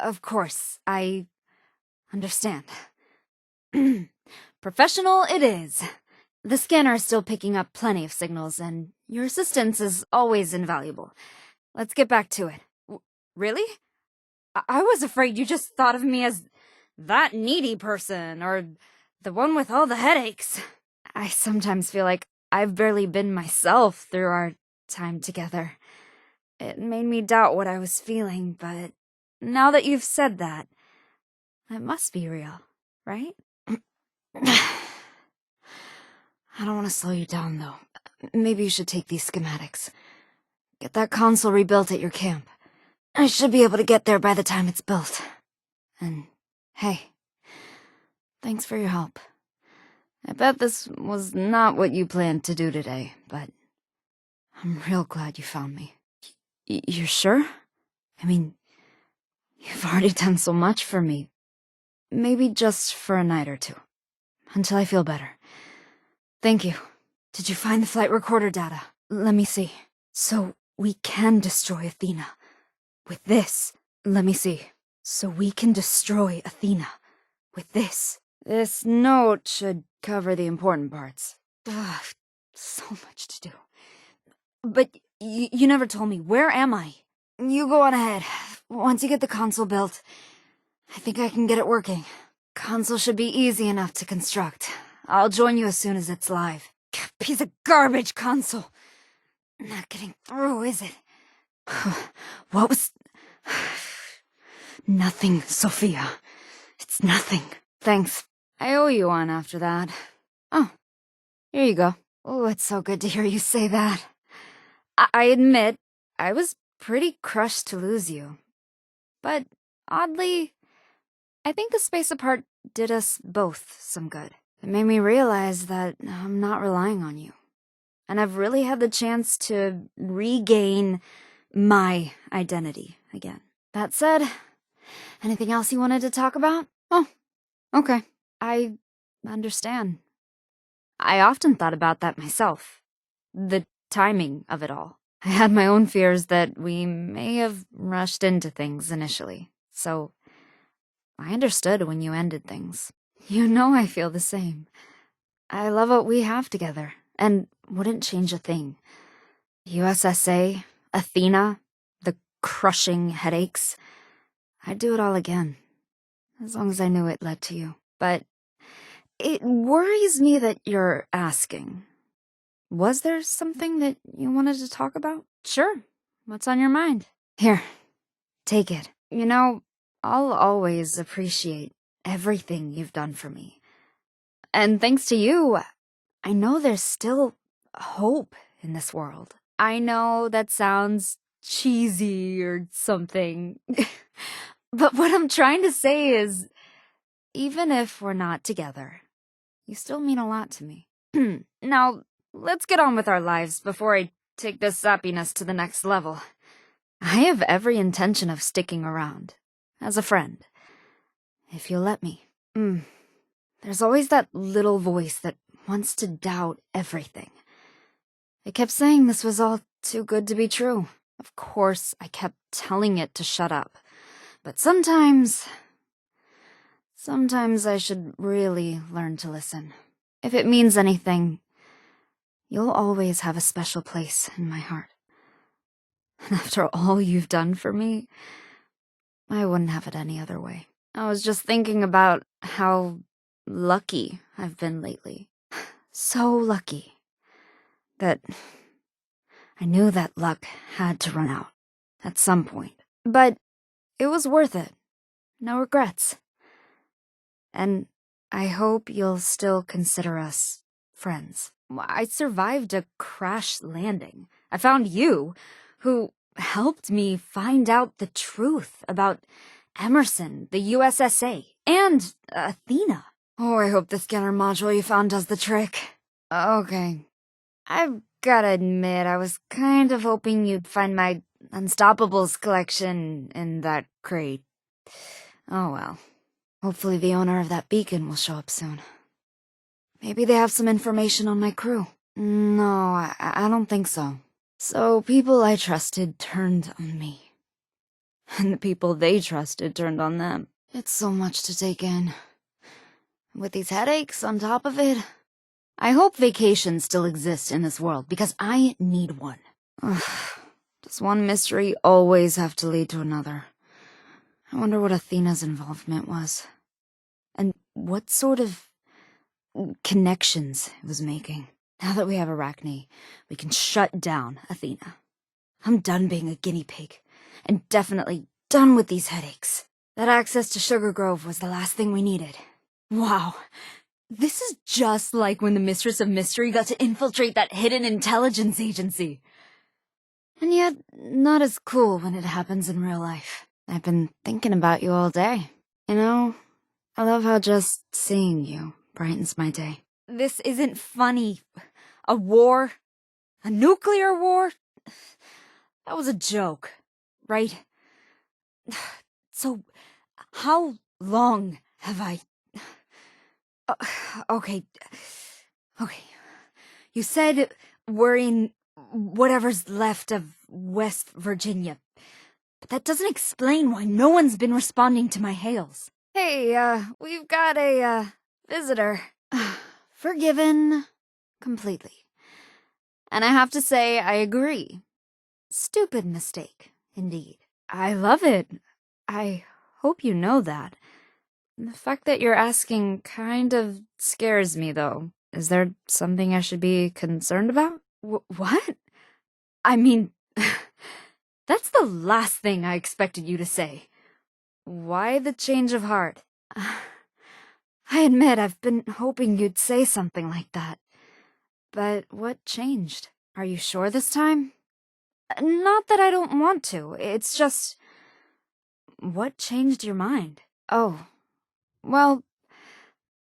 Of course, I understand. Professional it is. The scanner is still picking up plenty of signals, and your assistance is always invaluable. Let's get back to it. Really? I was afraid you just thought of me as that needy person, or the one with all the headaches. I sometimes feel like I've barely been myself through our time together. It made me doubt what I was feeling, but now that you've said that, it must be real, right? I don't want to slow you down, though. Maybe you should take these schematics. Get that console rebuilt at your camp. I should be able to get there by the time it's built. And, hey, thanks for your help. I bet this was not what you planned to do today, but I'm real glad you found me. You're sure? I mean, you've already done so much for me. Maybe just for a night or two. Until I feel better. Thank you. Did you find the flight recorder data? Let me see. So, we can destroy Athena. With this. Let me see. So we can destroy Athena. With this. This note should cover the important parts. Ugh, so much to do. But you never told me. Where am I? You go on ahead. Once you get the console built, I think I can get it working. Console should be easy enough to construct. I'll join you as soon as it's live. Piece of garbage console. Not getting through, is it? What was... Nothing, Sophia. It's nothing. Thanks. I owe you one after that. Oh, here you go. Oh, it's so good to hear you say that. I admit, I was pretty crushed to lose you. But, oddly, I think the space apart did us both some good. It made me realize that I'm not relying on you. And I've really had the chance to regain my identity again. That said, anything else you wanted to talk about? Oh, okay. I understand. I often thought about that myself. The timing of it all. I had my own fears that we may have rushed into things initially, so I understood when you ended things. You know I feel the same. I love what we have together, and wouldn't change a thing. USSA, Athena, the crushing headaches. I'd do it all again, as long as I knew it led to you. But it worries me that you're asking. Was there something that you wanted to talk about? Sure. What's on your mind? Here, take it. You know, I'll always appreciate everything you've done for me. And thanks to you, I know there's still hope in this world. I know that sounds cheesy or something. But what I'm trying to say is, even if we're not together, you still mean a lot to me. Now, let's get on with our lives before I take this sappiness to the next level. I have every intention of sticking around, as a friend, if you'll let me. There's always that little voice that wants to doubt everything. It kept saying this was all too good to be true. Of course, I kept telling it to shut up. But sometimes I should really learn to listen. If it means anything, you'll always have a special place in my heart. And after all you've done for me, I wouldn't have it any other way. I was just thinking about how lucky I've been lately. So lucky that I knew that luck had to run out at some point. But it was worth it. No regrets. And I hope you'll still consider us friends. I survived a crash landing. I found you, who helped me find out the truth about Emerson, the USSA, and Athena. Oh, I hope the scanner module you found does the trick. Okay. I've gotta admit, I was kind of hoping you'd find my Unstoppables collection in that crate. Oh well. Hopefully the owner of that beacon will show up soon. Maybe they have some information on my crew. No, I don't think so. So people I trusted turned on me. and the people they trusted turned on them. It's so much to take in. With these headaches on top of it. I hope vacations still exist in this world, because I need one. Ugh. Does one mystery always have to lead to another? I wonder what Athena's involvement was. And what sort of connections it was making. Now that we have Arachne, we can shut down Athena. I'm done being a guinea pig, and definitely done with these headaches. That access to Sugar Grove was the last thing we needed. Wow. This is just like when the Mistress of Mystery got to infiltrate that hidden intelligence agency. And yet, not as cool when it happens in real life. I've been thinking about you all day. You know, I love how just seeing you brightens my day. This isn't funny. A war? A nuclear war? That was a joke, right? So, how long have I... Okay. You said we're in whatever's left of West Virginia. But that doesn't explain why no one's been responding to my hails. Hey, we've got a, visitor. Forgiven. Completely. And I have to say, I agree. Stupid mistake, indeed. I love it. I hope you know that. The fact that you're asking kind of scares me, though. Is there something I should be concerned about? What? I mean, that's the last thing I expected you to say. Why the change of heart? I admit I've been hoping you'd say something like that. But what changed? Are you sure this time? Not that I don't want to, it's just... What changed your mind? Oh, well,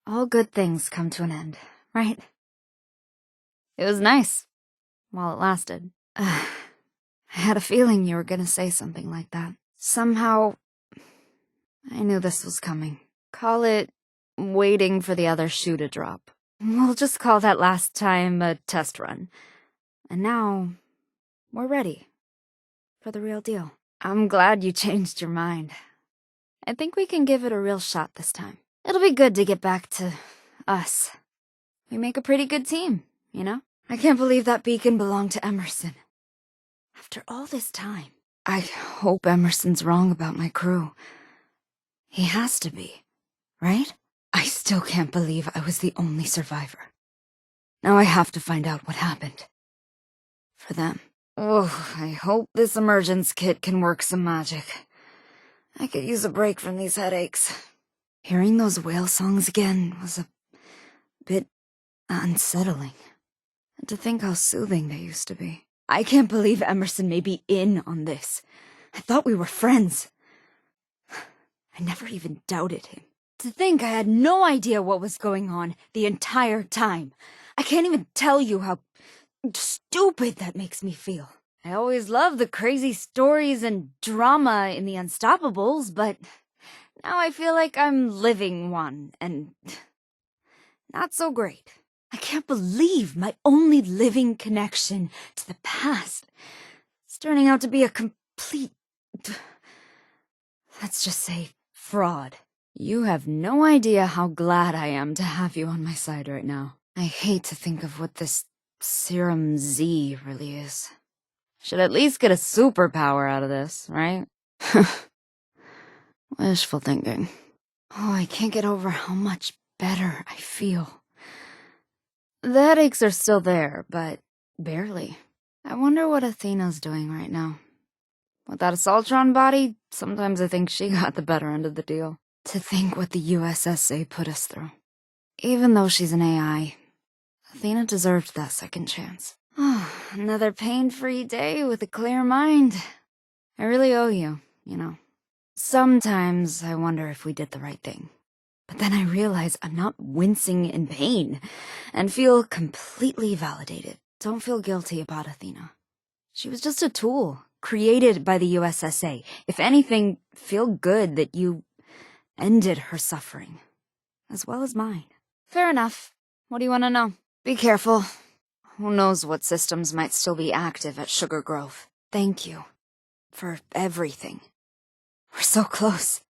all good things come to an end, right? It was nice, while it lasted. I had a feeling you were gonna say something like that. Somehow, I knew this was coming. Call it waiting for the other shoe to drop. We'll just call that last time a test run. And now, we're ready for the real deal. I'm glad you changed your mind. I think we can give it a real shot this time. It'll be good to get back to us. We make a pretty good team, you know? I can't believe that beacon belonged to Emerson. After all this time. I hope Emerson's wrong about my crew. He has to be, right? I still can't believe I was the only survivor. Now I have to find out what happened. For them. Oh, I hope this emergence kit can work some magic. I could use a break from these headaches. Hearing those whale songs again was a bit unsettling. And to think how soothing they used to be. I can't believe Emerson may be in on this. I thought we were friends. I never even doubted him. To think I had no idea what was going on the entire time. I can't even tell you how stupid that makes me feel. I always loved the crazy stories and drama in the Unstoppables, but now I feel like I'm living one, and not so great. I can't believe my only living connection to the past is turning out to be a complete, let's just say, fraud. You have no idea how glad I am to have you on my side right now. I hate to think of what this Serum Z really is. Should at least get a superpower out of this, right? Wishful thinking. Oh, I can't get over how much better I feel. The headaches are still there, but barely. I wonder what Athena's doing right now. With that Assaultron body, sometimes I think she got the better end of the deal. To think what the USSA put us through. Even though she's an AI, Athena deserved that second chance. Oh, another pain-free day with a clear mind. I really owe you, you know. Sometimes I wonder if we did the right thing. But then I realize I'm not wincing in pain and feel completely validated. Don't feel guilty about Athena. She was just a tool created by the USSA. If anything, feel good that you ended her suffering, as well as mine. Fair enough. What do you want to know? Be careful. Who knows what systems might still be active at Sugar Grove. Thank you for everything. We're so close.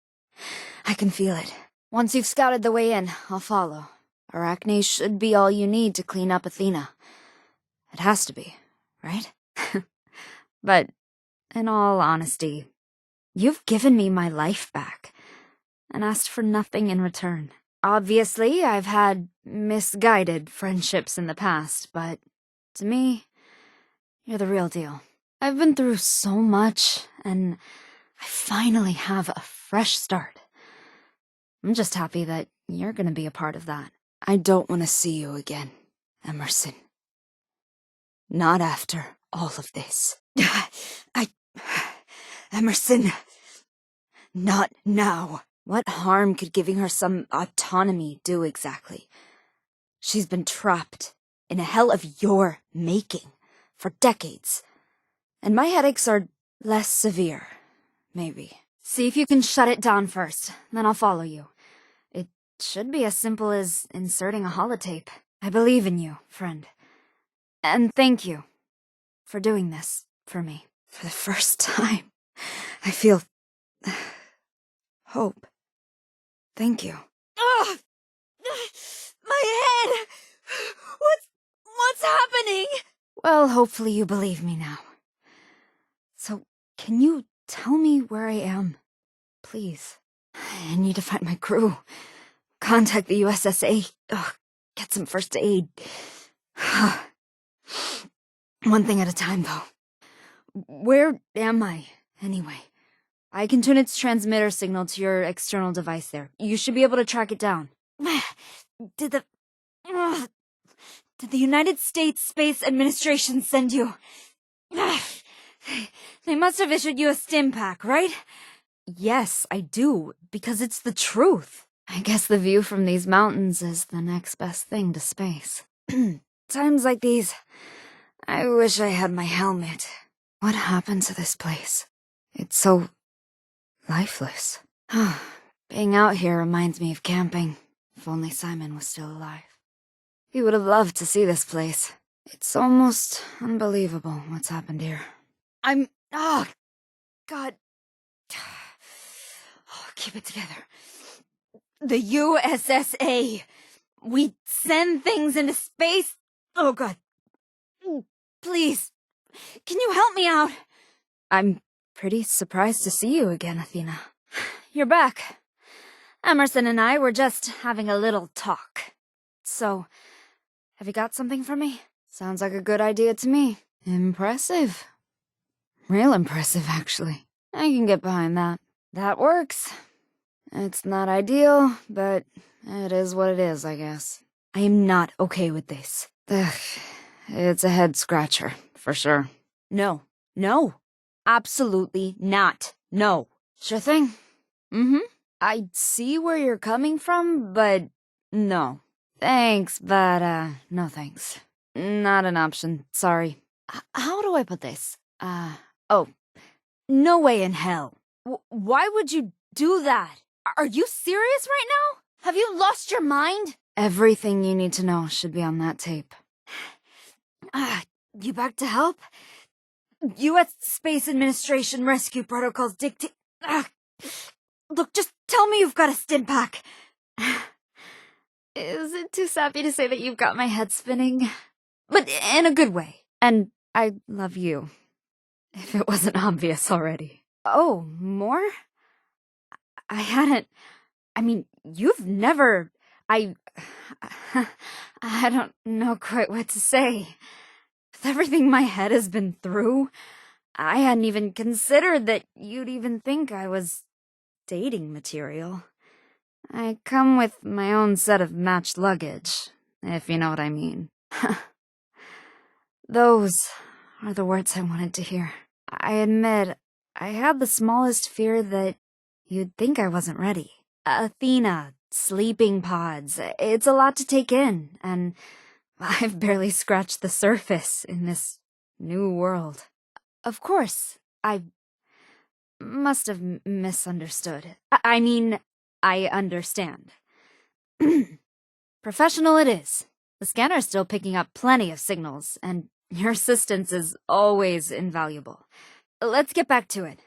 I can feel it. Once you've scouted the way in, I'll follow. Arachne should be all you need to clean up Athena. It has to be, right? But, in all honesty, you've given me my life back, and asked for nothing in return. Obviously, I've had misguided friendships in the past, but to me, you're the real deal. I've been through so much, and I finally have a fresh start. I'm just happy that you're gonna be a part of that. I don't want to see you again, Emerson. Not after all of this. Emerson, not now. What harm could giving her some autonomy do exactly? She's been trapped in a hell of your making for decades. And my headaches are less severe, maybe. See if you can shut it down first, then I'll follow you. It should be as simple as inserting a holotape. I believe in you, friend. And thank you for doing this for me. For the first time, I feel hope. Thank you. Ugh! My head! What's happening? Well, hopefully you believe me now. So, can you tell me where I am? Please. I need to find my crew. Contact the USSA. Get some first aid. One thing at a time, though. Where am I, anyway? I can tune its transmitter signal to your external device there. You should be able to track it down. Did the United States Space Administration send you? They must have issued you a stim pack, right? Yes, I do, because it's the truth. I guess the view from these mountains is the next best thing to space. Times like these, I wish I had my helmet. What happened to this place? It's so lifeless. Being out here reminds me of camping. If only Simon was still alive. He would have loved to see this place. It's almost unbelievable what's happened here. Oh, God. Oh, keep it together. The USSA. We send things into space. Oh, God. Please. Can you help me out? I'm pretty surprised to see you again, Athena. You're back. Emerson and I were just having a little talk. So, have you got something for me? Sounds like a good idea to me. Impressive. Real impressive, actually. I can get behind that. That works. It's not ideal, but it is what it is, I guess. I am not okay with this. Ugh, it's a head-scratcher, for sure. No. Absolutely not. No. Sure thing. I see where you're coming from, but no. Thanks, but, no thanks. Not an option, sorry. How do I put this? No way in hell. Why would you do that? Are you serious right now? Have you lost your mind? Everything you need to know should be on that tape. You back to help? U.S. Space Administration rescue protocols dictate... Look, just tell me you've got a stim pack. Is it too sappy to say that you've got my head spinning? But in a good way. And I love you. If it wasn't obvious already. Oh, more? You've never... I don't know quite what to say. With everything my head has been through, I hadn't even considered that you'd even think I was dating material. I come with my own set of matched luggage, if you know what I mean. Those are the words I wanted to hear. I admit, I had the smallest fear that you'd think I wasn't ready. Athena, sleeping pods, it's a lot to take in, and I've barely scratched the surface in this new world. Of course, I must have misunderstood. I understand. Professional it is. The scanner's still picking up plenty of signals, and your assistance is always invaluable. Let's get back to it.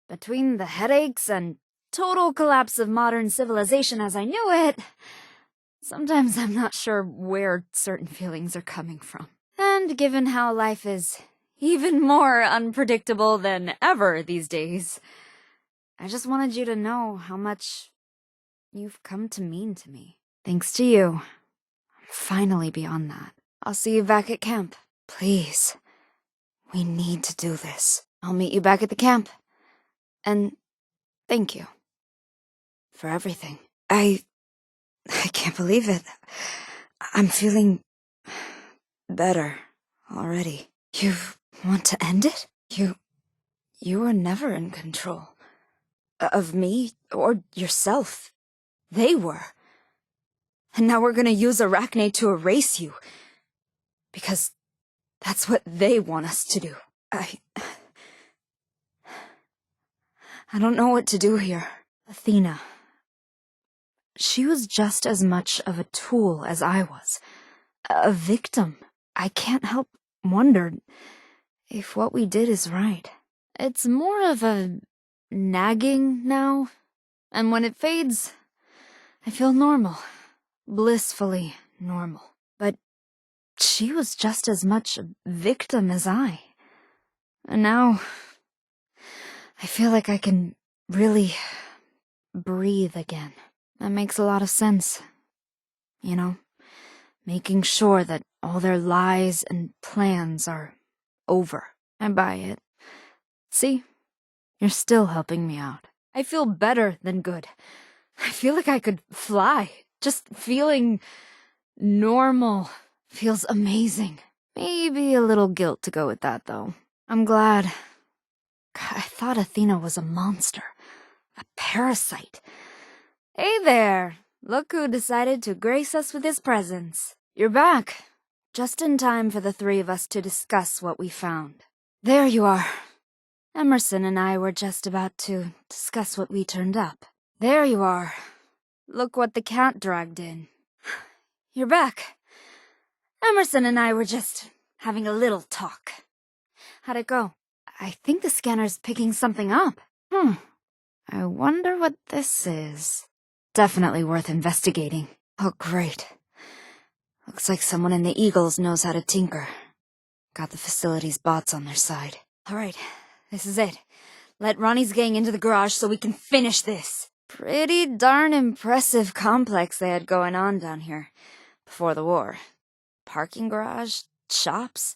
Between the headaches and total collapse of modern civilization as I knew it, sometimes I'm not sure where certain feelings are coming from. And given how life is even more unpredictable than ever these days, I just wanted you to know how much you've come to mean to me. Thanks to you, I'm finally beyond that. I'll see you back at camp. Please. We need to do this. I'll meet you back at the camp. And thank you for everything. I can't believe it. I'm feeling better already. You want to end it? You were never in control of me or yourself. They were. And now we're gonna use Arachne to erase you. Because that's what they want us to do. I don't know what to do here. Athena. She was just as much of a tool as I was. A victim. I can't help wonder if what we did is right. It's more of a nagging now, and when it fades, I feel normal. Blissfully normal. But she was just as much a victim as I. And now, I feel like I can really breathe again. That makes a lot of sense. You know? Making sure that all their lies and plans are over. I buy it. See? You're still helping me out. I feel better than good. I feel like I could fly. Just feeling normal feels amazing. Maybe a little guilt to go with that, though. I'm glad. God, I thought Athena was a monster. A parasite. Hey there! Look who decided to grace us with his presence. You're back. Just in time for the three of us to discuss what we found. There you are. Emerson and I were just about to discuss what we turned up. There you are. Look what the cat dragged in. You're back. Emerson and I were just having a little talk. How'd it go? I think the scanner's picking something up. I wonder what this is. Definitely worth investigating. Oh, great. Looks like someone in the Eagles knows how to tinker. Got the facility's bots on their side. Alright, this is it. Let Ronnie's gang into the garage so we can finish this. Pretty darn impressive complex they had going on down here. Before the war. Parking garage, shops.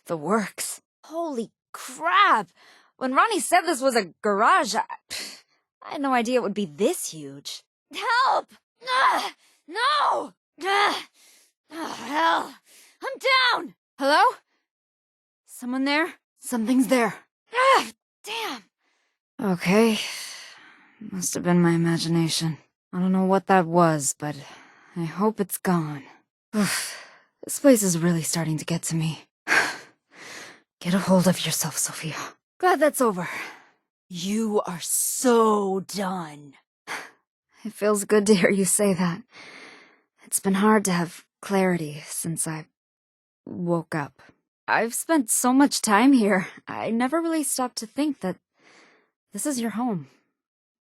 The works. Holy crap! When Ronnie said this was a garage, I had no idea it would be this huge. Help! No! Hell! I'm down! Hello? Someone there? Something's there. Damn! Okay. Must have been my imagination. I don't know what that was, but I hope it's gone. This place is really starting to get to me. Get a hold of yourself, Sophia. Glad that's over. You are so done. It feels good to hear you say that. It's been hard to have clarity since I woke up. I've spent so much time here, I never really stopped to think that this is your home,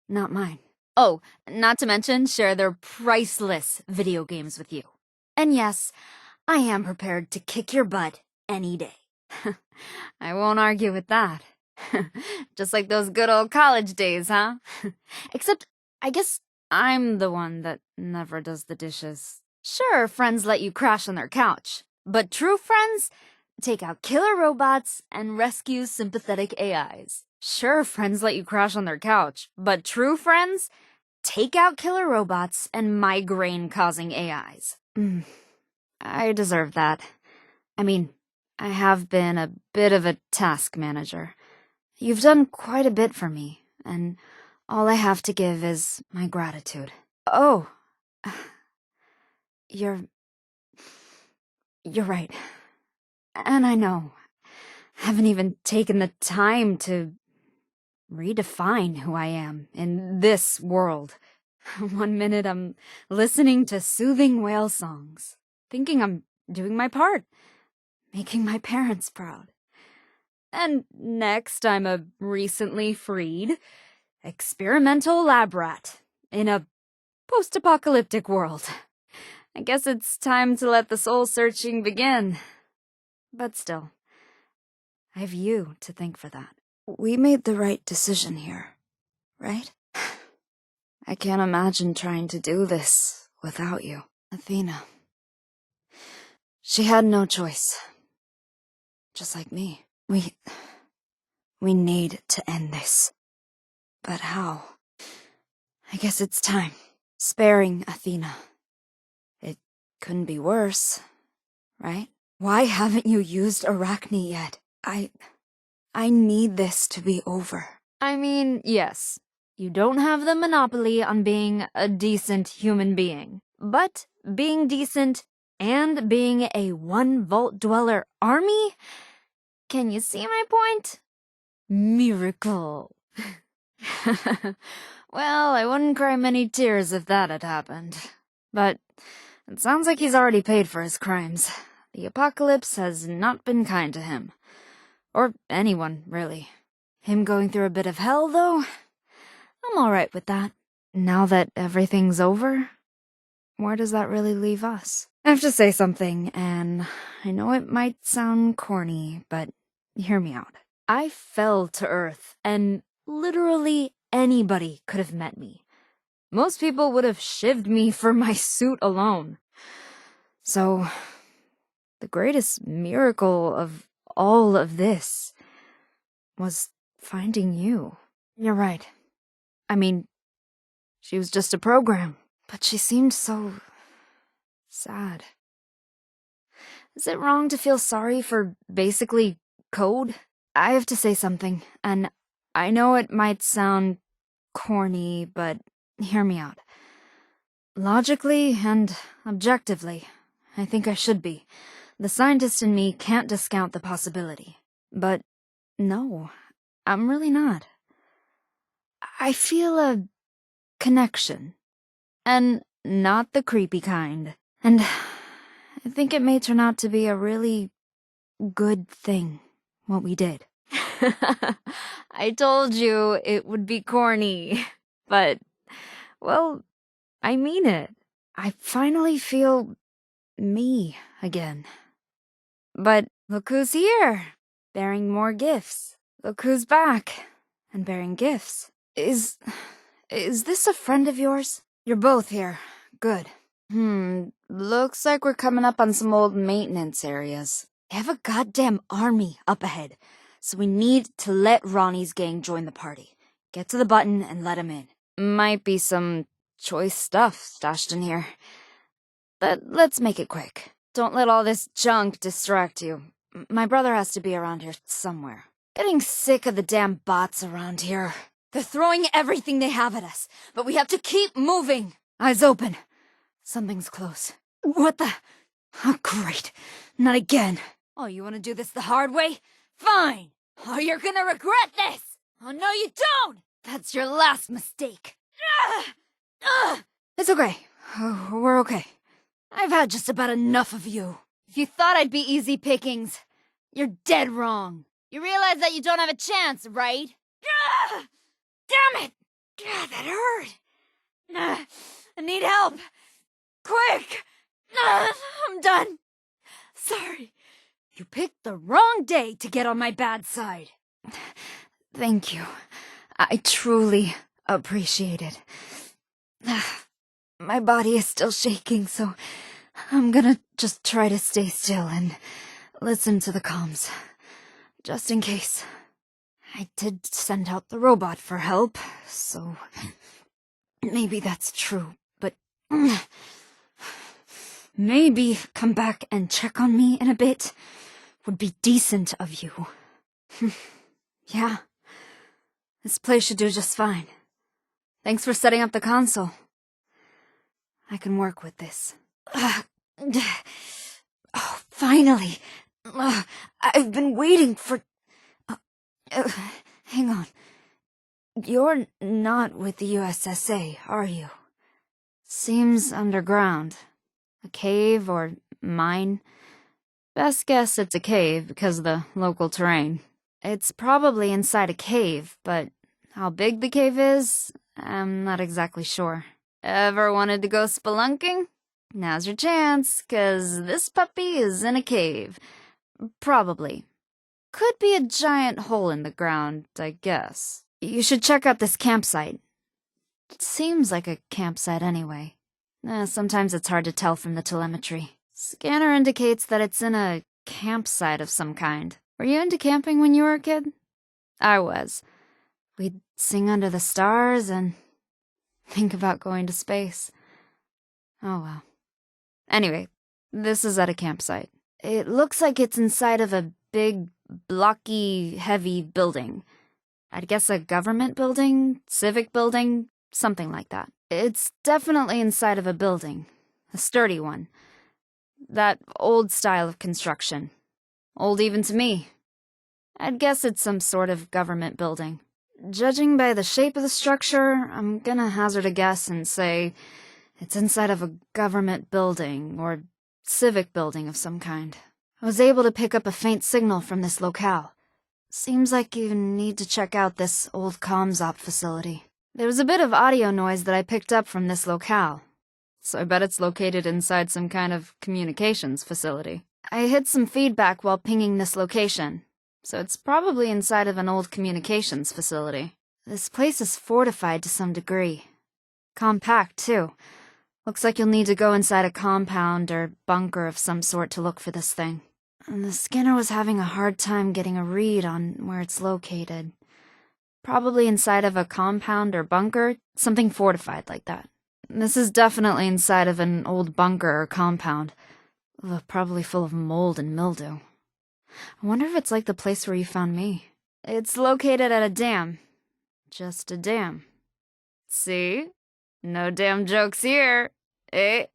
not mine. Oh, not to mention share their priceless video games with you. And yes, I am prepared to kick your butt any day. I won't argue with that. Just like those good old college days, huh? Except, I guess I'm the one that never does the dishes. Sure, friends let you crash on their couch. But true friends take out killer robots and rescue sympathetic AIs. Sure, friends let you crash on their couch. But true friends take out killer robots and migraine-causing AIs. I deserve that. I mean, I have been a bit of a task manager. You've done quite a bit for me, and all I have to give is my gratitude. Oh. You're right. And I know. Haven't even taken the time to redefine who I am in this world. One minute I'm listening to soothing whale songs, thinking I'm doing my part, making my parents proud. And next, I'm a recently freed experimental lab rat in a post-apocalyptic world. I guess it's time to let the soul-searching begin. But still, I have you to thank for that. We made the right decision here, right? I can't imagine trying to do this without you. Athena. She had no choice. Just like me. We need to end this. But how? I guess it's time. Sparing Athena. It couldn't be worse, right? Why haven't you used Arachne yet? I need this to be over. I mean, yes. You don't have the monopoly on being a decent human being. But being decent and being a 1-vault dweller army? Can you see my point? Miracle. Well, I wouldn't cry many tears if that had happened. But it sounds like he's already paid for his crimes. The apocalypse has not been kind to him. Or anyone, really. Him going through a bit of hell, though? I'm alright with that. Now that everything's over, where does that really leave us? I have to say something, and I know it might sound corny, but hear me out. I fell to Earth, and literally anybody could have met me. Most people would have shivved me for my suit alone. So, the greatest miracle of all of this was finding you. You're right. I mean, she was just a program, but she seemed so sad. Is it wrong to feel sorry for basically code? I have to say something, and I know it might sound corny, but hear me out. Logically and objectively, I think I should be. The scientist in me can't discount the possibility. But no, I'm really not. I feel a connection. And not the creepy kind. And I think it may turn out to be a really good thing, what we did. I told you it would be corny. But, well, I mean it. I finally feel me again. But look who's here, bearing more gifts. Look who's back, and bearing gifts. Is this a friend of yours? You're both here. Good. Looks like we're coming up on some old maintenance areas. They have a goddamn army up ahead, so we need to let Ronnie's gang join the party. Get to the button and let him in. Might be some choice stuff stashed in here. But let's make it quick. Don't let all this junk distract you. My brother has to be around here somewhere. Getting sick of the damn bots around here. They're throwing everything they have at us, but we have to keep moving. Eyes open. Something's close. What the? Oh, great. Not again. Oh, you want to do this the hard way? Fine. Oh, you're gonna regret this. Oh, no, you don't. That's your last mistake. It's okay. Oh, we're okay. I've had just about enough of you. If you thought I'd be easy pickings, you're dead wrong. You realize that you don't have a chance, right? Damn it! That hurt. I need help. Quick! I'm done. Sorry. You picked the wrong day to get on my bad side. Thank you. I truly appreciate it. My body is still shaking, so I'm gonna just try to stay still and listen to the comms. Just in case. I did send out the robot for help, so maybe that's true, but maybe come back and check on me in a bit would be decent of you. Yeah. This place should do just fine. Thanks for setting up the console. I can work with this. Oh, finally! I've been waiting for... hang on. You're not with the USSA, are you? Seems underground. A cave or mine? Best guess it's a cave because of the local terrain. It's probably inside a cave, but how big the cave is, I'm not exactly sure. Ever wanted to go spelunking? Now's your chance, 'cause this puppy is in a cave. Probably. Could be a giant hole in the ground, I guess. You should check out this campsite. It seems like a campsite anyway. Sometimes it's hard to tell from the telemetry. Scanner indicates that it's in a campsite of some kind. Were you into camping when you were a kid? I was. We'd sing under the stars and think about going to space. Oh well. Anyway, this is at a campsite. It looks like it's inside of a big, blocky, heavy building. I'd guess a government building, civic building, something like that. It's definitely inside of a building. A sturdy one. That old style of construction. Old even to me. I'd guess it's some sort of government building. Judging by the shape of the structure, I'm gonna hazard a guess and say it's inside of a government building or civic building of some kind. I was able to pick up a faint signal from this locale. Seems like you need to check out this old comms op facility. There was a bit of audio noise that I picked up from this locale, so I bet it's located inside some kind of communications facility. I hid some feedback while pinging this location, so it's probably inside of an old communications facility. This place is fortified to some degree. Compact, too. Looks like you'll need to go inside a compound or bunker of some sort to look for this thing. And the scanner was having a hard time getting a read on where it's located. Probably inside of a compound or bunker, something fortified like that. This is definitely inside of an old bunker or compound. Probably full of mold and mildew. I wonder if it's like the place where you found me. It's located at a dam. Just a dam. See? No damn jokes here. Eh?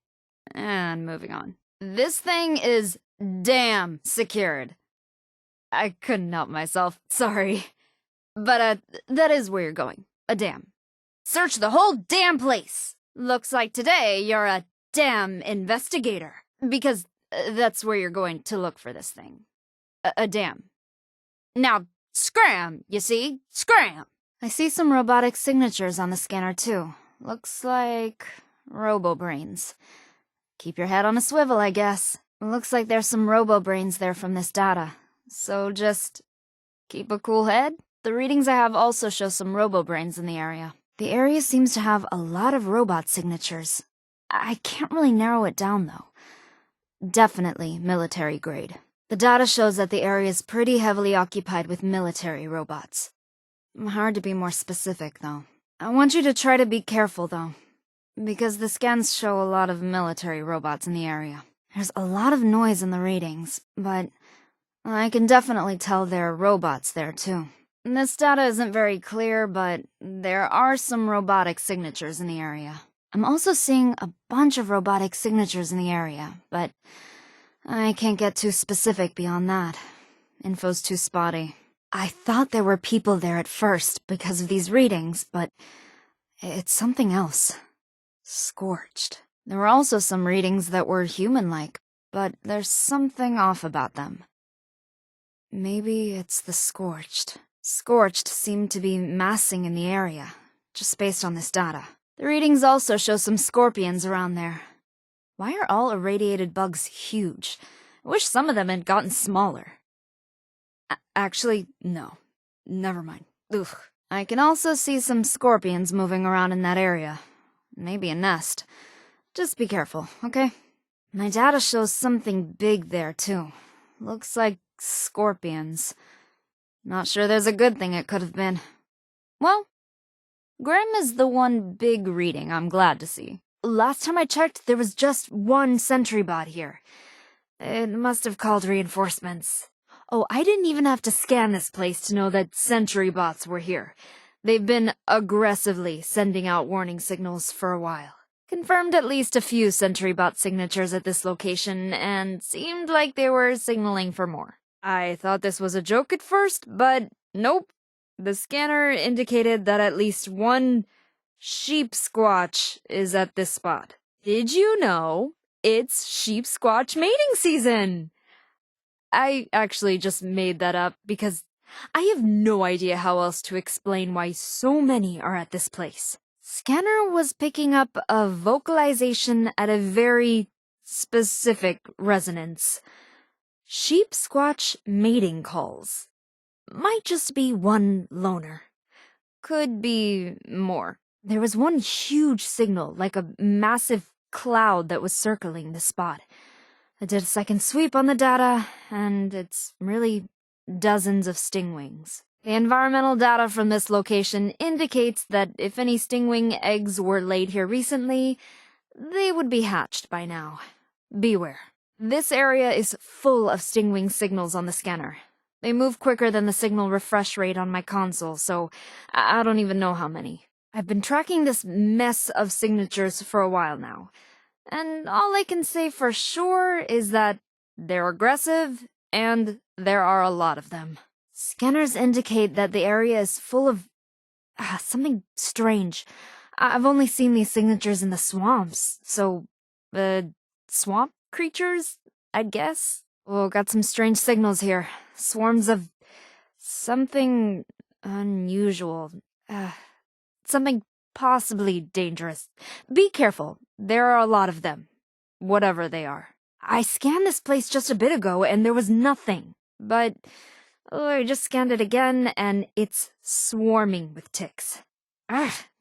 And moving on. This thing is damn secured. I couldn't help myself, sorry. But, that is where you're going. A dam. Search the whole damn place! Looks like today you're a damn investigator. Because that's where you're going to look for this thing. A dam. Now, scram, you see? Scram! I see some robotic signatures on the scanner, too. Looks like robo-brains. Keep your head on a swivel, I guess. Looks like there's some robo-brains there from this data. So just keep a cool head. The readings I have also show some robo-brains in the area. The area seems to have a lot of robot signatures. I can't really narrow it down, though. Definitely military grade. The data shows that the area is pretty heavily occupied with military robots. Hard to be more specific, though. I want you to try to be careful, though, because the scans show a lot of military robots in the area. There's a lot of noise in the readings, but I can definitely tell there are robots there, too. This data isn't very clear, but there are some robotic signatures in the area. I'm also seeing a bunch of robotic signatures in the area, but I can't get too specific beyond that. Info's too spotty. I thought there were people there at first because of these readings, but it's something else. Scorched. There were also some readings that were human-like, but there's something off about them. Maybe it's the Scorched. Scorched seem to be massing in the area, just based on this data. The readings also show some scorpions around there. Why are all irradiated bugs huge? I wish some of them had gotten smaller. Actually, no. Never mind. Ugh. I can also see some scorpions moving around in that area. Maybe a nest. Just be careful, okay? My data shows something big there, too. Looks like scorpions. Not sure there's a good thing it could have been. Well, Grim is the one big reading I'm glad to see. Last time I checked, there was just one sentry bot here. It must have called reinforcements. Oh, I didn't even have to scan this place to know that sentry bots were here. They've been aggressively sending out warning signals for a while. Confirmed at least a few sentry bot signatures at this location, and seemed like they were signaling for more. I thought this was a joke at first, but nope. The scanner indicated that at least one sheep squatch is at this spot. Did you know it's sheep squatch mating season? I actually just made that up because I have no idea how else to explain why so many are at this place. Scanner was picking up a vocalization at a very specific resonance. Sheep squatch mating calls. Might just be one loner. Could be more. There was one huge signal, like a massive cloud that was circling the spot. I did a second sweep on the data, and it's really dozens of stingwings. The environmental data from this location indicates that if any stingwing eggs were laid here recently, they would be hatched by now. Beware. This area is full of stingwing signals on the scanner. They move quicker than the signal refresh rate on my console, so I don't even know how many. I've been tracking this mess of signatures for a while now, and all I can say for sure is that they're aggressive, and there are a lot of them. Scanners indicate that the area is full of something strange. I've only seen these signatures in the swamps, so, swamp creatures, I guess? Oh, got some strange signals here. Swarms of something unusual. Something possibly dangerous. Be careful. There are a lot of them. Whatever they are. I scanned this place just a bit ago and there was nothing. But I just scanned it again and it's swarming with ticks.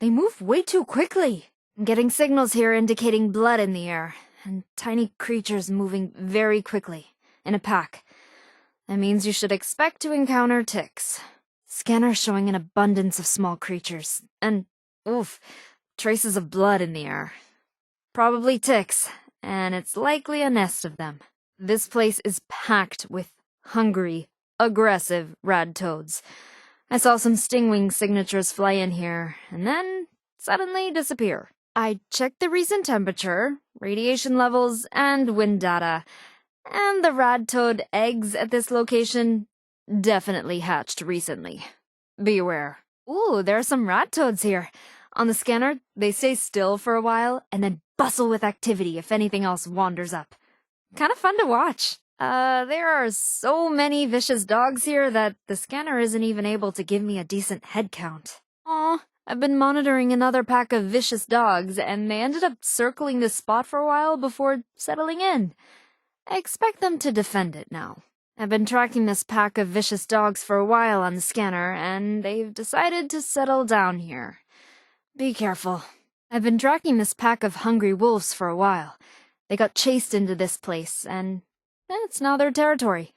They move way too quickly. I'm getting signals here indicating blood in the air, and tiny creatures moving very quickly, in a pack. That means you should expect to encounter ticks. Scanner showing an abundance of small creatures, and, traces of blood in the air. Probably ticks, and it's likely a nest of them. This place is packed with hungry, aggressive rad toads. I saw some stingwing signatures fly in here, and then suddenly disappear. I checked the recent temperature, radiation levels, and wind data, and the rad toad eggs at this location definitely hatched recently. Beware. Ooh, there are some rad toads here. On the scanner, they stay still for a while, and then bustle with activity if anything else wanders up. Kind of fun to watch. There are so many vicious dogs here that the scanner isn't even able to give me a decent head count. Aw, I've been monitoring another pack of vicious dogs, and they ended up circling this spot for a while before settling in. I expect them to defend it now. I've been tracking this pack of vicious dogs for a while on the scanner, and they've decided to settle down here. Be careful. I've been tracking this pack of hungry wolves for a while. They got chased into this place, and it's now their territory.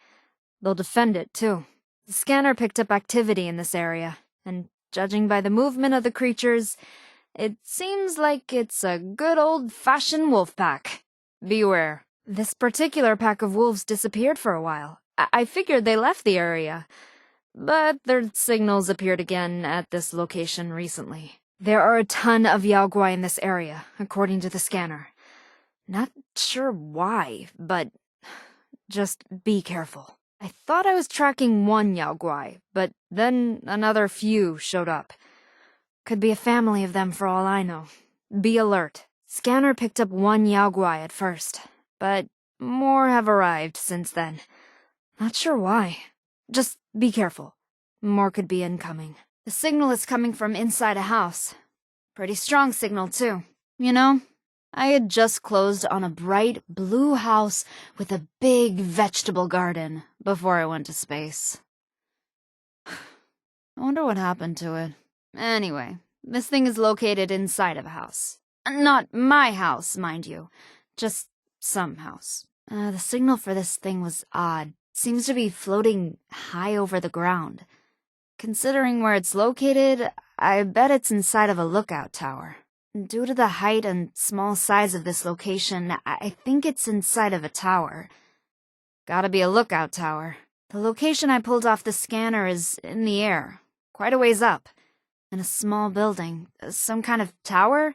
They'll defend it, too. The scanner picked up activity in this area, and judging by the movement of the creatures, it seems like it's a good old-fashioned wolf pack. Beware. This particular pack of wolves disappeared for a while. I figured they left the area, but their signals appeared again at this location recently. There are a ton of yaoguai in this area, according to the scanner. Not sure why, but just be careful. I thought I was tracking one yaoguai, but then another few showed up. Could be a family of them for all I know. Be alert. Scanner picked up one yaoguai at first, but more have arrived since then. Not sure why. Just be careful. More could be incoming. The signal is coming from inside a house. Pretty strong signal, too. You know, I had just closed on a bright blue house with a big vegetable garden before I went to space. I wonder what happened to it. Anyway, this thing is located inside of a house. Not my house, mind you. Just some house. The signal for this thing was odd. Seems to be floating high over the ground. Considering where it's located, I bet it's inside of a lookout tower. Due to the height and small size of this location, I think it's inside of a tower. Gotta be a lookout tower. The location I pulled off the scanner is in the air, quite a ways up, in a small building. Some kind of tower?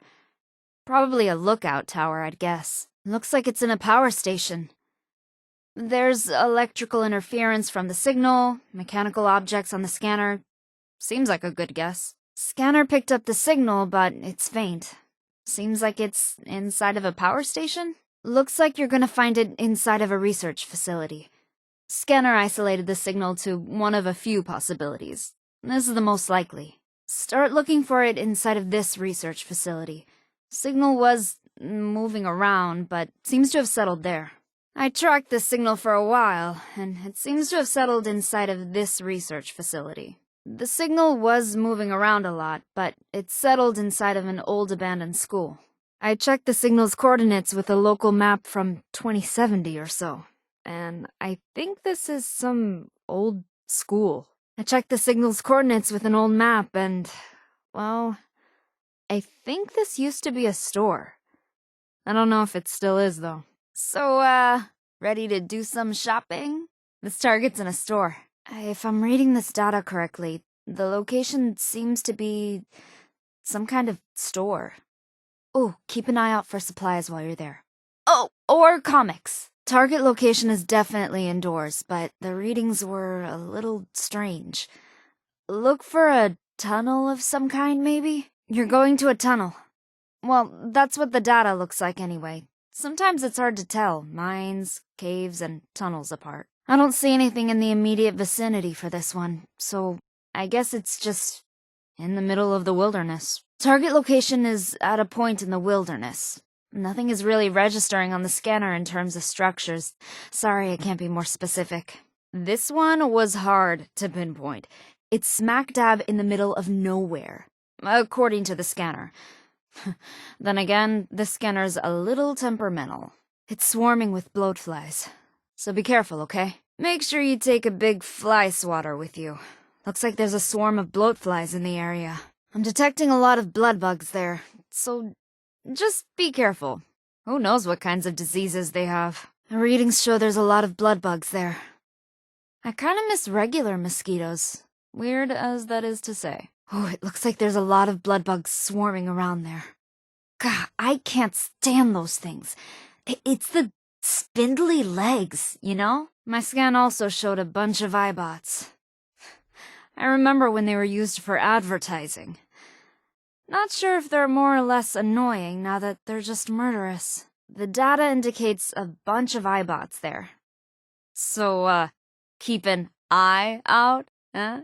Probably a lookout tower, I'd guess. Looks like it's in a power station. There's electrical interference from the signal, mechanical objects on the scanner. Seems like a good guess. Scanner picked up the signal, but it's faint. Seems like it's inside of a power station? Looks like you're gonna find it inside of a research facility. Scanner isolated the signal to one of a few possibilities. This is the most likely. Start looking for it inside of this research facility. Signal was moving around, but seems to have settled there. I tracked the signal for a while, and it seems to have settled inside of this research facility. The signal was moving around a lot, but it settled inside of an old abandoned school. I checked the signal's coordinates with a local map from 2070 or so, and I think this is some old school. I checked the signal's coordinates with an old map and, well, I think this used to be a store. I don't know if it still is, though. So, ready to do some shopping? This target's in a store. If I'm reading this data correctly, the location seems to be some kind of store. Oh, keep an eye out for supplies while you're there. Oh, or comics. Target location is definitely indoors, but the readings were a little strange. Look for a tunnel of some kind, maybe? You're going to a tunnel. Well, that's what the data looks like anyway. Sometimes it's hard to tell mines, caves, and tunnels apart. I don't see anything in the immediate vicinity for this one, so I guess it's just in the middle of the wilderness. Target location is at a point in the wilderness. Nothing is really registering on the scanner in terms of structures. Sorry, I can't be more specific. This one was hard to pinpoint. It's smack dab in the middle of nowhere, according to the scanner. Then again, the scanner's a little temperamental. It's swarming with bloatflies. So be careful, okay? Make sure you take a big fly swatter with you. Looks like there's a swarm of bloatflies in the area. I'm detecting a lot of blood bugs there, so just be careful. Who knows what kinds of diseases they have. The readings show there's a lot of blood bugs there. I kinda miss regular mosquitoes, weird as that is to say. Oh, it looks like there's a lot of blood bugs swarming around there. God, I can't stand those things. It's the spindly legs, you know? My scan also showed a bunch of eyebots. I remember when they were used for advertising. Not sure if they're more or less annoying now that they're just murderous. The data indicates a bunch of eyebots there. So, keep an eye out, huh?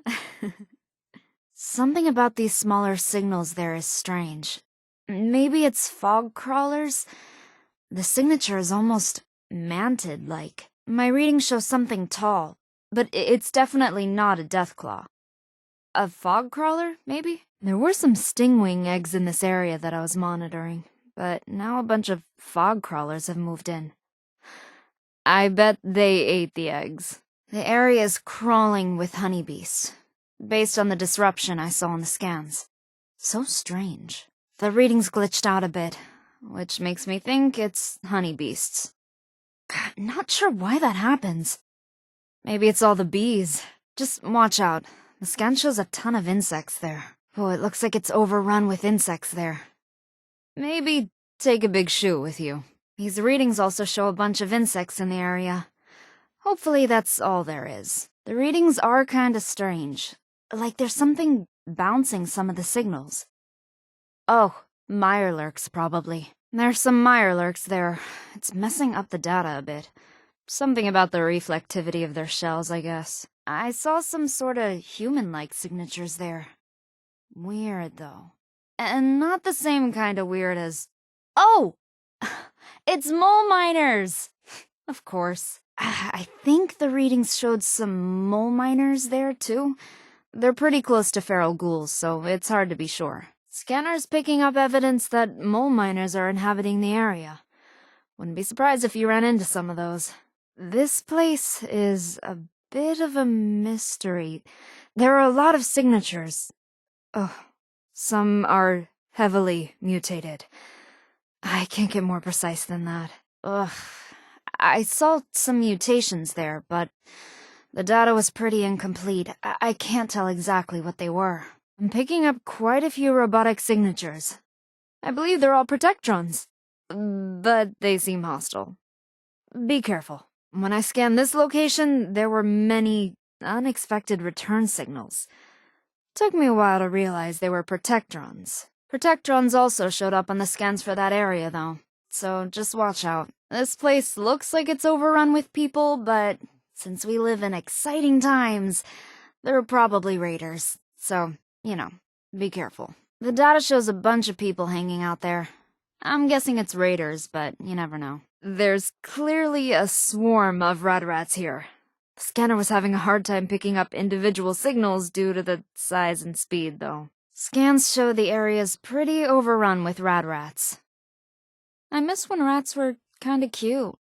Something about these smaller signals there is strange. Maybe it's fog crawlers? The signature is almost mantid-like. My readings show something tall, but it's definitely not a deathclaw. A fog crawler, maybe? There were some stingwing eggs in this area that I was monitoring, but now a bunch of fog crawlers have moved in. I bet they ate the eggs. The area is crawling with honeybees, based on the disruption I saw in the scans. So strange. The readings glitched out a bit, which makes me think it's honeybeasts. God, not sure why that happens. Maybe it's all the bees. Just watch out. The scan shows a ton of insects there. Oh, it looks like it's overrun with insects there. Maybe take a big shoe with you. These readings also show a bunch of insects in the area. Hopefully that's all there is. The readings are kinda strange. Like there's something bouncing some of the signals. Oh, mirelurks probably. There's some mirelurks there. It's messing up the data a bit. Something about the reflectivity of their shells, I guess. I saw some sorta human-like signatures there. Weird, though. And not the same kind of weird as... Oh! It's mole miners! Of course. I think the readings showed some mole miners there, too. They're pretty close to feral ghouls, so it's hard to be sure. Scanner's picking up evidence that mole miners are inhabiting the area. Wouldn't be surprised if you ran into some of those. This place is a bit of a mystery. There are a lot of signatures. Oh, some are heavily mutated. I can't get more precise than that. Ugh. I saw some mutations there, but the data was pretty incomplete. I can't tell exactly what they were. I'm picking up quite a few robotic signatures. I believe they're all protectrons, but they seem hostile. Be careful. When I scanned this location, there were many unexpected return signals. Took me a while to realize they were protectrons. Protectrons also showed up on the scans for that area, though, so just watch out. This place looks like it's overrun with people, but Since we live in exciting times, there are probably raiders, so, be careful. The data shows a bunch of people hanging out there. I'm guessing it's raiders, but you never know. There's clearly a swarm of rats here. The scanner was having a hard time picking up individual signals due to the size and speed, though. Scans show the area's pretty overrun with rats. I miss when rats were kinda cute.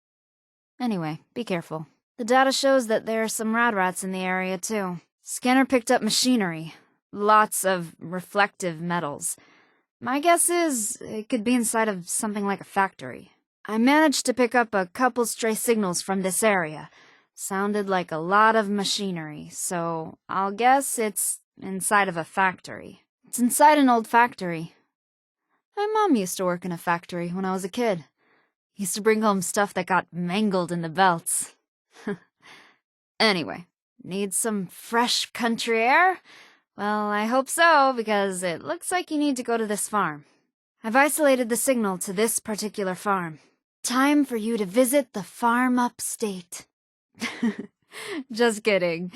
Anyway, be careful. The data shows that there are some rats in the area, too. Scanner picked up machinery. Lots of reflective metals. My guess is it could be inside of something like a factory. I managed to pick up a couple stray signals from this area. Sounded like a lot of machinery, so I'll guess it's inside of a factory. It's inside an old factory. My mom used to work in a factory when I was a kid. Used to bring home stuff that got mangled in the belts. Anyway, need some fresh country air? Well, I hope so, because it looks like you need to go to this farm. I've isolated the signal to this particular farm. Time for you to visit the farm upstate. Just kidding.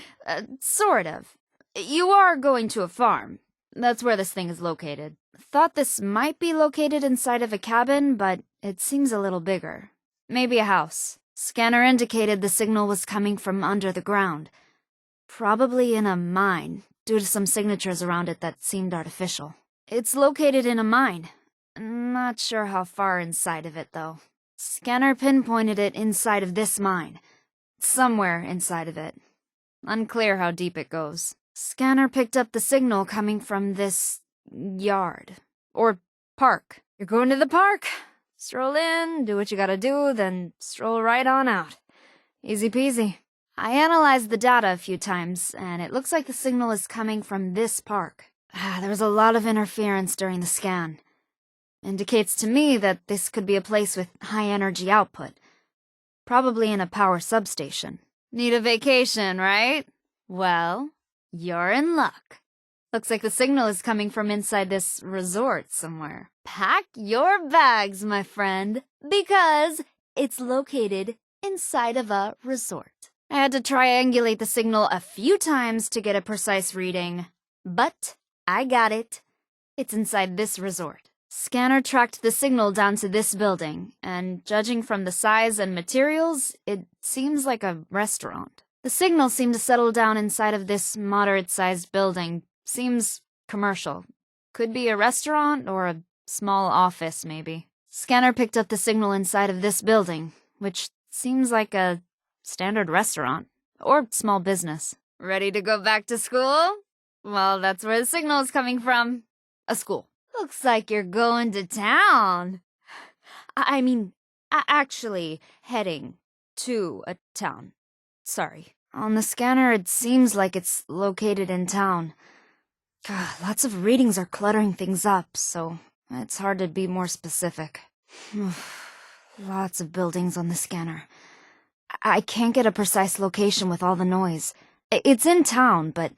Sort of. You are going to a farm. That's where this thing is located. Thought this might be located inside of a cabin, but it seems a little bigger. Maybe a house. Scanner indicated the signal was coming from under the ground. Probably in a mine, due to some signatures around it that seemed artificial. It's located in a mine. Not sure how far inside of it, though. Scanner pinpointed it inside of this mine. Somewhere inside of it. Unclear how deep it goes. Scanner picked up the signal coming from this yard. Or park. You're going to the park? Stroll in, do what you gotta do, then stroll right on out. Easy peasy. I analyzed the data a few times, and it looks like the signal is coming from this park. There was a lot of interference during the scan. Indicates to me that this could be a place with high energy output. Probably in a power substation. Need a vacation, right? Well, you're in luck. Looks like the signal is coming from inside this resort somewhere. Pack your bags, my friend, because it's located inside of a resort. I had to triangulate the signal a few times to get a precise reading, but I got it. It's inside this resort. Scanner tracked the signal down to this building, and judging from the size and materials, it seems like a restaurant. The signal seemed to settle down inside of this moderate-sized building. Seems commercial. Could be a restaurant or a small office, maybe. Scanner picked up the signal inside of this building, which seems like a standard restaurant or small business. Ready to go back to school? Well, that's where the signal is coming from. A school. Looks like you're going to town. Actually heading to a town. Sorry. On the scanner, it seems like it's located in town. God, lots of readings are cluttering things up, so it's hard to be more specific. Lots of buildings on the scanner. I can't get a precise location with all the noise. It's in town, but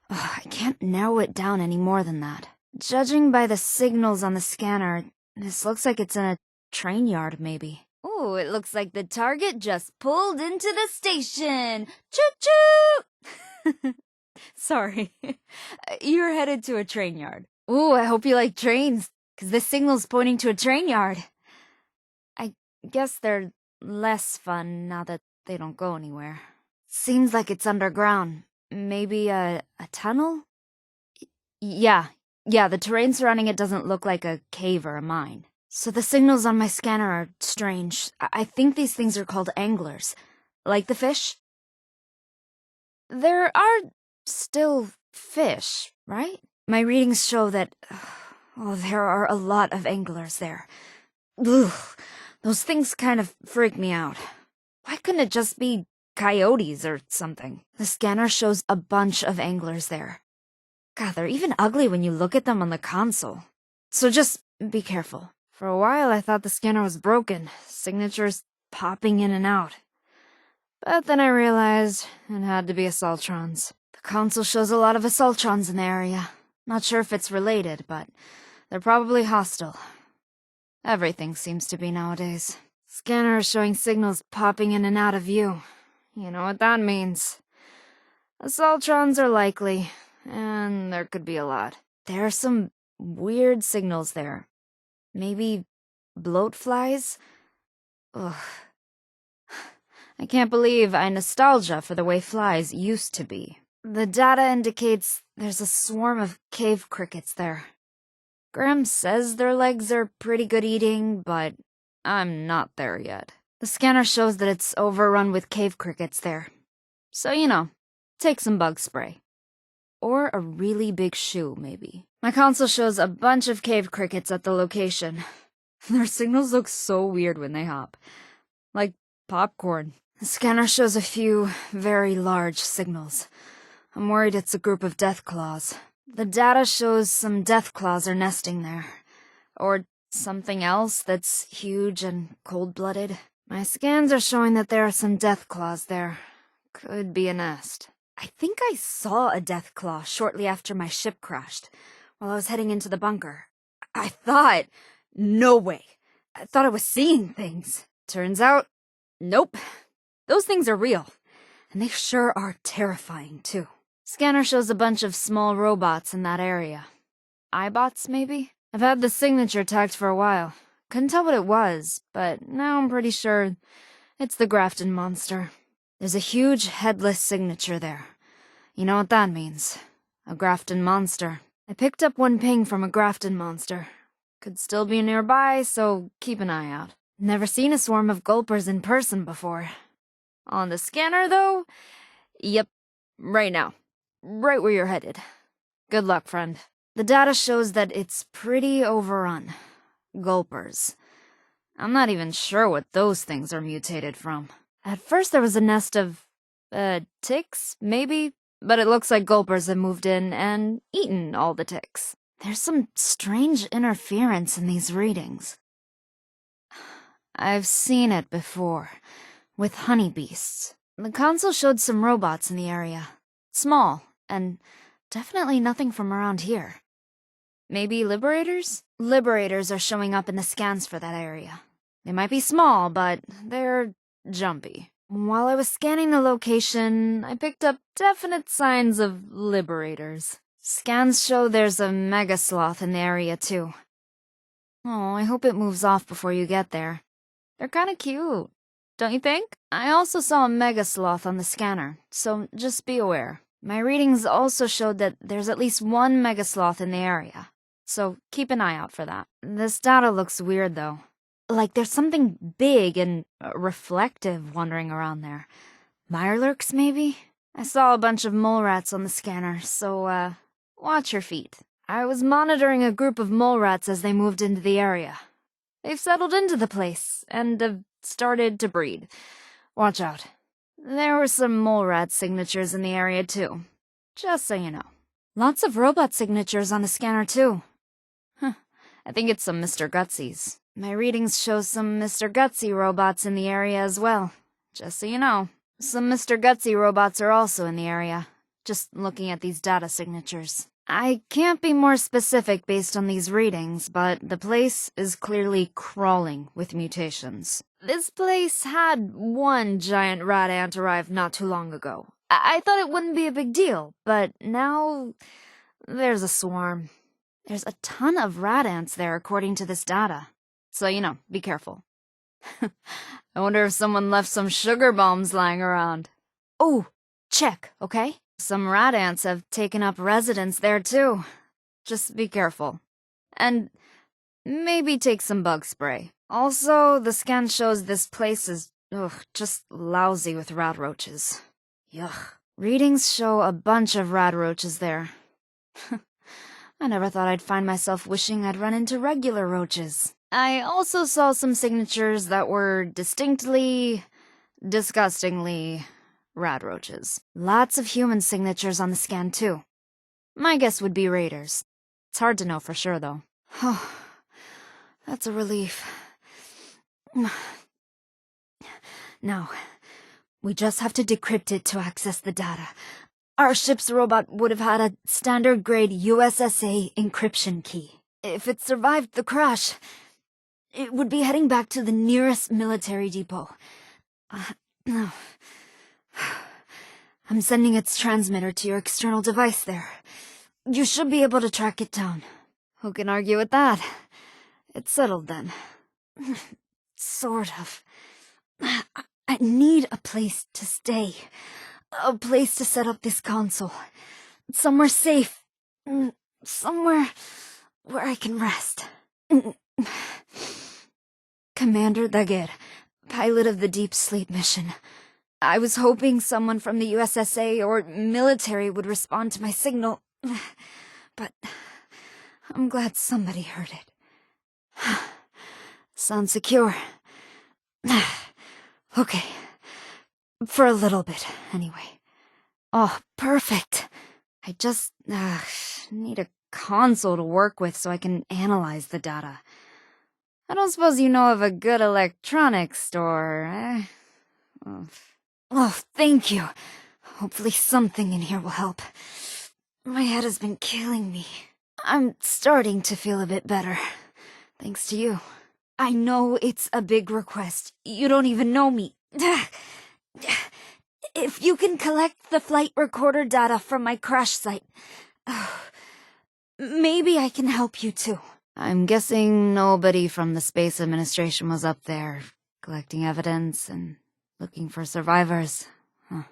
I can't narrow it down any more than that. Judging by the signals on the scanner, this looks like it's in a train yard, maybe. Ooh, it looks like the target just pulled into the station. Choo-choo! Sorry. You're headed to a train yard. Ooh, I hope you like trains, because this signal's pointing to a train yard. I guess they're less fun now that they don't go anywhere. Seems like it's underground. Maybe a tunnel? Yeah, the terrain surrounding it doesn't look like a cave or a mine. So the signals on my scanner are strange. I think these things are called anglers. Like the fish? There are still fish, right? My readings show that there are a lot of anglers there. Ugh, those things kind of freak me out. Why couldn't it just be coyotes or something? The scanner shows a bunch of anglers there. God, they're even ugly when you look at them on the console. So just be careful. For a while I thought the scanner was broken, signatures popping in and out. But then I realized it had to be assaultrons. The console shows a lot of assaultrons in the area. Not sure if it's related, but they're probably hostile. Everything seems to be nowadays. Scanner is showing signals popping in and out of view. You know what that means. Assaultrons are likely, and there could be a lot. There are some weird signals there. Maybe bloat flies? Ugh. I can't believe I nostalgia for the way flies used to be. The data indicates there's a swarm of cave crickets there. Graham says their legs are pretty good eating, but I'm not there yet. The scanner shows that it's overrun with cave crickets there. So, take some bug spray. Or a really big shoe, maybe. My console shows a bunch of cave crickets at the location. Their signals look so weird when they hop. Like popcorn. The scanner shows a few very large signals. I'm worried it's a group of deathclaws. The data shows some deathclaws are nesting there. Or something else that's huge and cold-blooded. My scans are showing that there are some deathclaws there. Could be a nest. I think I saw a deathclaw shortly after my ship crashed, while I was heading into the bunker. I thought, no way. I thought I was seeing things. Turns out, nope. Those things are real. And they sure are terrifying, too. Scanner shows a bunch of small robots in that area. iBots, maybe? I've had the signature tagged for a while. Couldn't tell what it was, but now I'm pretty sure it's the Grafton monster. There's a huge headless signature there. You know what that means. A Grafton monster. I picked up one ping from a Grafton monster. Could still be nearby, so keep an eye out. Never seen a swarm of gulpers in person before. On the scanner, though? Yep, right now. Right where you're headed. Good luck, friend. The data shows that it's pretty overrun. Gulpers. I'm not even sure what those things are mutated from. At first there was a nest of, ticks, maybe? But it looks like gulpers have moved in and eaten all the ticks. There's some strange interference in these readings. I've seen it before, with honeybeasts. The console showed some robots in the area. Small, and definitely nothing from around here. Maybe liberators? Liberators are showing up in the scans for that area. They might be small, but they're jumpy. While I was scanning the location, I picked up definite signs of liberators. Scans show there's a mega sloth in the area, too. Oh, I hope it moves off before you get there. They're kinda cute, don't you think? I also saw a mega sloth on the scanner, so just be aware. My readings also showed that there's at least one mega sloth in the area, so keep an eye out for that. This data looks weird, though. Like there's something big and reflective wandering around there. Mirelurks, maybe? I saw a bunch of mole rats on the scanner, so, watch your feet. I was monitoring a group of mole rats as they moved into the area. They've settled into the place, and have started to breed. Watch out. There were some mole rat signatures in the area, too. Just so you know. Lots of robot signatures on the scanner, too. I think it's some Mr. Gutsies. My readings show some Mr. Gutsy robots in the area as well. Just so you know. Some Mr. Gutsy robots are also in the area. Just looking at these data signatures. I can't be more specific based on these readings, but the place is clearly crawling with mutations. This place had one giant rat ant arrive not too long ago. I thought it wouldn't be a big deal, but now there's a swarm. There's a ton of rat ants there according to this data. So, be careful. I wonder if someone left some sugar bombs lying around. Oh, check, okay? Some rat ants have taken up residence there, too. Just be careful. And maybe take some bug spray. Also, the scan shows this place is, just lousy with rat roaches. Yuck. Readings show a bunch of rat roaches there. I never thought I'd find myself wishing I'd run into regular roaches. I also saw some signatures that were distinctly, disgustingly rat roaches. Lots of human signatures on the scan, too. My guess would be raiders. It's hard to know for sure, though. Oh, that's a relief. Now, we just have to decrypt it to access the data. Our ship's robot would have had a standard-grade USSA encryption key. If it survived the crash, it would be heading back to the nearest military depot. I'm sending its transmitter to your external device there. You should be able to track it down. Who can argue with that? It's settled then. Sort of. I need a place to stay. A place to set up this console. Somewhere safe. Somewhere where I can rest. Commander Daguerre, pilot of the Deep Sleep mission. I was hoping someone from the USSA or military would respond to my signal, but I'm glad somebody heard it. Sounds secure. Okay. For a little bit, anyway. Oh, perfect. I just, need a console to work with so I can analyze the data. I don't suppose you know of a good electronics store, eh? Oh, thank you. Hopefully something in here will help. My head has been killing me. I'm starting to feel a bit better, thanks to you. I know it's a big request. You don't even know me. If you can collect the flight recorder data from my crash site, maybe I can help you too. I'm guessing nobody from the Space Administration was up there, collecting evidence and looking for survivors. Huh.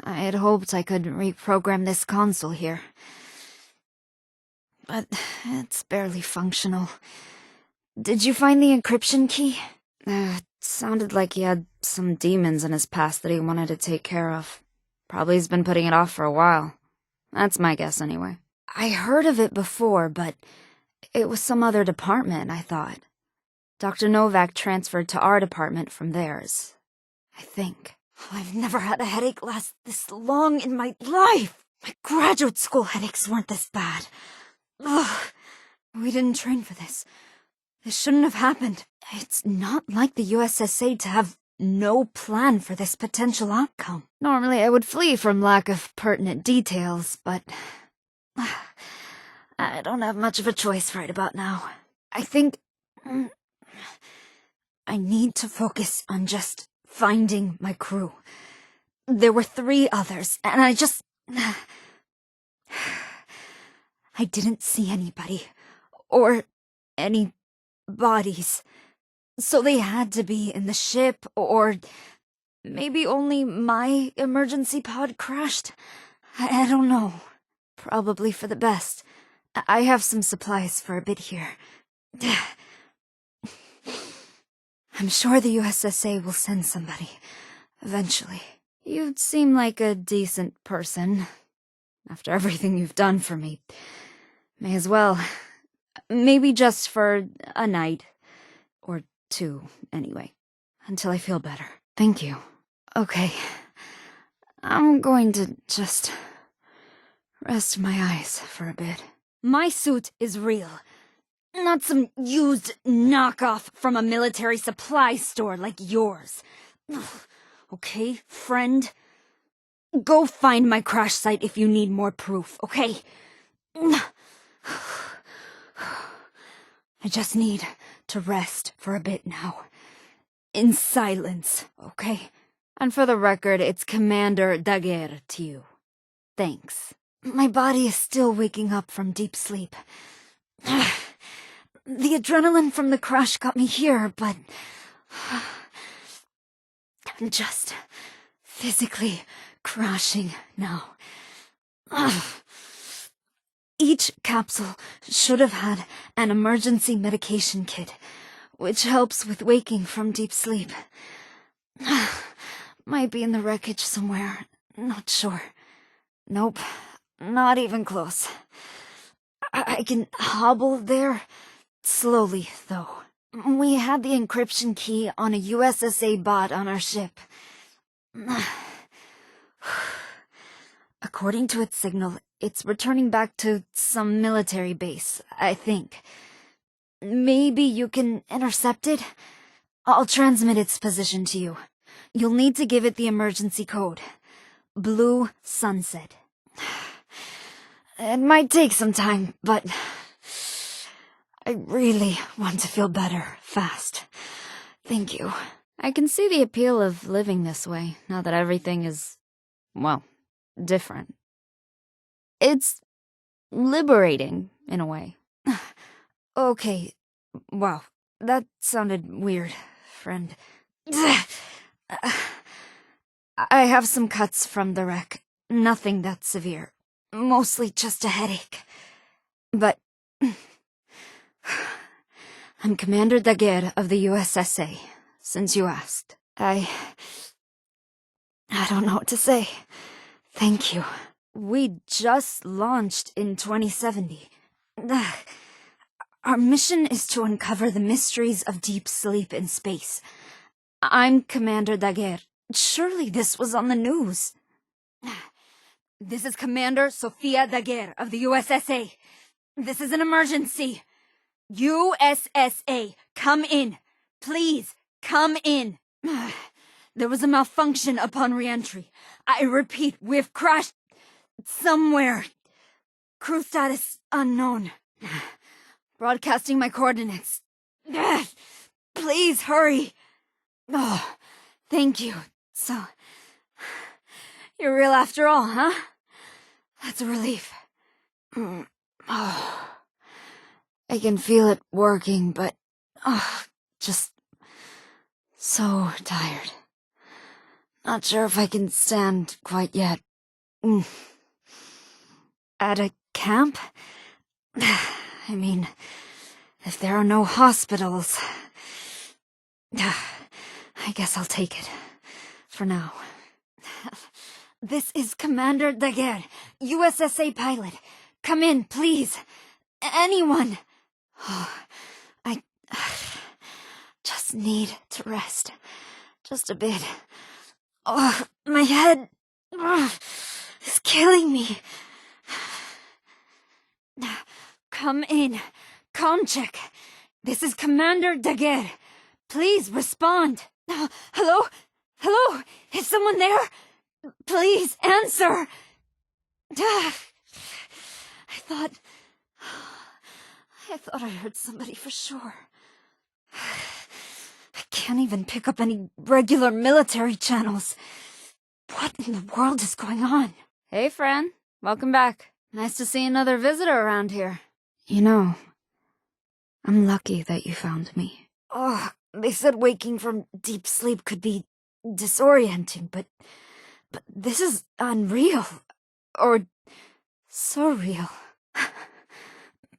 I had hoped I could reprogram this console here. But it's barely functional. Did you find the encryption key? It sounded like he had some demons in his past that he wanted to take care of. Probably he's been putting it off for a while. That's my guess, anyway. I heard of it before, but it was some other department, I thought. Dr. Novak transferred to our department from theirs. I think. I've never had a headache last this long in my life! My graduate school headaches weren't this bad. Ugh. We didn't train for this. This shouldn't have happened. It's not like the USSA to have no plan for this potential outcome. Normally I would flee from lack of pertinent details, but I don't have much of a choice right about now. I think I need to focus on just finding my crew. There were 3 others, and I didn't see anybody, or any bodies. So they had to be in the ship, or maybe only my emergency pod crashed. I don't know. Probably for the best. I have some supplies for a bit here. I'm sure the USSA will send somebody, eventually. You seem like a decent person. After everything you've done for me. May as well. Maybe just for a night. Or 2, anyway. Until I feel better. Thank you. Okay. I'm going to just rest my eyes for a bit. My suit is real. Not some used knockoff from a military supply store like yours. Okay, friend? Go find my crash site if you need more proof, okay? I just need to rest for a bit now. In silence, okay? And for the record, it's Commander Daguerre to you. Thanks. My body is still waking up from deep sleep. The adrenaline from the crash got me here, but I'm just physically crashing now. Each capsule should have had an emergency medication kit, which helps with waking from deep sleep. Might be in the wreckage somewhere, not sure. Nope, not even close. I can hobble there. Slowly, though. We had the encryption key on a USSA bot on our ship. According to its signal, it's returning back to some military base, I think. Maybe you can intercept it? I'll transmit its position to you. You'll need to give it the emergency code. Blue Sunset. It might take some time, but I really want to feel better, fast. Thank you. I can see the appeal of living this way, now that everything is well, different. It's liberating, in a way. Okay, wow, that sounded weird, friend. I have some cuts from the wreck. Nothing that severe. Mostly just a headache. But I'm Commander Daguerre of the USSA, since you asked. I don't know what to say. Thank you. We just launched in 2070. Our mission is to uncover the mysteries of deep sleep in space. I'm Commander Daguerre. Surely this was on the news. This is Commander Sofia Daguerre of the USSA. This is an emergency. USSA, come in. Please, come in. There was a malfunction upon re-entry. I repeat, we've crashed somewhere. Crew status unknown. Broadcasting my coordinates. Please hurry. Oh, thank you. So, you're real after all, huh? That's a relief. Oh, I can feel it working, but just so tired. Not sure if I can stand quite yet. At a camp? I mean, if there are no hospitals, I guess I'll take it. For now. This is Commander Daguerre, USSA pilot. Come in, please. Anyone. I just need to rest. Just a bit. Oh, my head is killing me. Come in. Comm check. This is Commander Daguerre. Please respond. Hello? Hello? Is someone there? Please answer. I thought I heard somebody for sure. I can't even pick up any regular military channels. What in the world is going on? Hey, friend. Welcome back. Nice to see another visitor around here. You know, I'm lucky that you found me. Oh, they said waking from deep sleep could be disorienting, but this is unreal. Or surreal.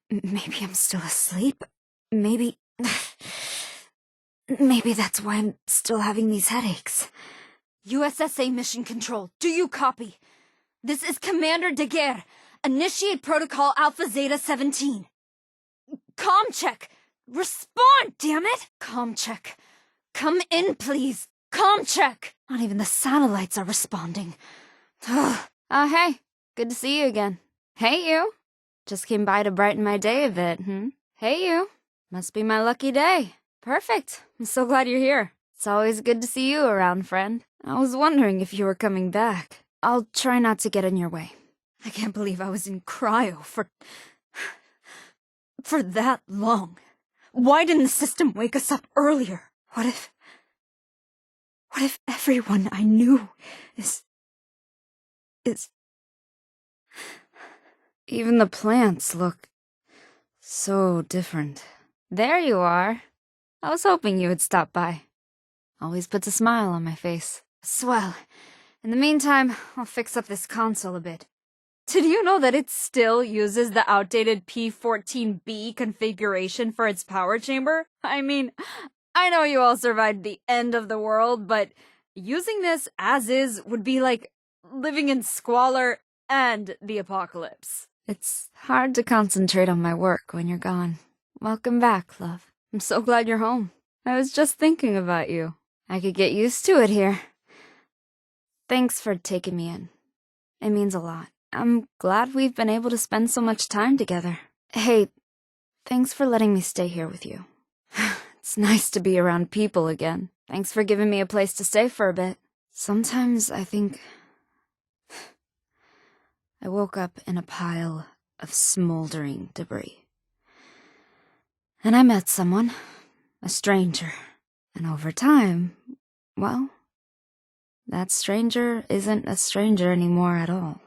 Maybe I'm still asleep. Maybe that's why I'm still having these headaches. USSA Mission Control, do you copy? This is Commander Daguerre. Initiate Protocol Alpha Zeta 17. Comm check! Respond, damn it! Comm check. Come in, please. Comm check! Not even the satellites are responding. Hey. Good to see you again. Hey, you. Just came by to brighten my day a bit, Hey, you. Must be my lucky day. Perfect. I'm so glad you're here. It's always good to see you around, friend. I was wondering if you were coming back. I'll try not to get in your way. I can't believe I was in cryo for that long. Why didn't the system wake us up earlier? What if everyone I knew is... Even the plants look so different. There you are. I was hoping you would stop by. Always puts a smile on my face. Swell. In the meantime, I'll fix up this console a bit. Did you know that it still uses the outdated P14B configuration for its power chamber? I mean, I know you all survived the end of the world, but using this as is would be like living in squalor and the apocalypse. It's hard to concentrate on my work when you're gone. Welcome back, love. I'm so glad you're home. I was just thinking about you. I could get used to it here. Thanks for taking me in. It means a lot. I'm glad we've been able to spend so much time together. Hey, thanks for letting me stay here with you. It's nice to be around people again. Thanks for giving me a place to stay for a bit. Sometimes I think... I woke up in a pile of smoldering debris. And I met someone, a stranger. And over time, well, that stranger isn't a stranger anymore at all.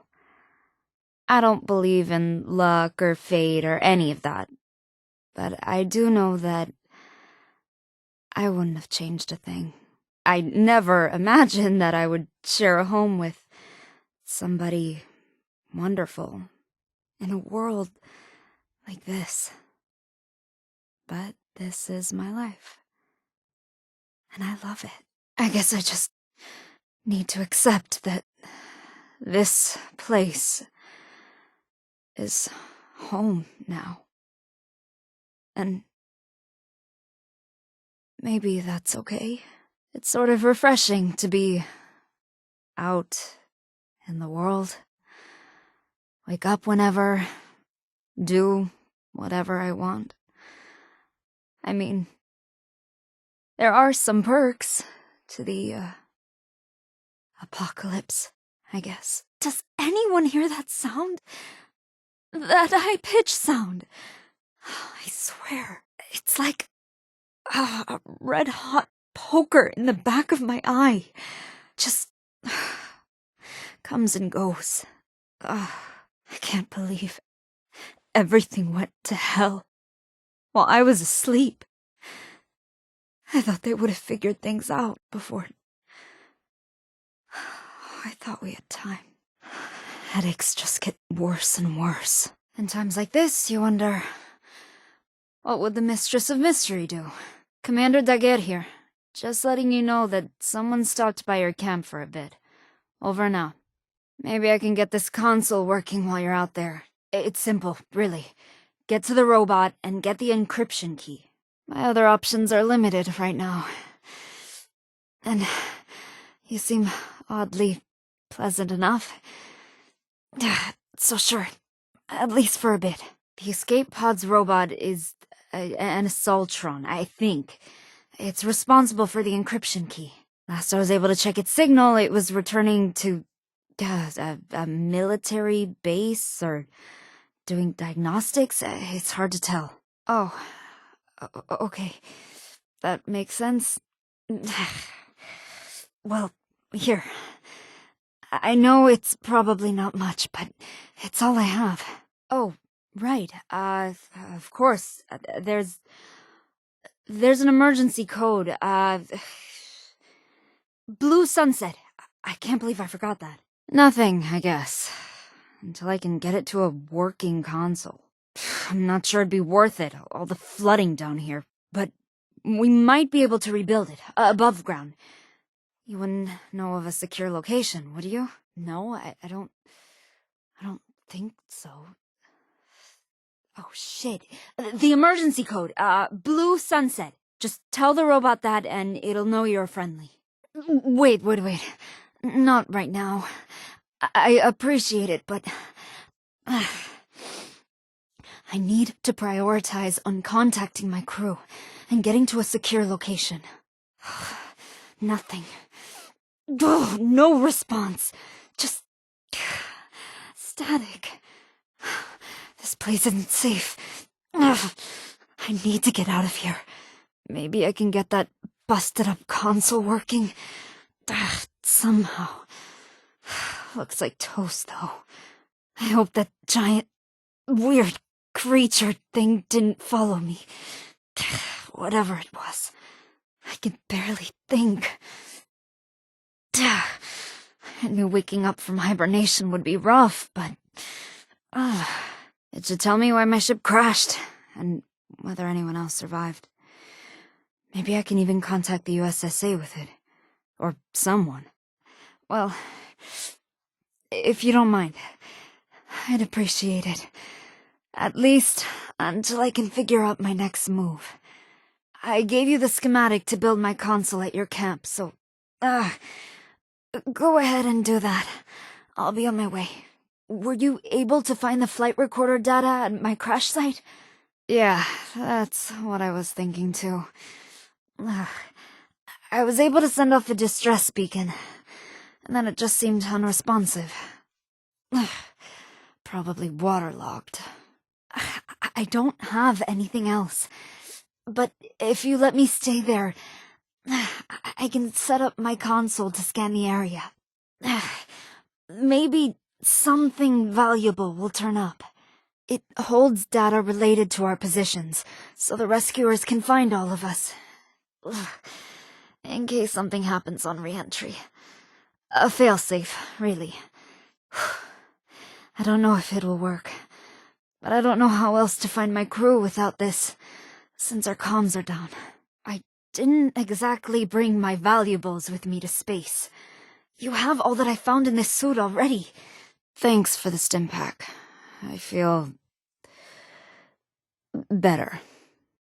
I don't believe in luck or fate or any of that, but I do know that I wouldn't have changed a thing. I never imagined that I would share a home with somebody wonderful in a world like this. But this is my life, and I love it. I guess I just need to accept that this place is home now. And maybe that's okay. It's sort of refreshing to be out in the world. Wake up whenever, do whatever I want. I mean, there are some perks to the, apocalypse, I guess. Does anyone hear that sound? That high-pitched sound. I swear, it's like a red-hot poker in the back of my eye. Just comes and goes. I can't believe everything went to hell while I was asleep. I thought they would have figured things out before. I thought we had time. Headaches just get worse and worse. In times like this, you wonder, what would the Mistress of Mystery do? Commander Daguerre here. Just letting you know that someone stopped by your camp for a bit. Over and out. Maybe I can get this console working while you're out there. It's simple, really. Get to the robot and get the encryption key. My other options are limited right now. And you seem oddly pleasant enough. So sure, at least for a bit. The escape pod's robot is an assaultron, I think. It's responsible for the encryption key. Last I was able to check its signal, it was returning to a military base or doing diagnostics. It's hard to tell. Oh, okay. That makes sense. Well, here. I know it's probably not much, but it's all I have. Oh, right. Of course. There's an emergency code. Blue Sunset. I can't believe I forgot that. Nothing, I guess. Until I can get it to a working console. I'm not sure it'd be worth it, all the flooding down here. But we might be able to rebuild it, above ground. You wouldn't know of a secure location, would you? No, I don't think so. Oh, shit. The emergency code, Blue Sunset. Just tell the robot that and it'll know you're friendly. Wait. Not right now. I appreciate it, but I need to prioritize on contacting my crew and getting to a secure location. Nothing. Oh, no response. Just static. This place isn't safe. I need to get out of here. Maybe I can get that busted up console working. Somehow. Looks like toast, though. I hope that giant, weird creature thing didn't follow me. Whatever it was. I can barely think. I knew waking up from hibernation would be rough, but it should tell me why my ship crashed, and whether anyone else survived. Maybe I can even contact the USSA with it. Or someone. Well, if you don't mind, I'd appreciate it. At least until I can figure out my next move. I gave you the schematic to build my console at your camp, so go ahead and do that. I'll be on my way. Were you able to find the flight recorder data at my crash site? Yeah, that's what I was thinking too. I was able to send off a distress beacon, and then it just seemed unresponsive. Probably waterlogged. I don't have anything else. But if you let me stay there, I can set up my console to scan the area. Maybe something valuable will turn up. It holds data related to our positions, so the rescuers can find all of us. In case something happens on re-entry. A failsafe, really. I don't know if it'll work, but I don't know how else to find my crew without this, since our comms are down. I didn't exactly bring my valuables with me to space. You have all that I found in this suit already. Thanks for the stim pack. I feel better.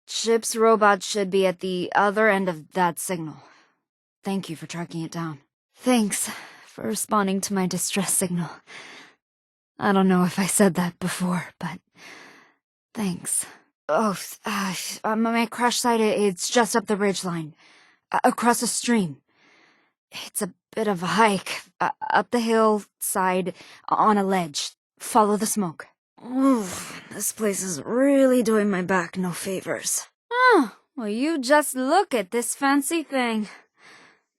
Ship's robot should be at the other end of that signal. Thank you for tracking it down. Thanks for responding to my distress signal. I don't know if I said that before, but thanks. Oh, my crash site, it's just up the ridgeline, across a stream. It's a bit of a hike, up the hillside, on a ledge. Follow the smoke. Oof, this place is really doing my back no favors. Oh, well, you just look at this fancy thing.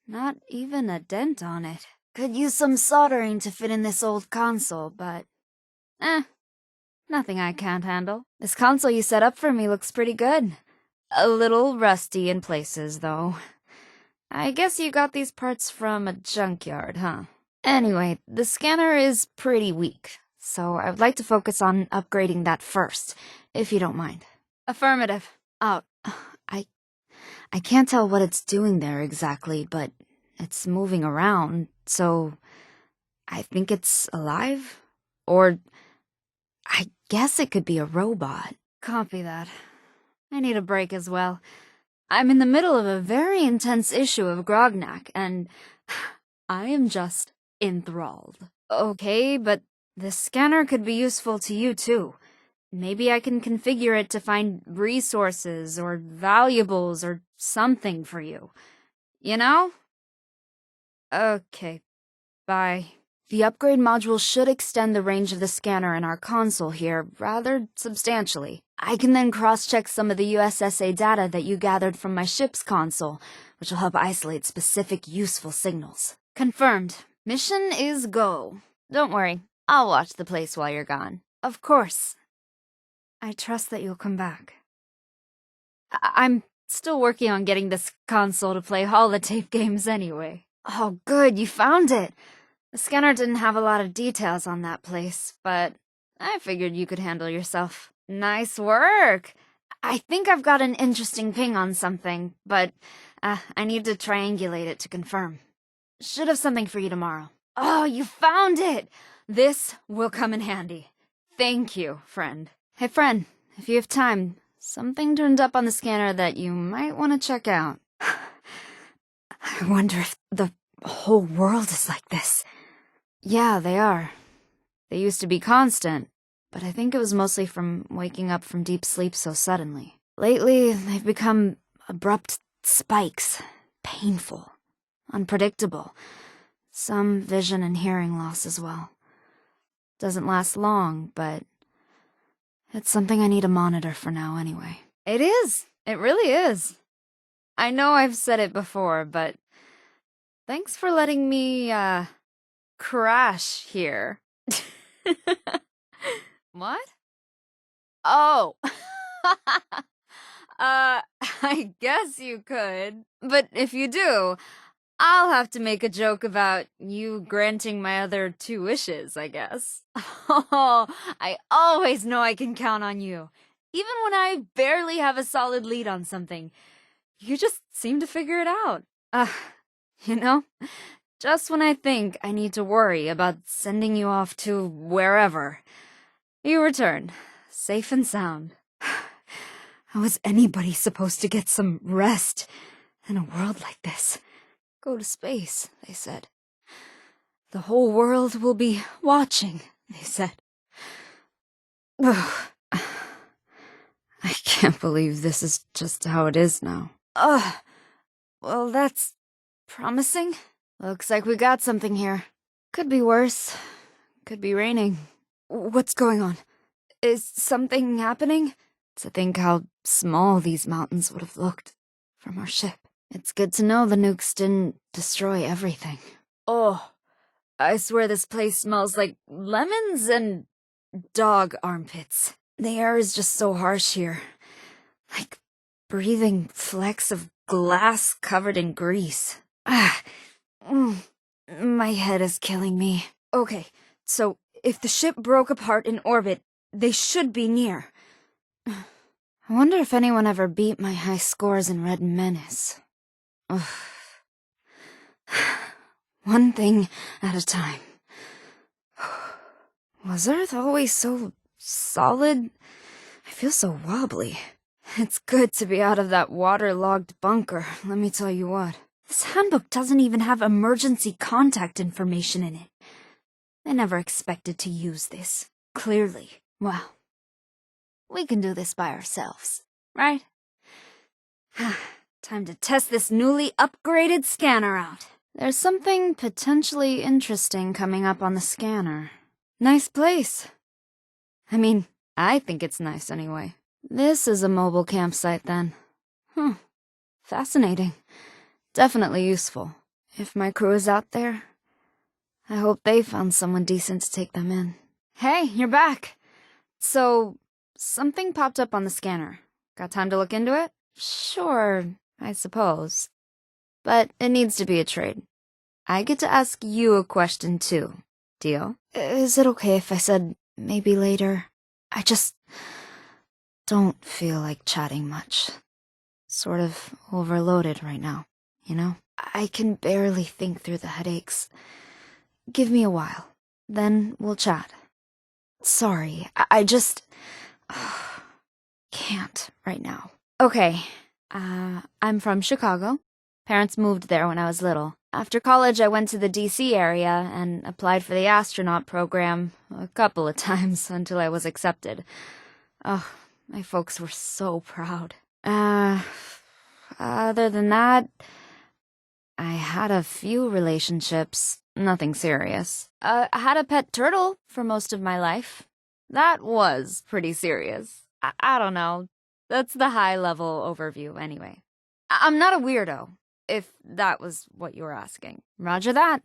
Not even a dent on it. Could use some soldering to fit in this old console, but... nothing I can't handle. This console you set up for me looks pretty good. A little rusty in places, though. I guess you got these parts from a junkyard, huh? Anyway, the scanner is pretty weak, so I would like to focus on upgrading that first, if you don't mind. Affirmative. Oh, I can't tell what it's doing there exactly, but it's moving around, so I think it's alive? Or I guess it could be a robot. Copy that. I need a break as well. I'm in the middle of a very intense issue of Grognak, and I am just enthralled. Okay, but the scanner could be useful to you too. Maybe I can configure it to find resources or valuables or something for you. You know? Okay, bye. The upgrade module should extend the range of the scanner in our console here rather substantially. I can then cross-check some of the USSA data that you gathered from my ship's console, which will help isolate specific useful signals. Confirmed. Mission is go. Don't worry, I'll watch the place while you're gone. Of course. I trust that you'll come back. I'm still working on getting this console to play holotape games anyway. Oh, good, you found it. The scanner didn't have a lot of details on that place, but I figured you could handle yourself. Nice work! I think I've got an interesting ping on something, but I need to triangulate it to confirm. Should have something for you tomorrow. Oh, you found it! This will come in handy. Thank you, friend. Hey, friend, if you have time, something turned up on the scanner that you might want to check out. I wonder if the whole world is like this. Yeah, they are. They used to be constant, but I think it was mostly from waking up from deep sleep so suddenly. Lately, they've become abrupt spikes, painful, unpredictable. Some vision and hearing loss as well. Doesn't last long, but it's something I need to monitor for now anyway. It is. It really is. I know I've said it before, but thanks for letting me, crash here. What? Oh. I guess you could. But if you do, I'll have to make a joke about you granting my other 2 wishes, I guess. Oh, I always know I can count on you. Even when I barely have a solid lead on something, you just seem to figure it out. You know, just when I think I need to worry about sending you off to wherever, you return, safe and sound. How is anybody supposed to get some rest in a world like this? Go to space, they said. The whole world will be watching, they said. Ugh. I can't believe this is just how it is now. Well, that's promising. Looks like we got something here. Could be worse. Could be raining. What's going on? Is something happening? To think how small these mountains would have looked from our ship. It's good to know the nukes didn't destroy everything. Oh, I swear this place smells like lemons and dog armpits. The air is just so harsh here. Like breathing flecks of glass covered in grease. My head is killing me. Okay, so if the ship broke apart in orbit, they should be near. I wonder if anyone ever beat my high scores in Red Menace. Ugh. One thing at a time. Was Earth always so solid? I feel so wobbly. It's good to be out of that waterlogged bunker, let me tell you what. This handbook doesn't even have emergency contact information in it. I never expected to use this. Clearly. Well, we can do this by ourselves, right? Time to test this newly upgraded scanner out. There's something potentially interesting coming up on the scanner. Nice place. I mean, I think it's nice anyway. This is a mobile campsite then. Fascinating. Definitely useful. If my crew is out there, I hope they found someone decent to take them in. Hey, you're back. So, something popped up on the scanner. Got time to look into it? Sure, I suppose. But it needs to be a trade. I get to ask you a question too. Deal? Is it okay if I said maybe later? I just don't feel like chatting much. Sort of overloaded right now, you know? I can barely think through the headaches. Give me a while. Then we'll chat. Sorry, I just can't right now. Okay, I'm from Chicago. Parents moved there when I was little. After college, I went to the D.C. area and applied for the astronaut program a couple of times until I was accepted. Oh, my folks were so proud. Other than that, I had a few relationships, nothing serious. I had a pet turtle for most of my life. That was pretty serious. I don't know. That's the high-level overview anyway. I'm not a weirdo, if that was what you were asking. Roger that.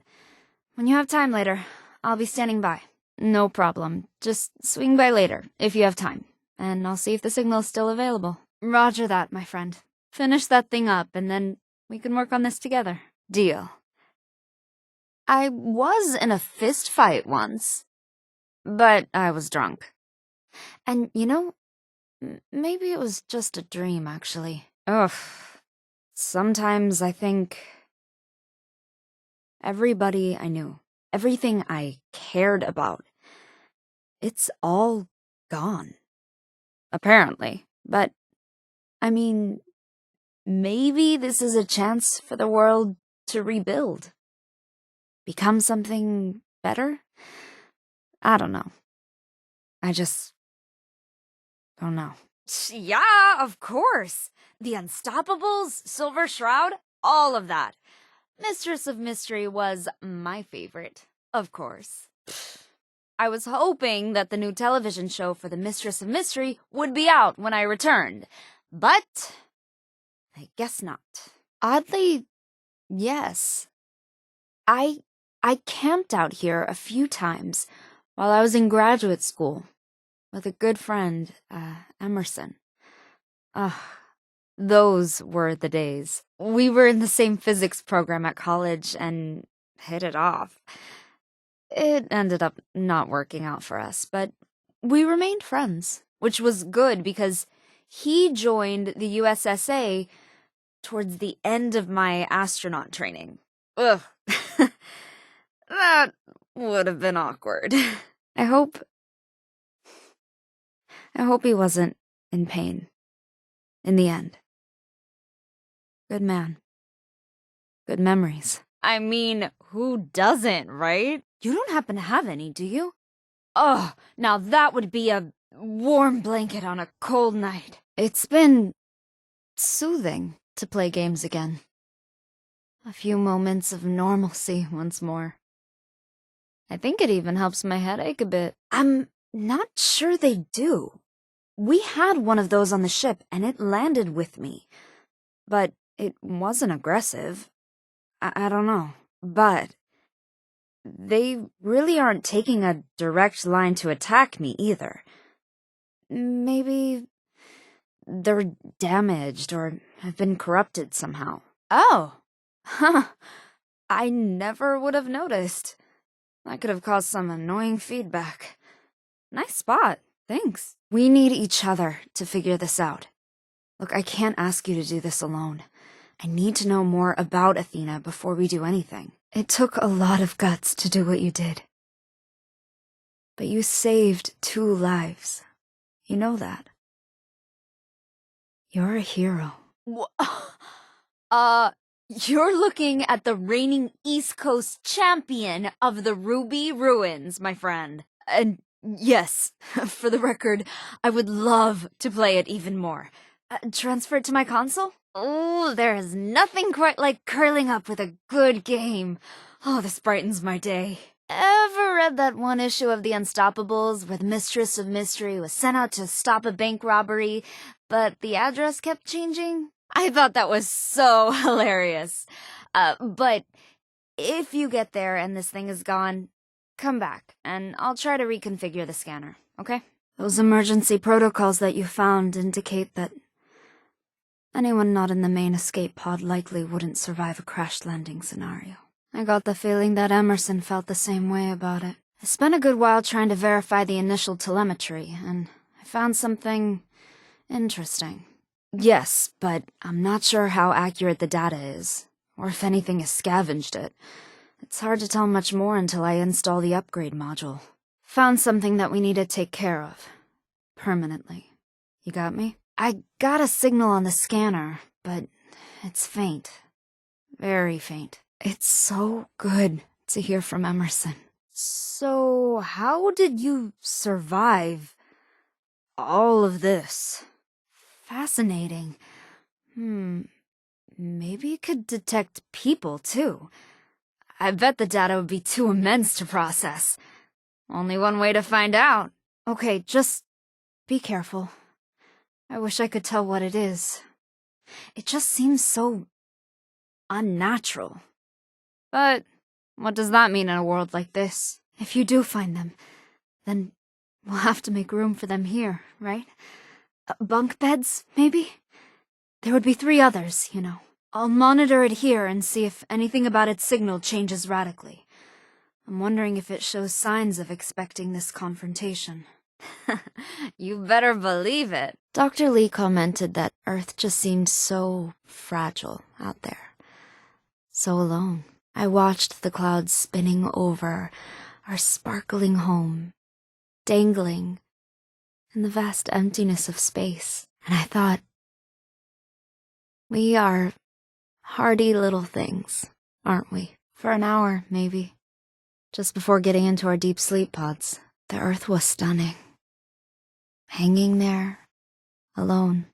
When you have time later, I'll be standing by. No problem. Just swing by later, if you have time. And I'll see if the signal's still available. Roger that, my friend. Finish that thing up, and then we can work on this together. Deal. I was in a fist fight once, but I was drunk. And, you know, maybe it was just a dream, actually. Ugh. Sometimes I think everybody I knew, everything I cared about, it's all gone. Apparently. But, I mean, maybe this is a chance for the world to rebuild. Become something better? I don't know. I just don't know. Yeah, of course. The Unstoppables, Silver Shroud, all of that. Mistress of Mystery was my favorite, of course. I was hoping that the new television show for the Mistress of Mystery would be out when I returned, but I guess not. Oddly, yes. I camped out here a few times while I was in graduate school with a good friend, Emerson. Those were the days. We were in the same physics program at college and hit it off. It ended up not working out for us, but we remained friends, which was good because he joined the USSA towards the end of my astronaut training. Ugh. That would have been awkward. I hope he wasn't in pain in the end. Good man. Good memories. I mean, who doesn't, right? You don't happen to have any, do you? Oh, now that would be a warm blanket on a cold night. It's been soothing to play games again. A few moments of normalcy once more. I think it even helps my headache a bit. I'm not sure they do. We had one of those on the ship, and it landed with me. But It wasn't aggressive. I don't know. But they really aren't taking a direct line to attack me either. Maybe they're damaged or have been corrupted somehow. Oh. Huh. I never would have noticed. That could have caused some annoying feedback. Nice spot. Thanks. We need each other to figure this out. Look, I can't ask you to do this alone. I need to know more about Athena before we do anything. It took a lot of guts to do what you did. But you saved 2 lives. You know that. You're a hero. You're looking at the reigning East Coast champion of the Ruby Ruins, my friend. And yes, for the record, I would love to play it even more. Transfer it to my console? Oh, there is nothing quite like curling up with a good game. Oh, this brightens my day. Ever read that one issue of The Unstoppables where the Mistress of Mystery was sent out to stop a bank robbery, but the address kept changing? I thought that was so hilarious. But if you get there and this thing is gone, come back, and I'll try to reconfigure the scanner, okay? Those emergency protocols that you found indicate that anyone not in the main escape pod likely wouldn't survive a crash landing scenario. I got the feeling that Emerson felt the same way about it. I spent a good while trying to verify the initial telemetry, and I found something interesting. Yes, but I'm not sure how accurate the data is, or if anything has scavenged it. It's hard to tell much more until I install the upgrade module. Found something that we need to take care of. Permanently. You got me? I got a signal on the scanner, but it's faint. Very faint. It's so good to hear from Emerson. So, how did you survive all of this? Fascinating. Maybe it could detect people, too. I bet the data would be too immense to process. Only one way to find out. Okay, just be careful. I wish I could tell what it is. It just seems so unnatural. But what does that mean in a world like this? If you do find them, then we'll have to make room for them here, right? Bunk beds, maybe? There would be 3 others, you know. I'll monitor it here and see if anything about its signal changes radically. I'm wondering if it shows signs of expecting this confrontation. You better believe it. Dr. Lee commented that Earth just seemed so fragile out there. So alone. I watched the clouds spinning over our sparkling home, dangling in the vast emptiness of space. And I thought, we are hardy little things, aren't we? For an hour, maybe. Just before getting into our deep sleep pods, the Earth was stunning. Hanging there, alone,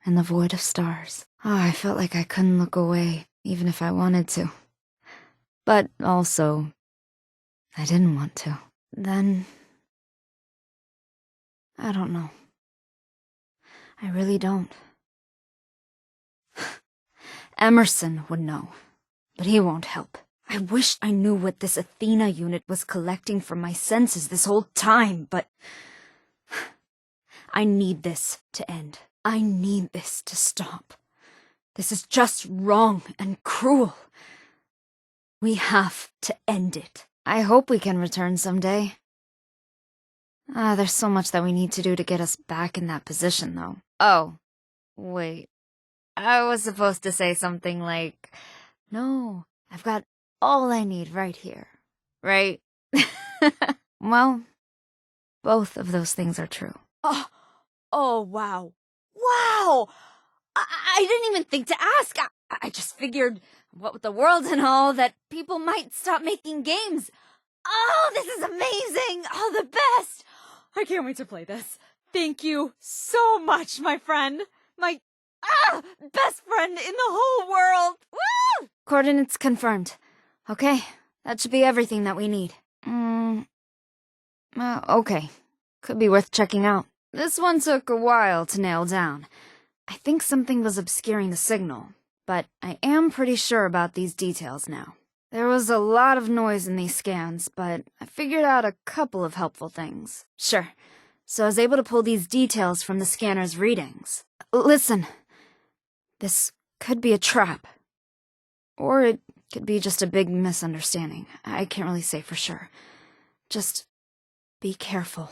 in the void of stars. Oh, I felt like I couldn't look away, even if I wanted to. But also, I didn't want to. Then, I don't know. I really don't. Emerson would know, but he won't help. I wish I knew what this Athena unit was collecting from my senses this whole time, but I need this to end. I need this to stop. This is just wrong and cruel. We have to end it. I hope we can return someday. There's so much that we need to do to get us back in that position, though. Oh, wait. I was supposed to say something like, no, I've got all I need right here. Right? Well, both of those things are true. Oh, wow. Wow! I didn't even think to ask. I just figured, what with the world and all, that people might stop making games. Oh, this is amazing! Oh, the best! I can't wait to play this. Thank you so much, my friend. My best friend in the whole world. Woo! Coordinates confirmed. Okay, that should be everything that we need. Okay. Could be worth checking out. This one took a while to nail down. I think something was obscuring the signal. but I am pretty sure about these details now. There was a lot of noise in these scans, but I figured out a couple of helpful things. Sure. So I was able to pull these details from the scanner's readings. Listen, this could be a trap. Or it could be just a big misunderstanding. I can't really say for sure. Just be careful.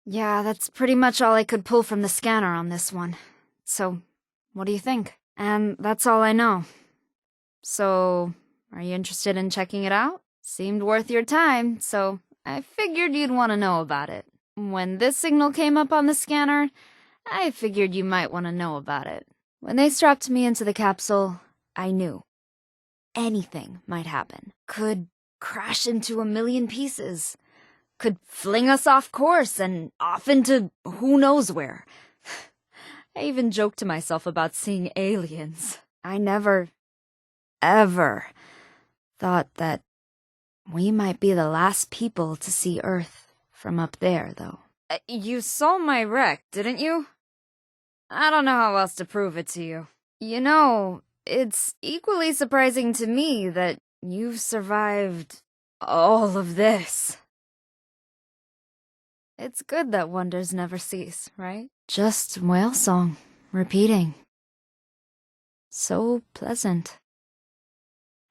Yeah, that's pretty much all I could pull from the scanner on this one. So, what do you think? And that's all I know. So, are you interested in checking it out? Seemed worth your time, so I figured you'd want to know about it. When this signal came up on the scanner, I figured you might want to know about it. When they strapped me into the capsule, I knew. Anything might happen. Could crash into a million pieces. Could fling us off course and off into who knows where. I even joked to myself about seeing aliens. I never, ever thought that we might be the last people to see Earth from up there, though. You saw my wreck, didn't you? I don't know how else to prove it to you. You know, it's equally surprising to me that you've survived all of this. It's good that wonders never cease, right? Just whale song, repeating. So pleasant.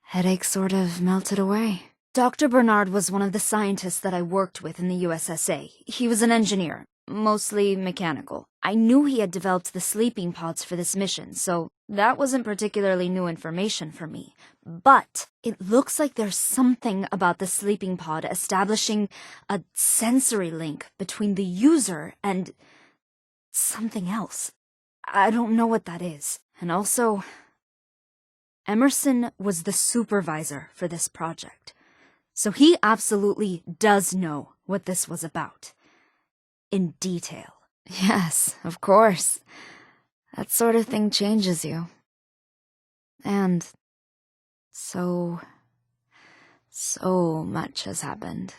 Headache sort of melted away. Dr. Bernard was one of the scientists that I worked with in the USSA. He was an engineer, mostly mechanical. I knew he had developed the sleeping pods for this mission, so that wasn't particularly new information for me. But it looks like there's something about the sleeping pod establishing a sensory link between the user and something else. I don't know what that is. And also, Emerson was the supervisor for this project. So he absolutely does know what this was about. In detail. Yes, of course. That sort of thing changes you. And so much has happened.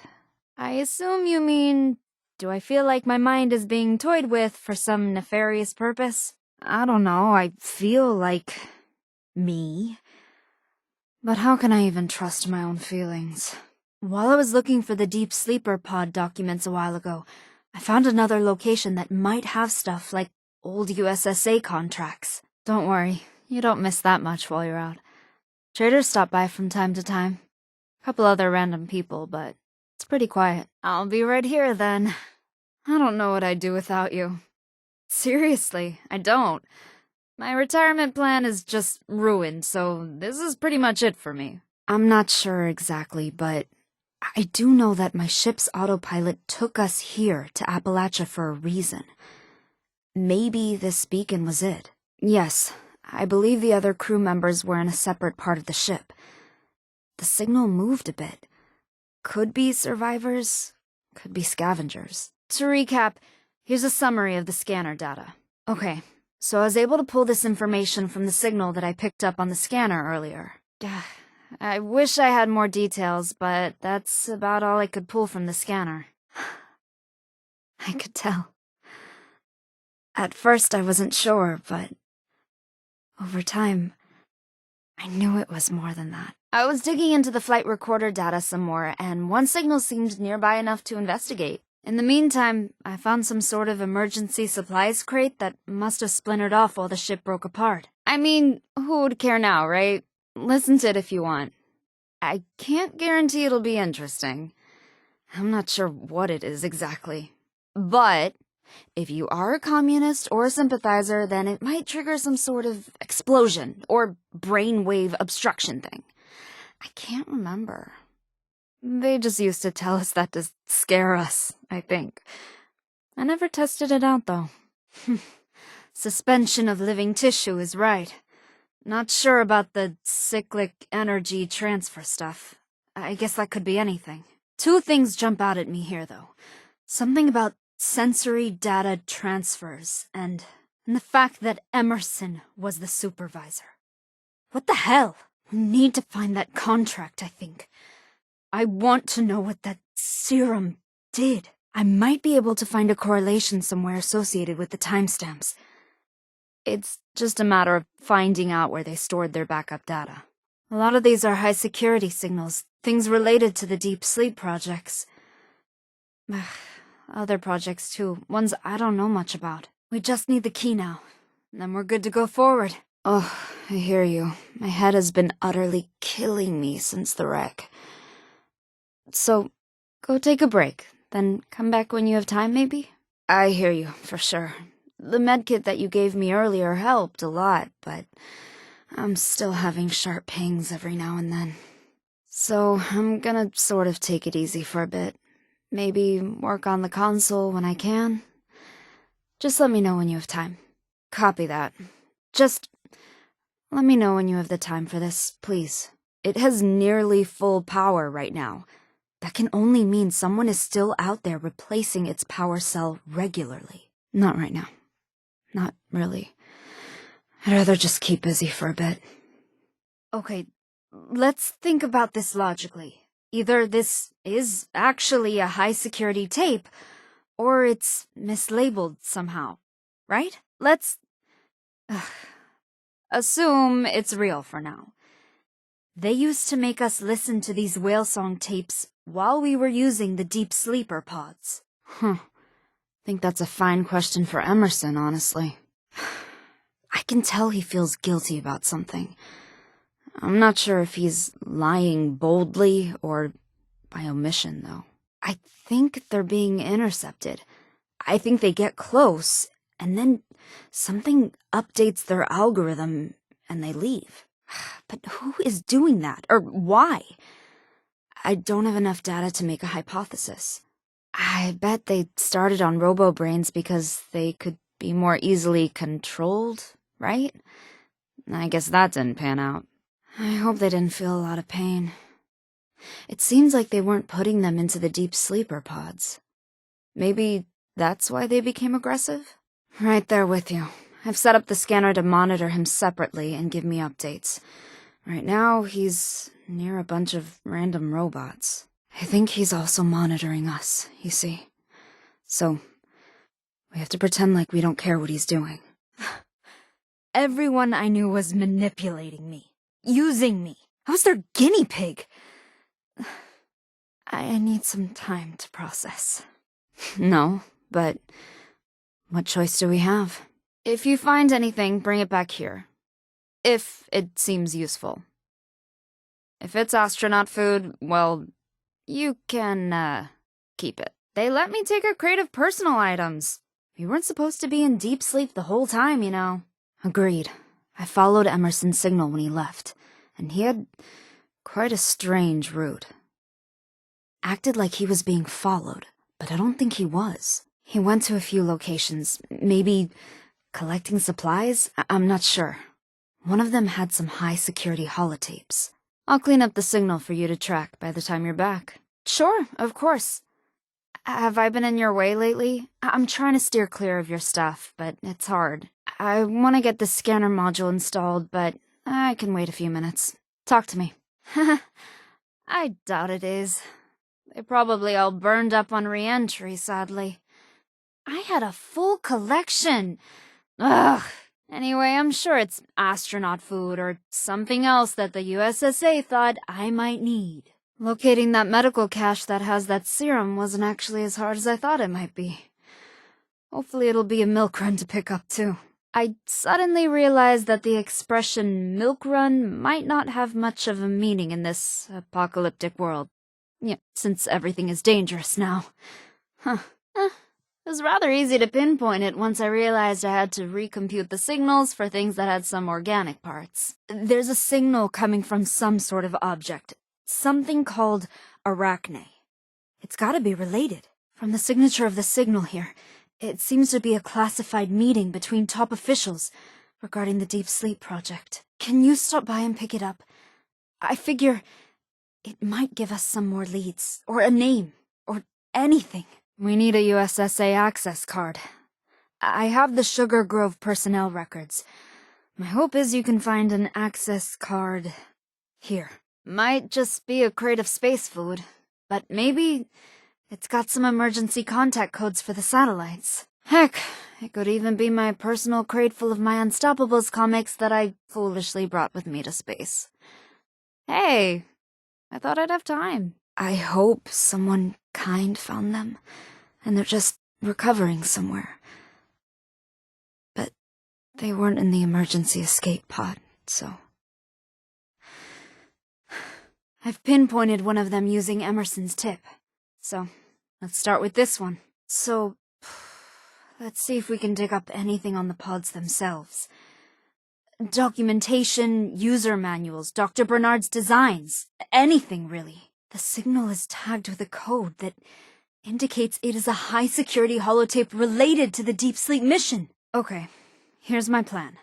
I assume you mean, do I feel like my mind is being toyed with for some nefarious purpose? I don't know, I feel like me. But how can I even trust my own feelings? While I was looking for the Deep Sleeper pod documents a while ago, I found another location that might have stuff like old USSA contracts. Don't worry, you don't miss that much while you're out. Traders stop by from time to time. A couple other random people, but it's pretty quiet. I'll be right here then. I don't know what I'd do without you. Seriously, I don't. My retirement plan is just ruined, so this is pretty much it for me. I'm not sure exactly, but I do know that my ship's autopilot took us here to Appalachia for a reason. Maybe this beacon was it. Yes, I believe the other crew members were in a separate part of the ship. The signal moved a bit. Could be survivors, could be scavengers. To recap, here's a summary of the scanner data. Okay, so I was able to pull this information from the signal that I picked up on the scanner earlier. I wish I had more details, but that's about all I could pull from the scanner. I could tell. At first I wasn't sure, but over time, I knew it was more than that. I was digging into the flight recorder data some more, and one signal seemed nearby enough to investigate. In the meantime, I found some sort of emergency supplies crate that must have splintered off while the ship broke apart. I mean, who would care now, right? Listen to it if you want. I can't guarantee it'll be interesting. I'm not sure what it is exactly. But if you are a communist or a sympathizer, then it might trigger some sort of explosion or brainwave obstruction thing. I can't remember. They just used to tell us that to scare us, I think. I never tested it out, though. Suspension of living tissue is right. Not sure about the cyclic energy transfer stuff. I guess that could be anything. Two things jump out at me here, though. Something about sensory data transfers, and the fact that Emerson was the supervisor. What the hell? We need to find that contract, I think. I want to know what that serum did. I might be able to find a correlation somewhere associated with the timestamps. It's just a matter of finding out where they stored their backup data. A lot of these are high-security signals, things related to the deep sleep projects. Other projects, too, ones I don't know much about. We just need the key now, and then we're good to go forward. Oh, I hear you. My head has been utterly killing me since the wreck. So, go take a break, then come back when you have time, maybe? I hear you, for sure. The medkit that you gave me earlier helped a lot, but I'm still having sharp pangs every now and then. So, I'm gonna sort of take it easy for a bit. Maybe work on the console when I can. Just let me know when you have time. Copy that. Just let me know when you have the time for this, please. It has nearly full power right now. That can only mean someone is still out there replacing its power cell regularly. Not right now. Not really. I'd rather just keep busy for a bit. Okay, let's think about this logically. Either this is actually a high-security tape, or it's mislabeled somehow, right? Let's assume it's real for now. They used to make us listen to these whale song tapes while we were using the deep sleeper pods. Think that's a fine question for Emerson, honestly. I can tell he feels guilty about something. I'm not sure if he's lying boldly or by omission, though. I think they're being intercepted. I think they get close, and then something updates their algorithm, and they leave. But who is doing that? Or why? I don't have enough data to make a hypothesis. I bet they started on robo-brains because they could be more easily controlled, right? I guess that didn't pan out. I hope they didn't feel a lot of pain. It seems like they weren't putting them into the deep sleeper pods. Maybe that's why they became aggressive? Right there with you. I've set up the scanner to monitor him separately and give me updates. Right now, he's near a bunch of random robots. I think he's also monitoring us, you see. So, we have to pretend like we don't care what he's doing. Everyone I knew was manipulating me. Using me. I was their guinea pig. I need some time to process. No, but what choice do we have? If you find anything, bring it back here. If it seems useful. If it's astronaut food, well, you can, keep it. They let me take our creative personal items. We weren't supposed to be in deep sleep the whole time, you know. Agreed. I followed Emerson's signal when he left, and he had quite a strange route. Acted like he was being followed, but I don't think he was. He went to a few locations, maybe collecting supplies? I'm not sure. One of them had some high-security holotapes. I'll clean up the signal for you to track by the time you're back. Sure, of course. Have I been in your way lately? I'm trying to steer clear of your stuff, but it's hard. I want to get the scanner module installed, but I can wait a few minutes. Talk to me. I doubt it is. They probably all burned up on re-entry, sadly. I had a full collection. Ugh. Anyway, I'm sure it's astronaut food or something else that the USSA thought I might need. Locating that medical cache that has that serum wasn't actually as hard as I thought it might be. Hopefully it'll be a milk run to pick up, too. I suddenly realized that the expression milk run might not have much of a meaning in this apocalyptic world. Yeah, since everything is dangerous now. It was rather easy to pinpoint it once I realized I had to recompute the signals for things that had some organic parts. There's a signal coming from some sort of object. Something called arachne. It's gotta be related. From the signature of the signal here, it seems to be a classified meeting between top officials regarding the Deep Sleep project. Can you stop by and pick it up? I figure it might give us some more leads, or a name, or anything. We need a USSA access card. I have the Sugar Grove personnel records. My hope is you can find an access card here. Might just be a crate of space food, but maybe it's got some emergency contact codes for the satellites. Heck, It could even be my personal crate full of my Unstoppables comics that I foolishly brought with me to space. Hey, I thought I'd have time. I hope someone kind found them, and they're just recovering somewhere. But they weren't in the emergency escape pod, so... I've pinpointed one of them using Emerson's tip. So, let's start with this one. So, let's see if we can dig up anything on the pods themselves. Documentation, user manuals, Dr. Bernard's designs, anything really. The signal is tagged with a code that indicates it is a high-security holotape related to the deep sleep mission. Okay, here's my plan.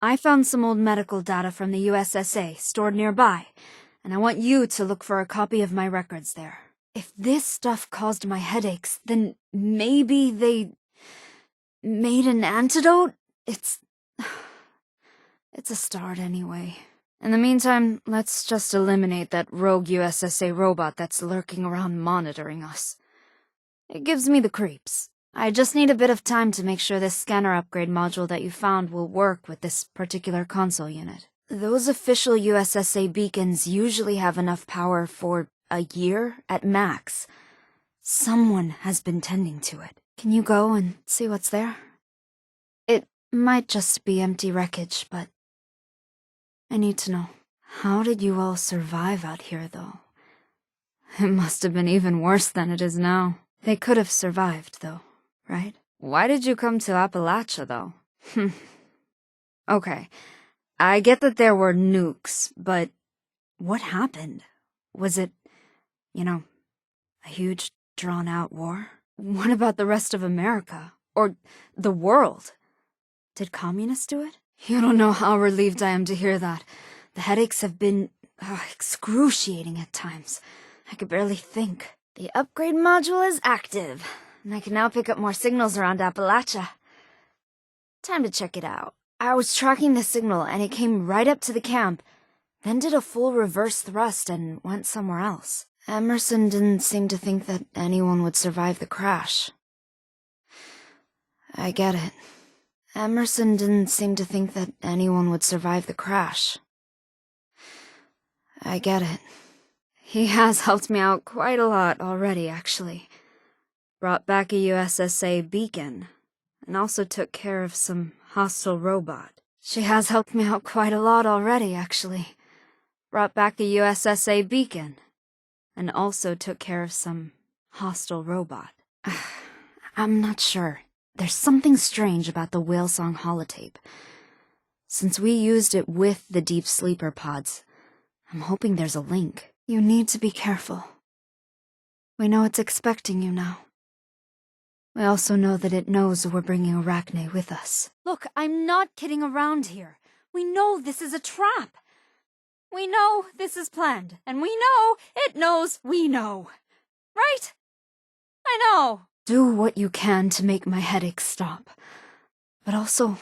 I found some old medical data from the USSA stored nearby, and I want you to look for a copy of my records there. If this stuff caused my headaches, then maybe they made an antidote? It's a start anyway. In the meantime, let's just eliminate that rogue USSA robot that's lurking around monitoring us. It gives me the creeps. I just need a bit of time to make sure this scanner upgrade module that you found will work with this particular console unit. Those official USSA beacons usually have enough power for a year at max. Someone has been tending to it. Can you go and see what's there? It might just be empty wreckage, but I need to know. How did you all survive out here, though? It must have been even worse than it is now. They could have survived, though, right? Why did you come to Appalachia, though? Okay, I get that there were nukes, but what happened? Was it, a huge, drawn-out war? What about the rest of America? Or the world? Did communists do it? You don't know how relieved I am to hear that. The headaches have been excruciating at times. I could barely think. The upgrade module is active, and I can now pick up more signals around Appalachia. Time to check it out. I was tracking the signal, and it came right up to the camp, then did a full reverse thrust and went somewhere else. Emerson didn't seem to think that anyone would survive the crash. I get it. Emerson didn't seem to think that anyone would survive the crash. I get it. He has helped me out quite a lot already, actually. Brought back a USSA beacon, and also took care of some hostile robot. She has helped me out quite a lot already, actually. Brought back a USSA beacon, and also took care of some hostile robot. I'm not sure. There's something strange about the Whale Song holotape. Since we used it with the Deep Sleeper pods, I'm hoping there's a link. You need to be careful. We know it's expecting you now. We also know that it knows we're bringing Arachne with us. Look, I'm not kidding around here. We know this is a trap. We know this is planned, and we know it knows we know. Right? I know. Do what you can to make my headaches stop. But also,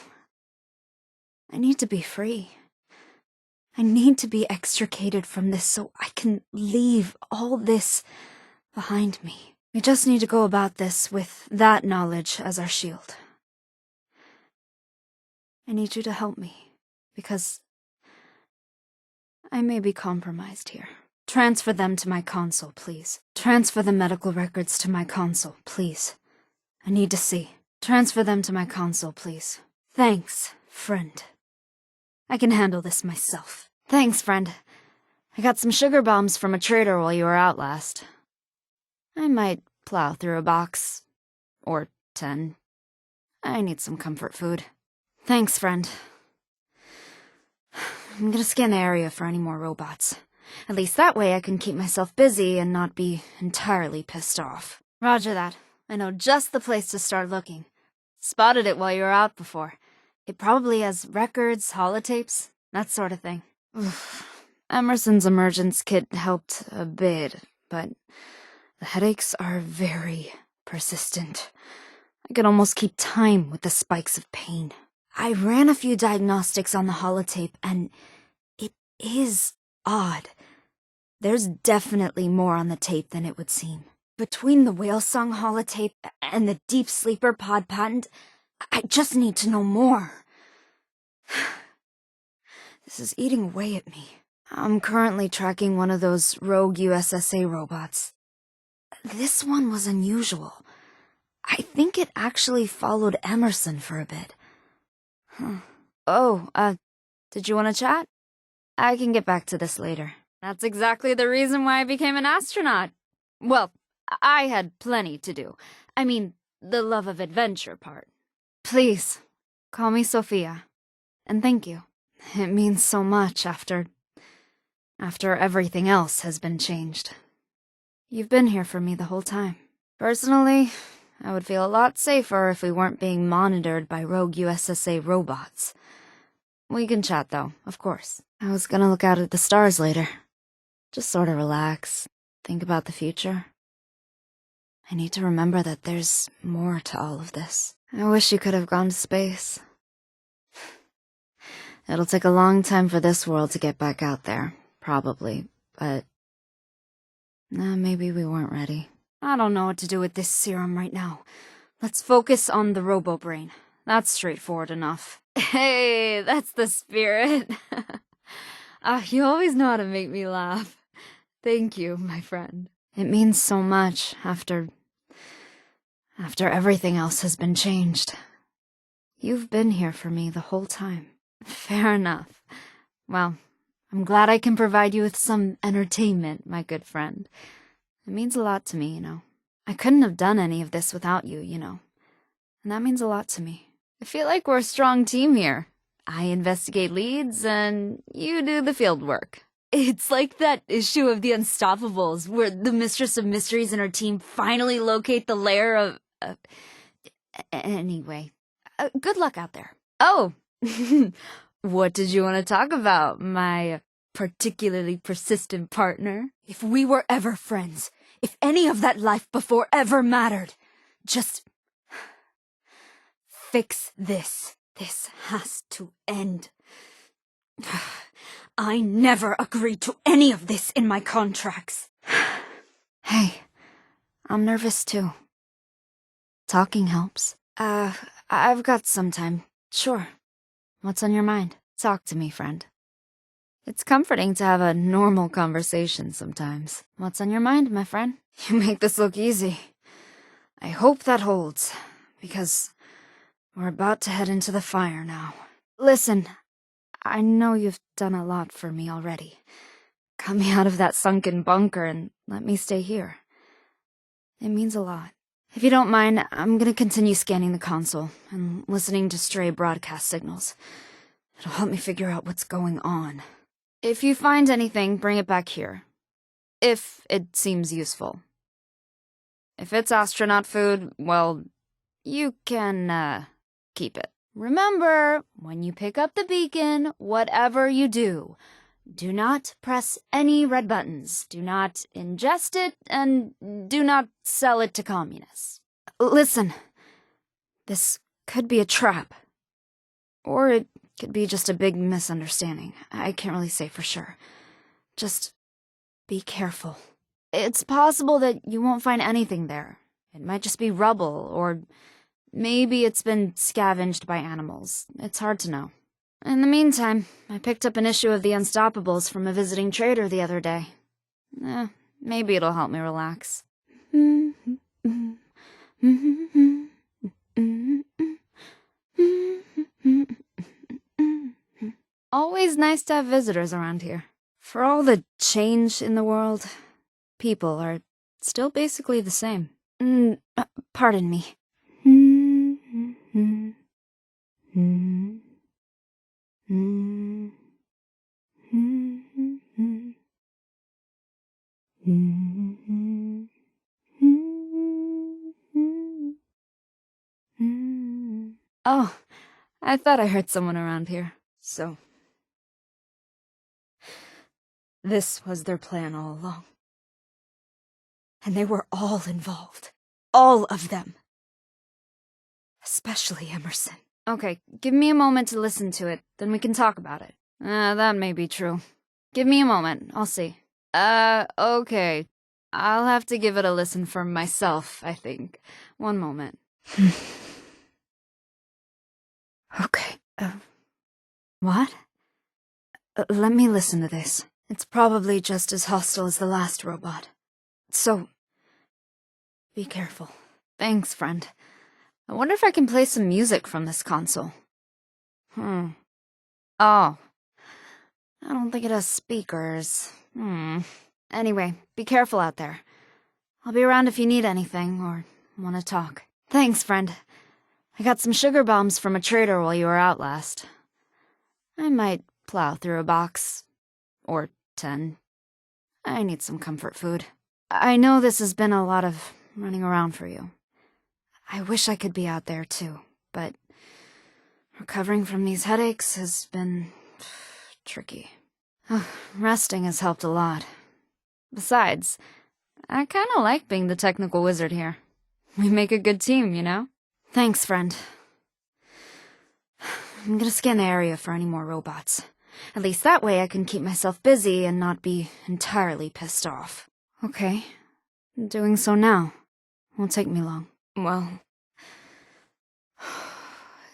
I need to be free. I need to be extricated from this so I can leave all this behind me. We just need to go about this with that knowledge as our shield. I need you to help me, because I may be compromised here. Transfer them to my console, please. Transfer the medical records to my console, please. I need to see. Transfer them to my console, please. Thanks, friend. I can handle this myself. Thanks, friend. I got some sugar bombs from a trader while you were out last. I might plow through a box. Or 10. I need some comfort food. Thanks, friend. I'm gonna scan the area for any more robots. At least that way I can keep myself busy and not be entirely pissed off. Roger that. I know just the place to start looking. Spotted it while you were out before. It probably has records, holotapes, that sort of thing. Emerson's emergence kit helped a bit, but the headaches are very persistent. I could almost keep time with the spikes of pain. I ran a few diagnostics on the holotape, and it is odd. There's definitely more on the tape than it would seem. Between the Whale Song holotape and the Deep Sleeper pod patent, I just need to know more. This is eating away at me. I'm currently tracking one of those rogue USSA robots. This one was unusual. I think it actually followed Emerson for a bit. Oh, did you want to chat? I can get back to this later. That's exactly the reason why I became an astronaut. Well, I had plenty to do. I mean, the love of adventure part. Please, call me Sofia. And thank you. It means so much after everything else has been changed. You've been here for me the whole time. Personally, I would feel a lot safer if we weren't being monitored by rogue USSA robots. We can chat though, of course. I was gonna look out at the stars later. Just sort of relax, think about the future. I need to remember that there's more to all of this. I wish you could have gone to space. It'll take a long time for this world to get back out there, probably, but maybe we weren't ready. I don't know what to do with this serum right now. Let's focus on the robo-brain. That's straightforward enough. Hey, that's the spirit. You always know how to make me laugh. Thank you, my friend. It means so much after everything else has been changed. You've been here for me the whole time. Fair enough. Well, I'm glad I can provide you with some entertainment, my good friend. It means a lot to me, you know. I couldn't have done any of this without you, you know. And that means a lot to me. I feel like we're a strong team here. I investigate leads, and you do the field work. It's like that issue of The Unstoppables, where the Mistress of Mysteries and her team finally locate the lair of... Anyway, good luck out there. Oh! What did you want to talk about, my particularly persistent partner? If we were ever friends, if any of that life before ever mattered, just fix this. This has to end. I never agreed to any of this in my contracts. Hey, I'm nervous too. Talking helps. I've got some time. Sure. What's on your mind? Talk to me, friend. It's comforting to have a normal conversation sometimes. What's on your mind, my friend? You make this look easy. I hope that holds, because we're about to head into the fire now. Listen, I know you've done a lot for me already. Got me out of that sunken bunker and let me stay here. It means a lot. If you don't mind, I'm gonna continue scanning the console and listening to stray broadcast signals. It'll help me figure out what's going on. If you find anything, bring it back here. If it seems useful. If it's astronaut food, well, you can, keep it. Remember, when you pick up the beacon, whatever you do, do not press any red buttons, do not ingest it, and do not sell it to communists. Listen, this could be a trap. Or it could be just a big misunderstanding. I can't really say for sure. Just be careful. It's possible that you won't find anything there. It might just be rubble, or maybe it's been scavenged by animals. It's hard to know. In the meantime, I picked up an issue of The Unstoppables from a visiting trader the other day. Maybe it'll help me relax. Always nice to have visitors around here. For all the change in the world, people are still basically the same. Pardon me. Oh, I thought I heard someone around here. So, this was their plan all along. And they were all involved. All of them. Especially Emerson. Okay, give me a moment to listen to it, then we can talk about it. That may be true. Give me a moment, I'll see. Okay. I'll have to give it a listen for myself, I think. One moment. What? Let me listen to this. It's probably just as hostile as the last robot. So, be careful. Thanks, friend. I wonder if I can play some music from this console. Oh. I don't think it has speakers. Anyway, be careful out there. I'll be around if you need anything or want to talk. Thanks, friend. I got some sugar bombs from a trader while you were out last. I might plow through a box. Or 10. I need some comfort food. I know this has been a lot of running around for you. I wish I could be out there too, but recovering from these headaches has been tricky. Resting has helped a lot. Besides, I kinda like being the technical wizard here. We make a good team, you know? Thanks, friend. I'm gonna scan the area for any more robots. At least that way I can keep myself busy and not be entirely pissed off. Okay. Doing so now. Won't take me long. Well,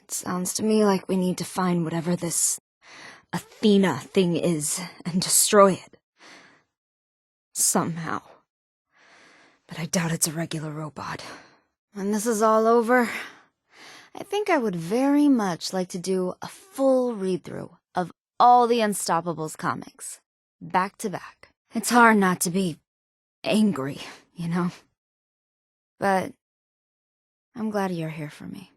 it sounds to me like we need to find whatever this Athena thing is and destroy it. Somehow. But I doubt it's a regular robot. When this is all over, I think I would very much like to do a full read-through of all the Unstoppables comics, back to back. It's hard not to be angry, you know? But I'm glad you're here for me.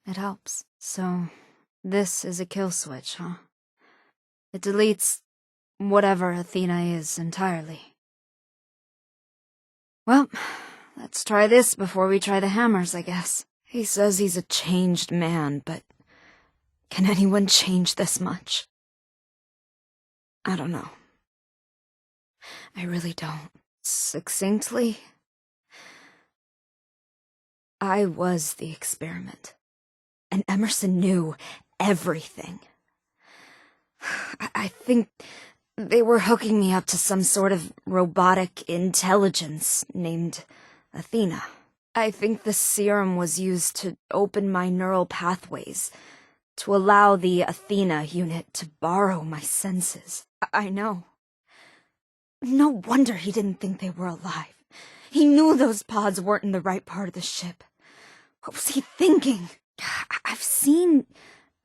It helps. So, this is a kill switch, huh? It deletes whatever Athena is entirely. Well, let's try this before we try the hammers, I guess. He says he's a changed man, but can anyone change this much? I don't know. I really don't. Succinctly, I was the experiment. And Emerson knew everything. I think they were hooking me up to some sort of robotic intelligence named Athena. I think the serum was used to open my neural pathways, to allow the Athena unit to borrow my senses. I know. No wonder he didn't think they were alive. He knew those pods weren't in the right part of the ship. What was he thinking? I've seen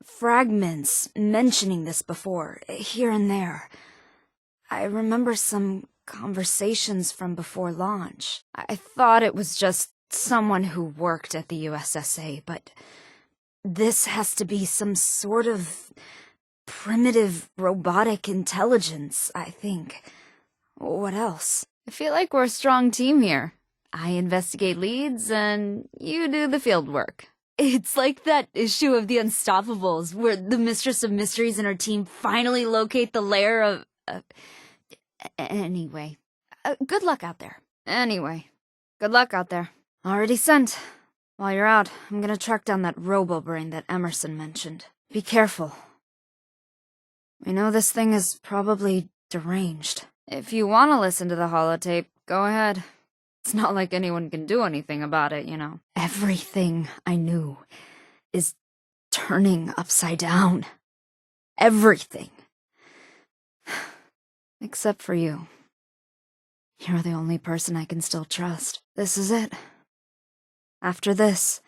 fragments mentioning this before, here and there. I remember some conversations from before launch. I thought it was just someone who worked at the USSA, but this has to be some sort of primitive robotic intelligence, I think. What else? I feel like we're a strong team here. I investigate leads, and you do the field work. It's like that issue of The Unstoppables, where the Mistress of Mysteries and her team finally locate the lair of... Anyway. Good luck out there. Anyway. Good luck out there. Already sent. While you're out, I'm gonna track down that robo-brain that Emerson mentioned. Be careful. We know this thing is probably deranged. If you want to listen to the holotape, go ahead. It's not like anyone can do anything about it, you know. Everything I knew is turning upside down. Everything. Except for you. You're the only person I can still trust. This is it. After this,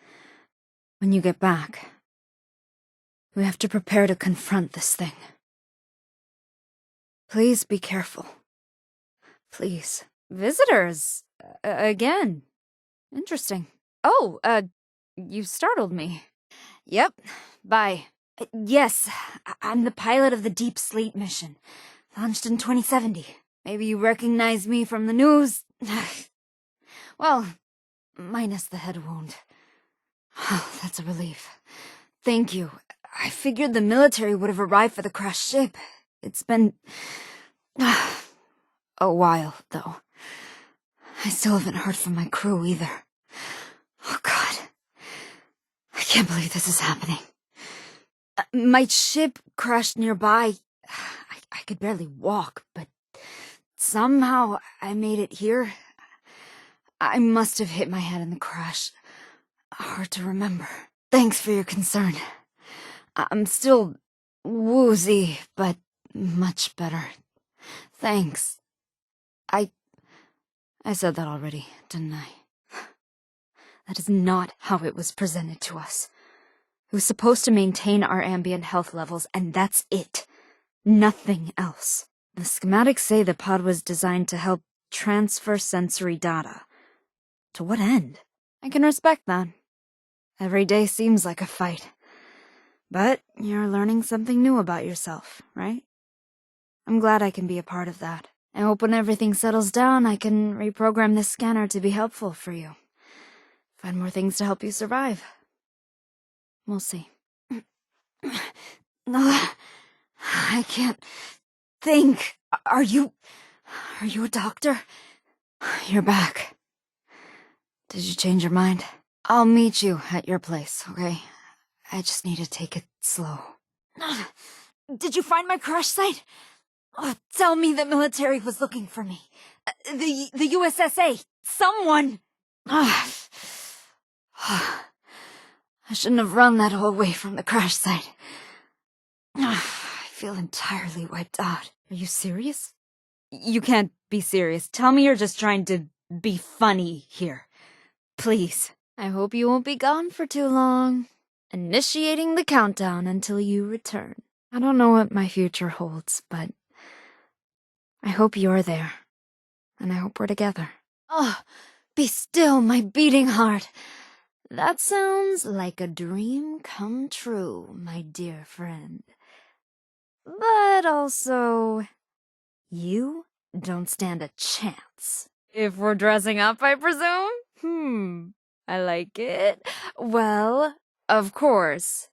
when you get back, we have to prepare to confront this thing. Please be careful. Please. Visitors? Again. Interesting. Oh, you startled me. Yep. Bye. Yes, I'm the pilot of the Deep Sleep mission. Launched in 2070. Maybe you recognize me from the news? Well, minus the head wound. Oh, that's a relief. Thank you. I figured the military would have arrived for the crashed ship. It's been... a while, though. I still haven't heard from my crew, either. Oh, God. I can't believe this is happening. My ship crashed nearby. I could barely walk, but somehow I made it here. I must have hit my head in the crash. Hard to remember. Thanks for your concern. I'm still woozy, but much better. Thanks. I said that already, didn't I? That is not how it was presented to us. It was supposed to maintain our ambient health levels, and that's it. Nothing else. The schematics say the pod was designed to help transfer sensory data. To what end? I can respect that. Every day seems like a fight. But you're learning something new about yourself, right? I'm glad I can be a part of that. I hope when everything settles down, I can reprogram this scanner to be helpful for you. Find more things to help you survive. We'll see. No, I can't think. Are you a doctor? You're back. Did you change your mind? I'll meet you at your place, okay? I just need to take it slow. Did you find my crash site? Oh, tell me the military was looking for me. The USSA. Someone. I shouldn't have run that whole way from the crash site. I feel entirely wiped out. Are you serious? You can't be serious. Tell me you're just trying to be funny here. Please. I hope you won't be gone for too long. Initiating the countdown until you return. I don't know what my future holds, but I hope you're there. And I hope we're together. Oh, be still, my beating heart. That sounds like a dream come true, my dear friend. But also, you don't stand a chance. If we're dressing up, I presume? I like it. Well, of course.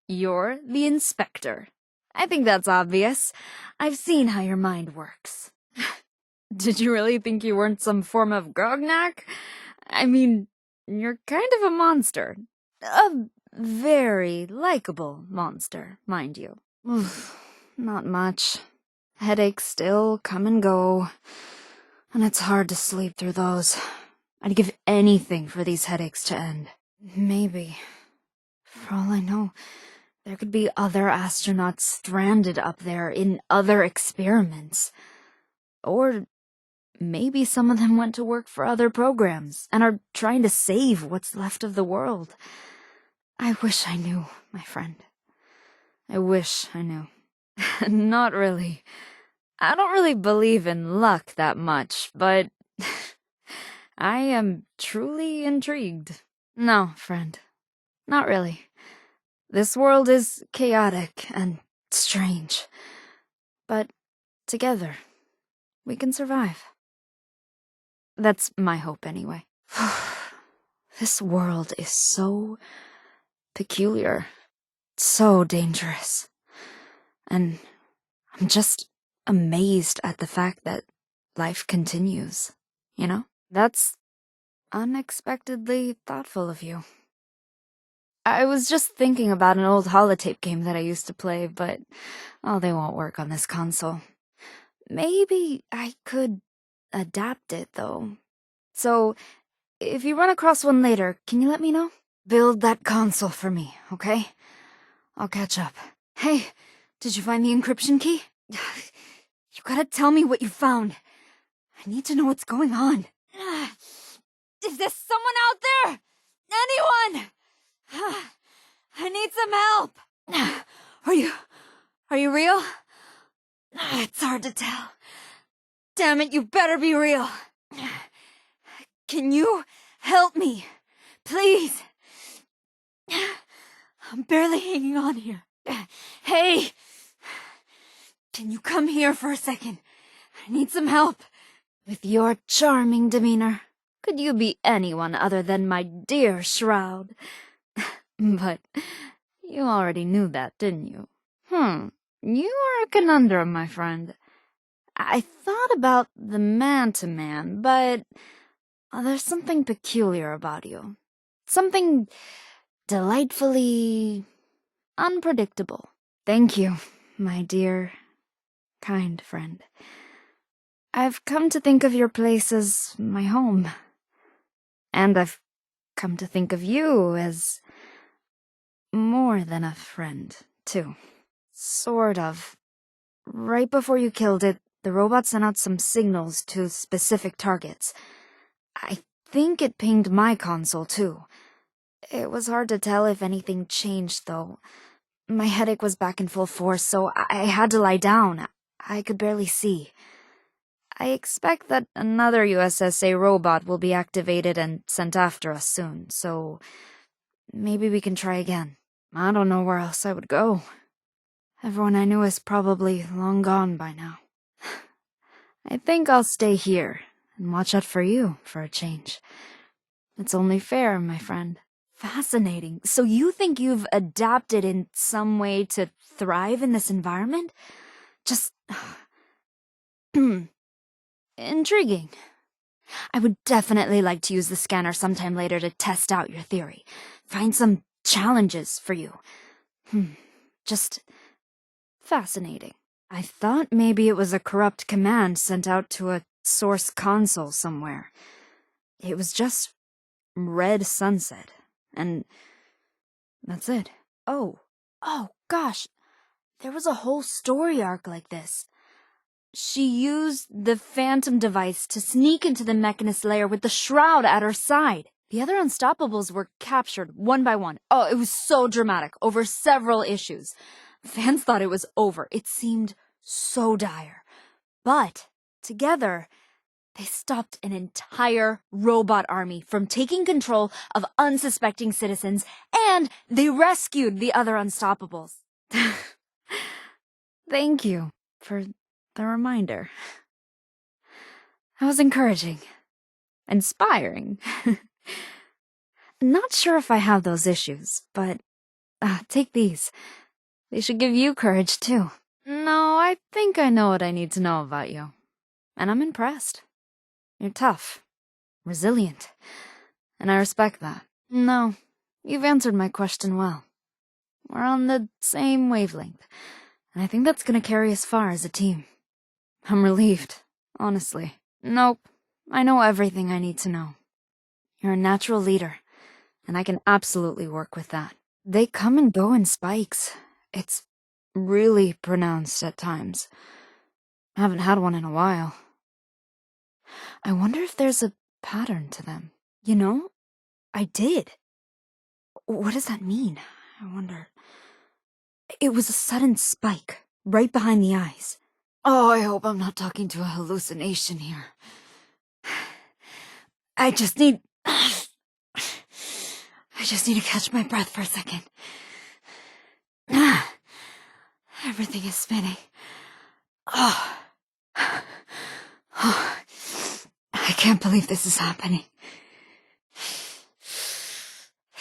You're the inspector. I think that's obvious. I've seen how your mind works. Did you really think you weren't some form of grognak? I mean, you're kind of a monster. A very likable monster, mind you. Not much. Headaches still come and go, and it's hard to sleep through those. I'd give anything for these headaches to end. Maybe. For all I know, there could be other astronauts stranded up there in other experiments. Or maybe some of them went to work for other programs and are trying to save what's left of the world. I wish I knew, my friend. I wish I knew. Not really. I don't really believe in luck that much, but I am truly intrigued. No, friend. Not really. This world is chaotic and strange. But together, we can survive. That's my hope, anyway. This world is so peculiar, so dangerous. And I'm just amazed at the fact that life continues, you know? That's unexpectedly thoughtful of you. I was just thinking about an old holotape game that I used to play, but, they won't work on this console. Maybe I could adapt it, though. So, if you run across one later, can you let me know? Build that console for me, okay? I'll catch up. Hey, did you find the encryption key? You gotta tell me what you found. I need to know what's going on. Is there someone out there? Anyone? I need some help. Are you real? It's hard to tell. Damn it, you better be real. Can you help me? Please. I'm barely hanging on here. Hey! Can you come here for a second? I need some help. With your charming demeanor, could you be anyone other than my dear Shroud? But you already knew that, didn't you? You are a conundrum, my friend. I thought about the man-to-man, but there's something peculiar about you. Something delightfully unpredictable. Thank you, my dear, kind friend. I've come to think of your place as my home. And I've come to think of you as more than a friend, too. Sort of. Right before you killed it, the robot sent out some signals to specific targets. I think it pinged my console, too. It was hard to tell if anything changed, though. My headache was back in full force, so I had to lie down. I could barely see. I expect that another USSA robot will be activated and sent after us soon, so maybe we can try again. I don't know where else I would go. Everyone I knew is probably long gone by now. I think I'll stay here and watch out for you for a change. It's only fair, my friend. Fascinating. So you think you've adapted in some way to thrive in this environment? Just... Intriguing. I would definitely like to use the scanner sometime later to test out your theory. Find some challenges for you. Just fascinating. I thought maybe it was a corrupt command sent out to a source console somewhere. It was just red sunset, and that's it. Oh gosh. There was a whole story arc like this. She used the Phantom device to sneak into the Mechanist lair with the Shroud at her side. The other Unstoppables were captured one by one. Oh, it was so dramatic, over several issues. Fans thought it was over. It seemed so dire. But, together, they stopped an entire robot army from taking control of unsuspecting citizens, and they rescued the other Unstoppables. Thank you for the reminder. That was encouraging. Inspiring. Not sure if I have those issues, but take these. They should give you courage, too. No, I think I know what I need to know about you. And I'm impressed. You're tough, resilient, and I respect that. No, you've answered my question well. We're on the same wavelength, and I think that's gonna carry us far as a team. I'm relieved, honestly. Nope, I know everything I need to know. You're a natural leader, and I can absolutely work with that. They come and go in spikes. It's really pronounced at times. I haven't had one in a while. I wonder if there's a pattern to them. You know, I did. What does that mean? I wonder. It was a sudden spike, right behind the eyes. Oh, I hope I'm not talking to a hallucination here. I just need to catch my breath for a second. Everything is spinning. I can't believe this is happening.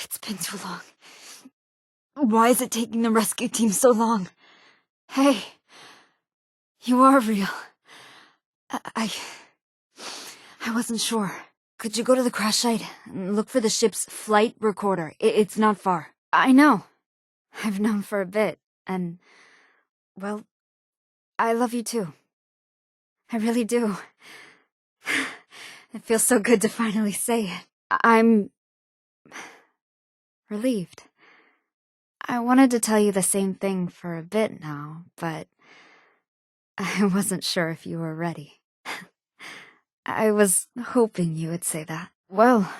It's been too long. Why is it taking the rescue team so long? Hey, you are real. I wasn't sure. Could you go to the crash site and look for the ship's flight recorder? It's not far. I know. I've known for a bit, and, well, I love you too. I really do. It feels so good to finally say it. I'm relieved. I wanted to tell you the same thing for a bit now, but I wasn't sure if you were ready. I was hoping you would say that. Well,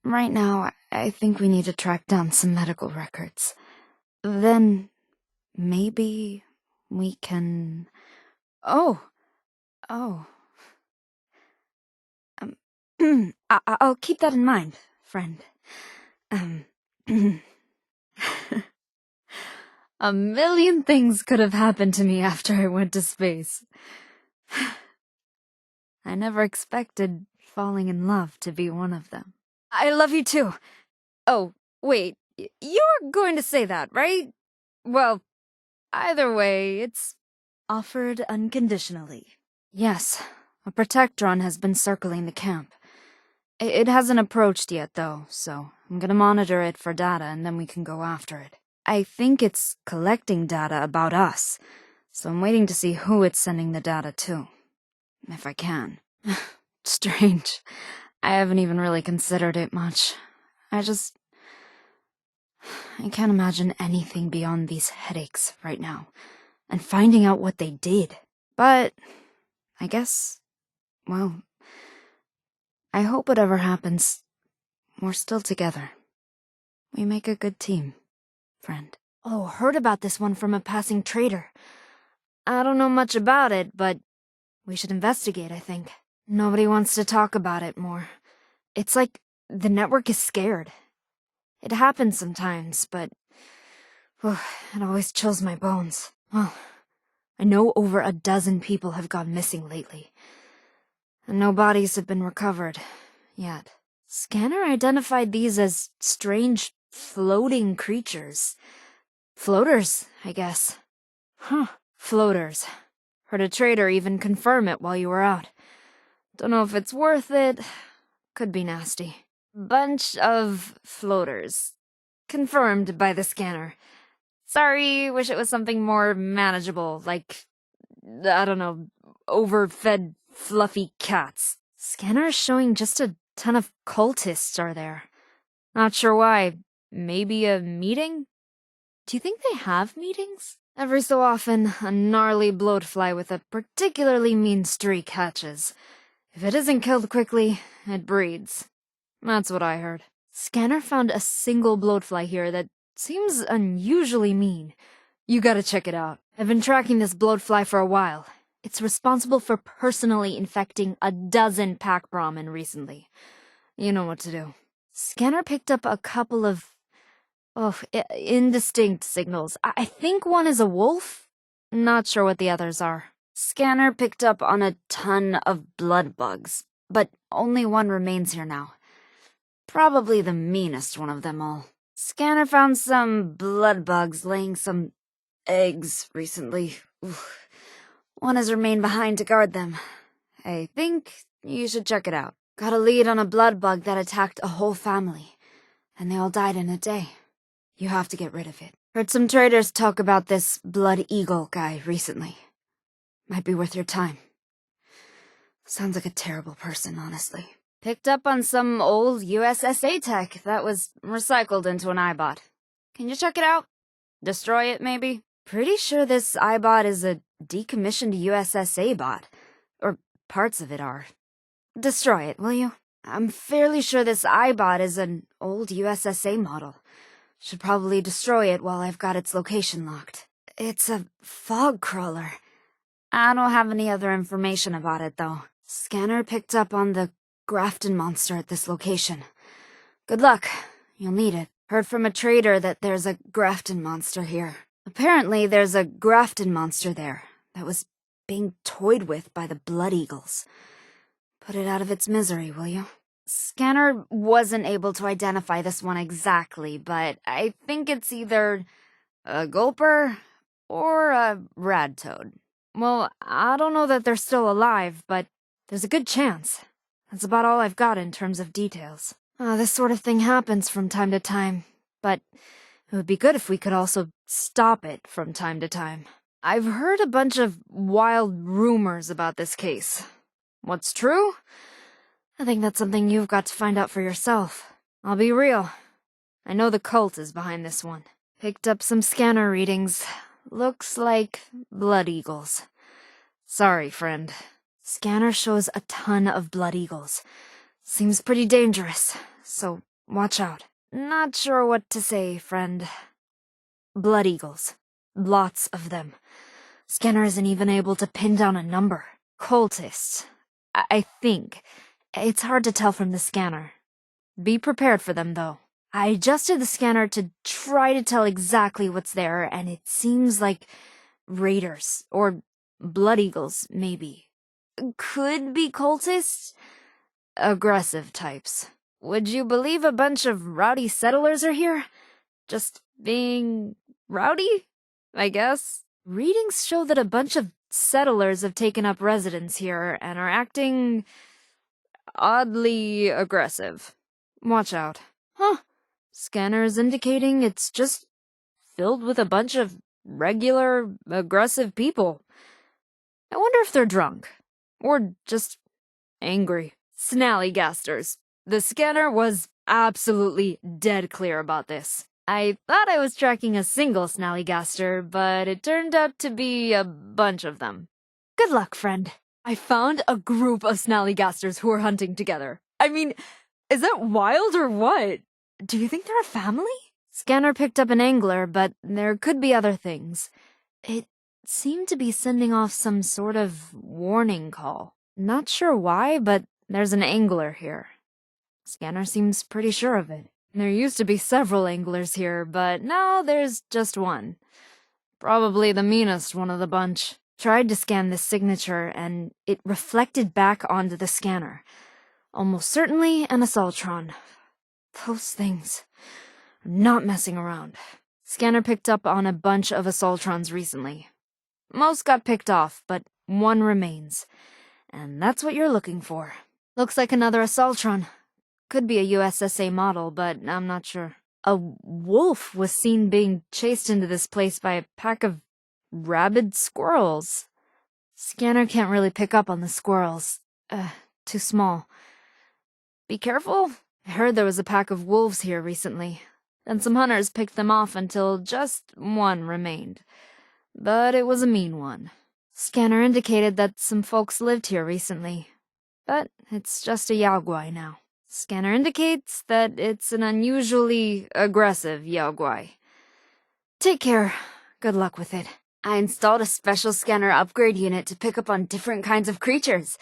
right now, I think we need to track down some medical records. Then, maybe we can... Oh. I'll keep that in mind, friend. A million things could have happened to me after I went to space. I never expected falling in love to be one of them. I love you too. Oh, wait, you're going to say that, right? Well, either way, it's offered unconditionally. Yes, a Protectron has been circling the camp. It hasn't approached yet, though, so I'm gonna monitor it for data and then we can go after it. I think it's collecting data about us, so I'm waiting to see who it's sending the data to. If I can. Strange. I haven't even really considered it much. I just I can't imagine anything beyond these headaches right now, and finding out what they did. But I guess, well, I hope whatever happens, we're still together. We make a good team, friend. Oh, heard about this one from a passing trader. I don't know much about it, but we should investigate, I think. Nobody wants to talk about it more. It's like the network is scared. It happens sometimes, but it always chills my bones. Well, I know over a dozen people have gone missing lately, and no bodies have been recovered yet. Scanner identified these as strange, floating creatures. Floaters, I guess. Huh, floaters. Heard a trader even confirm it while you were out. Don't know if it's worth it. Could be nasty. Bunch of floaters. Confirmed by the scanner. Sorry, wish it was something more manageable, like, I don't know, overfed fluffy cats. Scanner is showing just a ton of cultists are there. Not sure why. Maybe a meeting? Do you think they have meetings? Every so often, a gnarly bloatfly with a particularly mean streak hatches. If it isn't killed quickly, it breeds. That's what I heard. Scanner found a single bloatfly here that seems unusually mean. You gotta check it out. I've been tracking this bloatfly for a while. It's responsible for personally infecting a dozen pack Brahmin recently. You know what to do. Scanner picked up a couple of indistinct signals. I think one is a wolf? Not sure what the others are. Scanner picked up on a ton of blood bugs, but only one remains here now. Probably the meanest one of them all. Scanner found some blood bugs laying some eggs recently. Oof. One has remained behind to guard them. I think you should check it out. Got a lead on a blood bug that attacked a whole family, and they all died in a day. You have to get rid of it. Heard some traders talk about this Blood Eagle guy recently. Might be worth your time. Sounds like a terrible person, honestly. Picked up on some old USSA tech that was recycled into an iBot. Can you check it out? Destroy it, maybe? Pretty sure this iBot is a decommissioned USSA bot. Or parts of it are. Destroy it, will you? I'm fairly sure this iBot is an old USSA model. Should probably destroy it while I've got its location locked. It's a fog crawler. I don't have any other information about it, though. Scanner picked up on the Grafton monster at this location. Good luck. You'll need it. Heard from a trader that there's a Grafton monster here. Apparently, there's a Grafton monster there that was being toyed with by the Blood Eagles. Put it out of its misery, will you? Scanner wasn't able to identify this one exactly, but I think it's either a gulper or a rad toad. Well, I don't know that they're still alive, but there's a good chance. That's about all I've got in terms of details. This sort of thing happens from time to time, but it would be good if we could also stop it from time to time. I've heard a bunch of wild rumors about this case. What's true? I think that's something you've got to find out for yourself. I'll be real. I know the cult is behind this one. Picked up some scanner readings. Looks like blood eagles. Sorry, friend. Scanner shows a ton of blood eagles. Seems pretty dangerous, so watch out. Not sure what to say, friend. Blood eagles. Lots of them. Scanner isn't even able to pin down a number. Cultists. I think. It's hard to tell from the scanner. Be prepared for them, though. I adjusted the scanner to try to tell exactly what's there, and it seems like raiders, or blood eagles, maybe. Could be cultists? Aggressive types. Would you believe a bunch of rowdy settlers are here? Just being rowdy, I guess. Readings show that a bunch of settlers have taken up residence here and are acting oddly aggressive. Watch out. Huh. Scanner is indicating it's just filled with a bunch of regular, aggressive people. I wonder if they're drunk. Or just angry. Snallygasters. The scanner was absolutely dead clear about this. I thought I was tracking a single snallygaster, but it turned out to be a bunch of them. Good luck, friend. I found a group of snallygasters who are hunting together. I mean, is that wild or what? Do you think they're a family? Scanner picked up an angler, but there could be other things. It seemed to be sending off some sort of warning call. Not sure why, but there's an angler here. Scanner seems pretty sure of it. There used to be several anglers here, but now there's just one. Probably the meanest one of the bunch. Tried to scan this signature, and it reflected back onto the scanner. Almost certainly an assaultron. Those things are not messing around. Scanner picked up on a bunch of assaultrons recently. Most got picked off, but one remains. And that's what you're looking for. Looks like another assaultron. Could be a USSA model, but I'm not sure. A wolf was seen being chased into this place by a pack of rabid squirrels. Scanner can't really pick up on the squirrels. Too small. Be careful. I heard there was a pack of wolves here recently. Then some hunters picked them off until just one remained. But it was a mean one. Scanner indicated that some folks lived here recently. But it's just a yaoguai now. Scanner indicates that it's an unusually aggressive yaoguai. Take care. Good luck with it. I installed a special scanner upgrade unit to pick up on different kinds of creatures.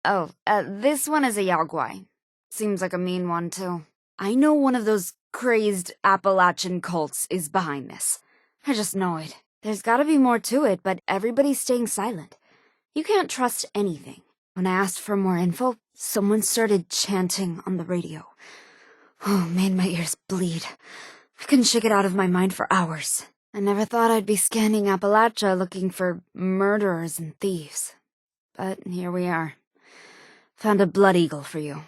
Oh, this one is a yaoguai. Seems like a mean one, too. I know one of those crazed Appalachian cults is behind this. I just know it. There's gotta be more to it, but everybody's staying silent. You can't trust anything. When I asked for more info, someone started chanting on the radio. Oh, made my ears bleed. I couldn't shake it out of my mind for hours. I never thought I'd be scanning Appalachia looking for murderers and thieves. But here we are. Found a blood eagle for you.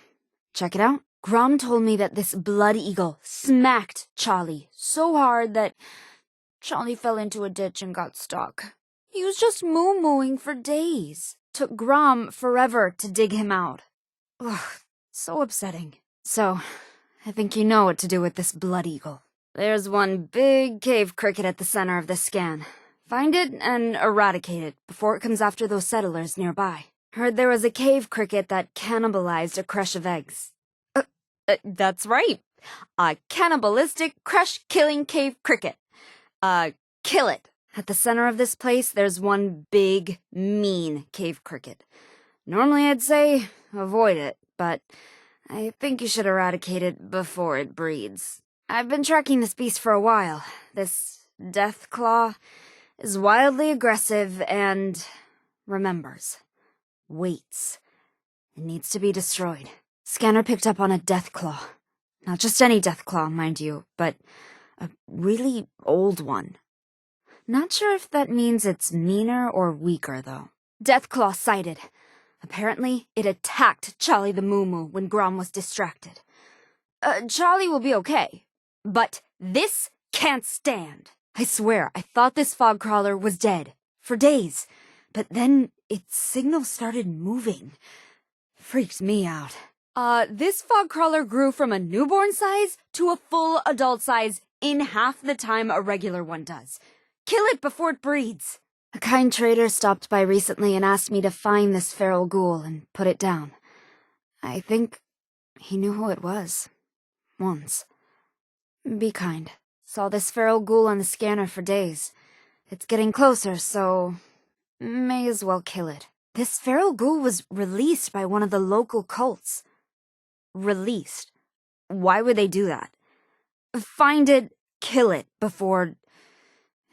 Check it out. Grom told me that this blood eagle smacked Charlie so hard that Charlie fell into a ditch and got stuck. He was just moo-mooing for days. Took Grom forever to dig him out. Ugh, so upsetting. So, I think you know what to do with this blood eagle. There's one big cave cricket at the center of the scan. Find it and eradicate it before it comes after those settlers nearby. Heard there was a cave cricket that cannibalized a crush of eggs. That's right. A cannibalistic, crush-killing cave cricket. Kill it. At the center of this place, there's one big, mean cave cricket. Normally I'd say avoid it, but I think you should eradicate it before it breeds. I've been tracking this beast for a while. This death claw is wildly aggressive and remembers. Waits. It needs to be destroyed. Scanner picked up on a death claw. Not just any death claw, mind you, but a really old one. Not sure if that means it's meaner or weaker, though. Deathclaw sighted. Apparently, it attacked Charlie the Moo Moo when Grom was distracted. Charlie will be okay. But this can't stand. I swear, I thought this fog crawler was dead. For days. But then its signal started moving. Freaked me out. This fog crawler grew from a newborn size to a full adult size in half the time a regular one does. Kill it before it breeds. A kind trader stopped by recently and asked me to find this feral ghoul and put it down. I think he knew who it was. Once. Be kind. Saw this feral ghoul on the scanner for days. It's getting closer, so may as well kill it. This feral ghoul was released by one of the local cults. Released? Why would they do that? Find it, kill it before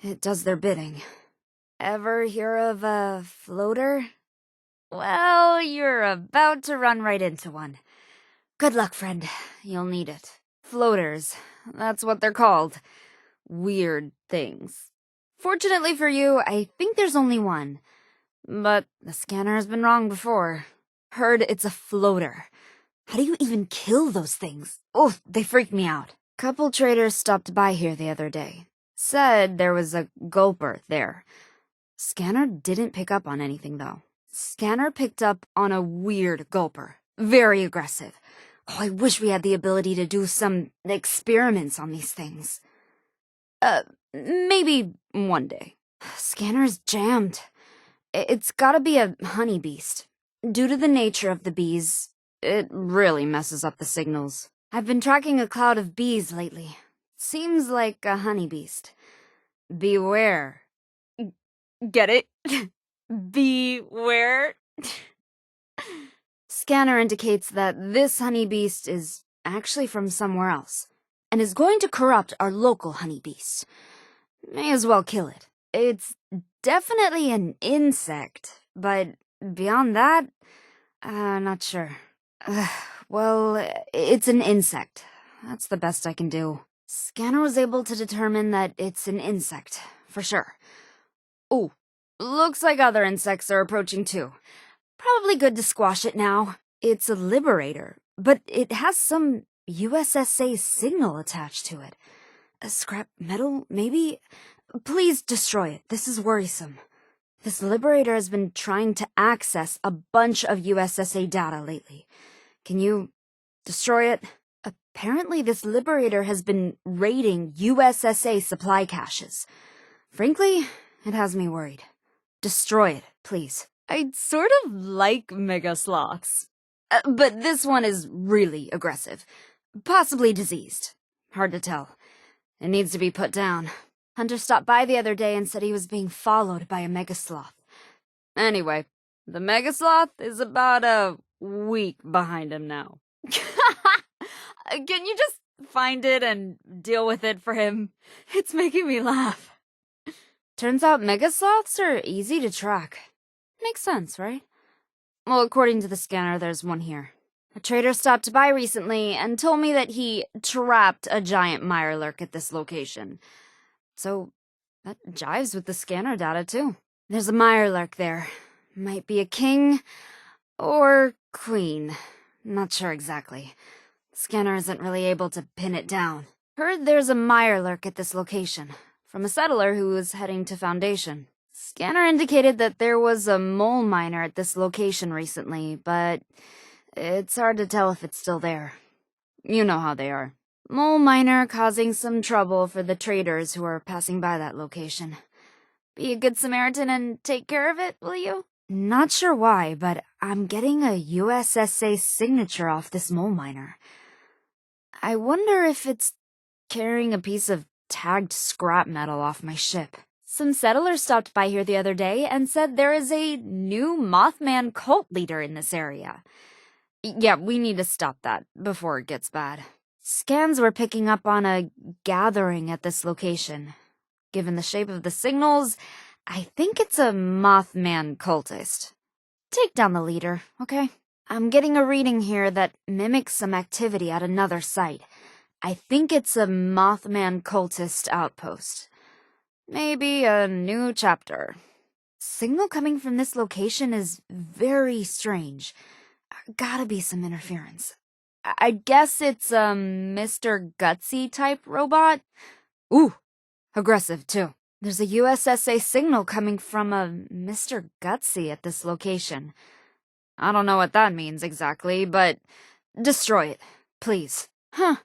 it does their bidding. Ever hear of a floater? Well, you're about to run right into one. Good luck, friend. You'll need it. Floaters. That's what they're called. Weird things. Fortunately for you, I think there's only one. But the scanner has been wrong before. Heard it's a floater. How do you even kill those things? Oh, they freak me out. Couple traders stopped by here the other day. Said there was a gulper there. Scanner didn't pick up on anything, though. Scanner picked up on a weird gulper. Very aggressive. Oh, I wish we had the ability to do some experiments on these things. Maybe one day. Scanner's jammed. It's gotta be a honey beast. Due to the nature of the bees, it really messes up the signals. I've been tracking a cloud of bees lately. Seems like a honey beast. Beware. Get it? Beware. Scanner indicates that this honey beast is actually from somewhere else, and is going to corrupt our local honey beast. May as well kill it. It's definitely an insect, but beyond that, not sure. Well, it's an insect. That's the best I can do. Scanner was able to determine that it's an insect, for sure. Oh, looks like other insects are approaching too. Probably good to squash it now. It's a liberator, but it has some USSA signal attached to it. A scrap metal, maybe? Please destroy it. This is worrisome. This liberator has been trying to access a bunch of USSA data lately. Can you destroy it? Apparently, this liberator has been raiding USSA supply caches. Frankly, it has me worried. Destroy it, please. I'd sort of like mega sloths. But this one is really aggressive. Possibly diseased. Hard to tell. It needs to be put down. Hunter stopped by the other day and said he was being followed by a megasloth. Anyway, the megasloth is about a week behind him now. Can you just find it and deal with it for him? It's making me laugh. Turns out megasloths are easy to track. Makes sense, right? Well, according to the scanner, there's one here. A trader stopped by recently and told me that he trapped a giant mirelurk at this location. So, that jives with the scanner data, too. There's a mirelurk there. Might be a king or queen. Not sure exactly. Scanner isn't really able to pin it down. Heard there's a mirelurk at this location, from a settler who was heading to Foundation. Scanner indicated that there was a mole miner at this location recently, but it's hard to tell if it's still there. You know how they are. Mole miner causing some trouble for the traders who are passing by that location. Be a good Samaritan and take care of it, will you? Not sure why, but I'm getting a USSA signature off this mole miner. I wonder if it's carrying a piece of tagged scrap metal off my ship. Some settlers stopped by here the other day and said there is a new Mothman cult leader in this area. Yeah, we need to stop that before it gets bad. Scans were picking up on a gathering at this location. Given the shape of the signals, I think it's a Mothman cultist. Take down the leader, okay? I'm getting a reading here that mimics some activity at another site. I think it's a Mothman cultist outpost. Maybe a new chapter. Signal coming from this location is very strange. Gotta be some interference. I guess it's a Mr. Gutsy type robot. Ooh, aggressive too. There's a USSA signal coming from a Mr. Gutsy at this location. I don't know what that means exactly, but destroy it, please. Huh.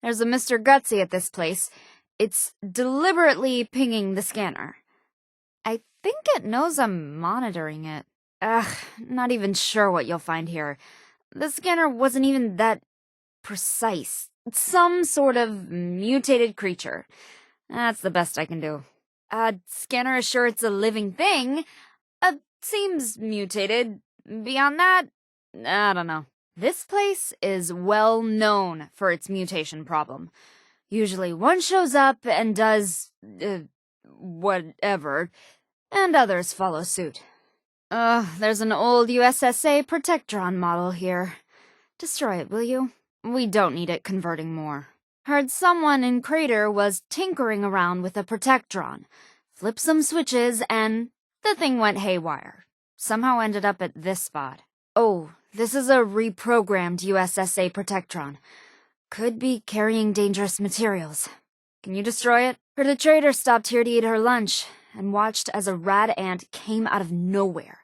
There's a Mr. Gutsy at this place. It's deliberately pinging the scanner. I think it knows I'm monitoring it. Not even sure what you'll find here. The scanner wasn't even that precise. It's some sort of mutated creature. That's the best I can do. Scanner is sure it's a living thing. Seems mutated. Beyond that, I don't know. This place is well known for its mutation problem. Usually one shows up and does, whatever, and others follow suit. There's an old USSA Protectron model here. Destroy it, will you? We don't need it converting more. Heard someone in Crater was tinkering around with a Protectron. Flipped some switches and the thing went haywire. Somehow ended up at this spot. Oh, this is a reprogrammed USSA Protectron. Could be carrying dangerous materials. Can you destroy it? Heard a trader stopped here to eat her lunch and watched as a rad ant came out of nowhere.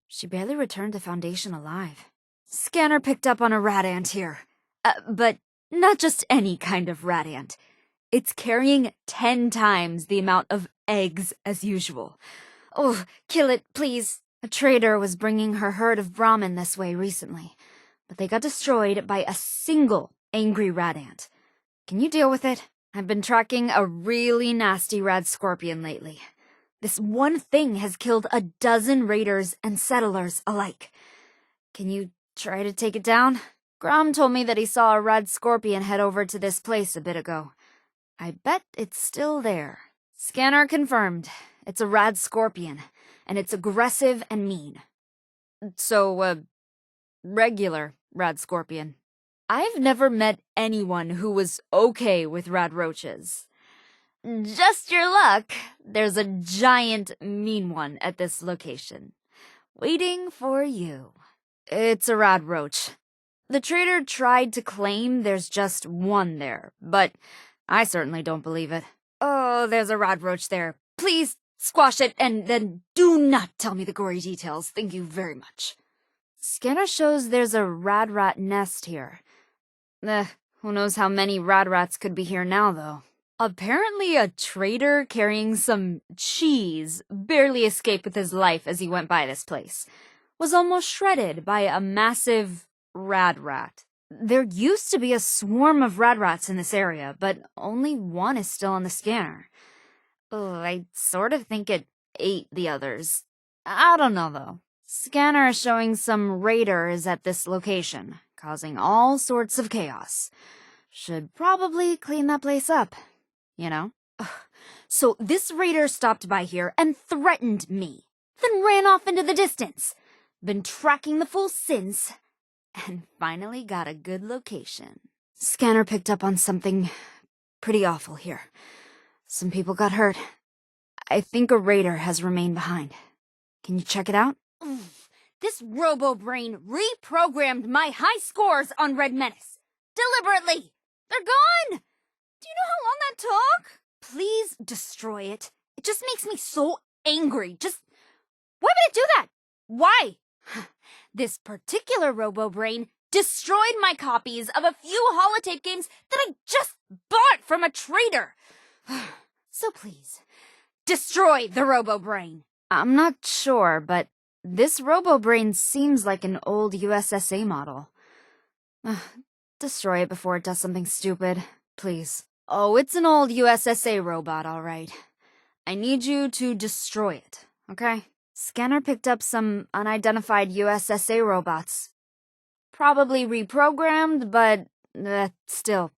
She barely returned to Foundation alive. Scanner picked up on a rat ant here. But not just any kind of rat ant. It's carrying 10 times the amount of eggs as usual. Oh, kill it, please. A trader was bringing her herd of Brahmin this way recently, but they got destroyed by a single angry rat ant. Can you deal with it? I've been tracking a really nasty rad scorpion lately. This one thing has killed a dozen raiders and settlers alike. Can you try to take it down? Grom told me that he saw a rad scorpion head over to this place a bit ago. I bet it's still there. Scanner confirmed. It's a rad scorpion, and it's aggressive and mean. So, regular rad scorpion. I've never met anyone who was okay with rad roaches. Just your luck. There's a giant mean one at this location, waiting for you. It's a rad roach. The trader tried to claim there's just one there, but I certainly don't believe it. Oh, there's a rad roach there. Please squash it, and then do not tell me the gory details. Thank you very much. Scanner shows there's a rad rat nest here. Who knows how many rad rats could be here now, though. Apparently a trader carrying some cheese barely escaped with his life as he went by this place. Was almost shredded by a massive rad rat. There used to be a swarm of rad rats in this area, but only one is still on the scanner. I sort of think it ate the others. I don't know, though. Scanner is showing some raiders at this location, causing all sorts of chaos. Should probably clean that place up, you know? So this raider stopped by here and threatened me, then ran off into the distance. Been tracking the fool since, and finally got a good location. Scanner picked up on something pretty awful here. Some people got hurt. I think a raider has remained behind. Can you check it out? This robo-brain reprogrammed my high scores on Red Menace. Deliberately. They're gone! Do you know how long that took? Please destroy it. It just makes me so angry. Why would it do that? Why? This particular robo-brain destroyed my copies of a few holotape games that I just bought from a trader. So please, destroy the robo-brain. I'm not sure, but this robo-brain seems like an old USSA model. Destroy it before it does something stupid, please. Oh, it's an old USSA robot, all right. I need you to destroy it, okay? Scanner picked up some unidentified USSA robots. Probably reprogrammed, but still,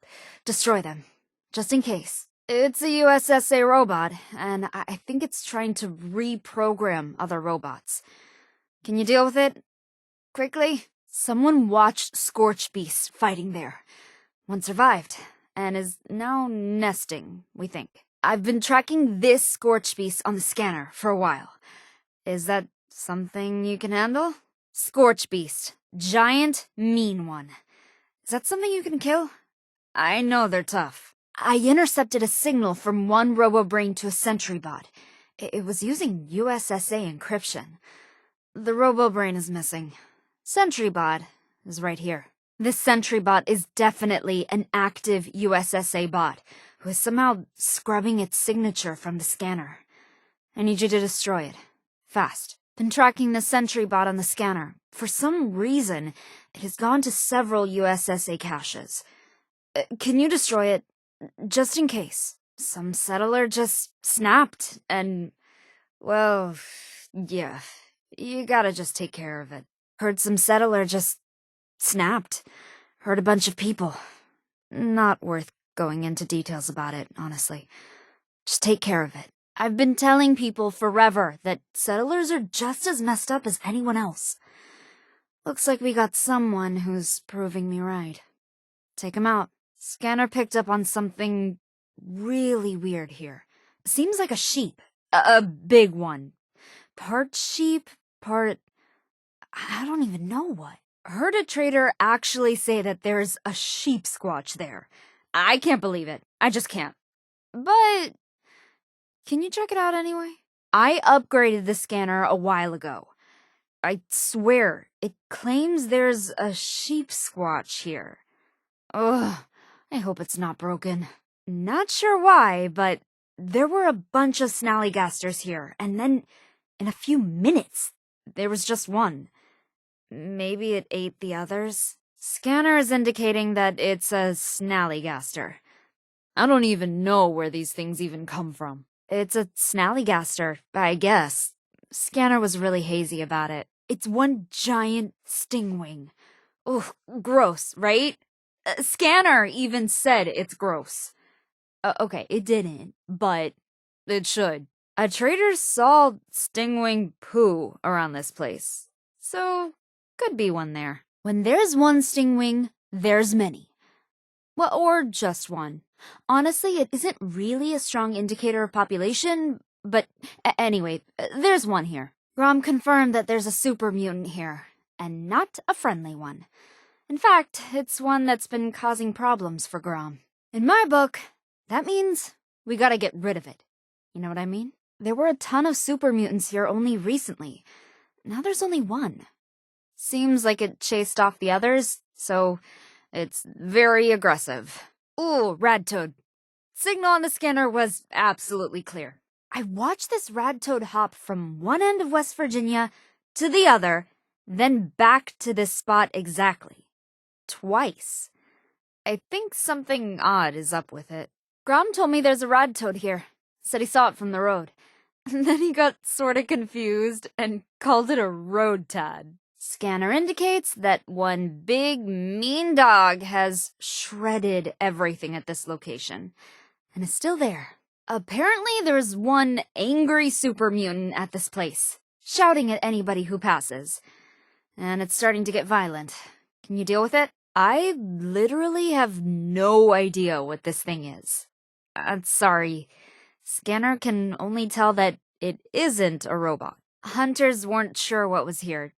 destroy them, just in case. It's a USSA robot, and I think it's trying to reprogram other robots. Can you deal with it? Quickly? Someone watched Scorch Beast fighting there. One survived, and is now nesting, we think. I've been tracking this Scorch Beast on the scanner for a while. Is that something you can handle? Scorch Beast. Giant, mean one. Is that something you can kill? I know they're tough. I intercepted a signal from one robo-brain to a sentry bot. It was using USSA encryption. The robo-brain is missing. Sentry bot is right here. This sentry bot is definitely an active USSA bot who is somehow scrubbing its signature from the scanner. I need you to destroy it. Fast. Been tracking the sentry bot on the scanner. For some reason, it has gone to several USSA caches. Can you destroy it? Just in case. Some settler just snapped and, well, yeah, you gotta just take care of it. Heard some settler just snapped. Hurt a bunch of people. Not worth going into details about it, honestly. Just take care of it. I've been telling people forever that settlers are just as messed up as anyone else. Looks like we got someone who's proving me right. Take him out. Scanner picked up on something really weird here. Seems like a sheep. A big one. Part sheep, part... I don't even know what. Heard a trader actually say that there's a sheep squatch there. I can't believe it. I just can't. But... can you check it out anyway? I upgraded the scanner a while ago. I swear, it claims there's a sheep squatch here. Ugh, I hope it's not broken. Not sure why, but there were a bunch of snallygasters here, and then, in a few minutes, there was just one. Maybe it ate the others? Scanner is indicating that it's a snallygaster. I don't even know where these things even come from. It's a snallygaster, I guess. Scanner was really hazy about it. It's one giant stingwing. Ugh, gross, right? Scanner even said it's gross. Okay, it didn't, but it should. A trader saw stingwing poo around this place, so could be one there. When there's one stingwing, there's many. Well, or just one. Honestly, it isn't really a strong indicator of population, but anyway, there's one here. Grom confirmed that there's a super mutant here, and not a friendly one. In fact, it's one that's been causing problems for Grom. In my book, that means we gotta get rid of it. You know what I mean? There were a ton of super mutants here only recently. Now there's only one. Seems like it chased off the others, so it's very aggressive. Ooh, Radtoad. Signal on the scanner was absolutely clear. I watched this Radtoad hop from one end of West Virginia to the other, then back to this spot exactly. Twice. I think something odd is up with it. Grom told me there's a Radtoad here. Said he saw it from the road. And then he got sorta confused and called it a road tad. Scanner indicates that one big, mean dog has shredded everything at this location, and is still there. Apparently there's one angry super mutant at this place, shouting at anybody who passes. And it's starting to get violent. Can you deal with it? I literally have no idea what this thing is. Sorry. Scanner can only tell that it isn't a robot. Hunters weren't sure what was here.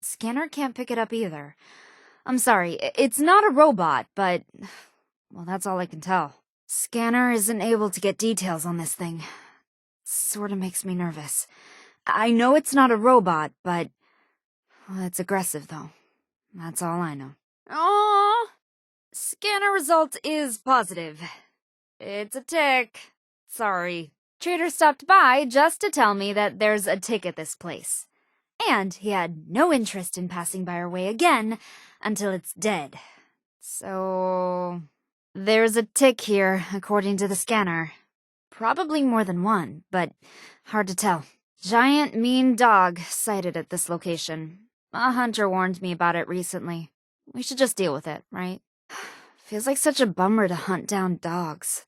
Scanner can't pick it up either. I'm sorry, it's not a robot, but... well, that's all I can tell. Scanner isn't able to get details on this thing. Sorta makes me nervous. I know it's not a robot, but... well, it's aggressive, though. That's all I know. Aww! Scanner result is positive. It's a tick. Sorry. Trader stopped by just to tell me that there's a tick at this place. And he had no interest in passing by our way again until it's dead. So... there's a tick here, according to the scanner. Probably more than one, but hard to tell. Giant mean dog sighted at this location. A hunter warned me about it recently. We should just deal with it, right? Feels like such a bummer to hunt down dogs.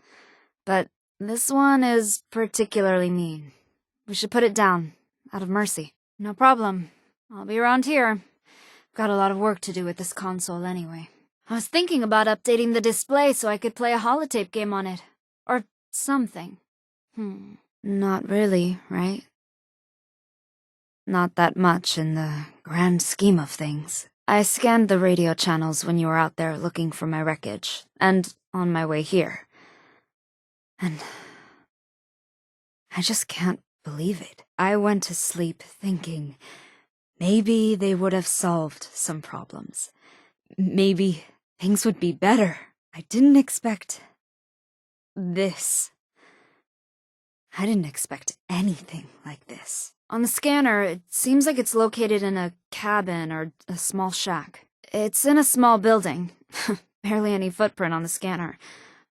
But this one is particularly mean. We should put it down, out of mercy. No problem. I'll be around here. Got a lot of work to do with this console anyway. I was thinking about updating the display so I could play a holotape game on it. Or something. Not really, right? Not that much in the grand scheme of things. I scanned the radio channels when you were out there looking for my wreckage, and on my way here. And I just can't believe it. I went to sleep thinking maybe they would have solved some problems. Maybe things would be better. I didn't expect this. I didn't expect anything like this. On the scanner, it seems like it's located in a cabin or a small shack. It's in a small building. Barely any footprint on the scanner.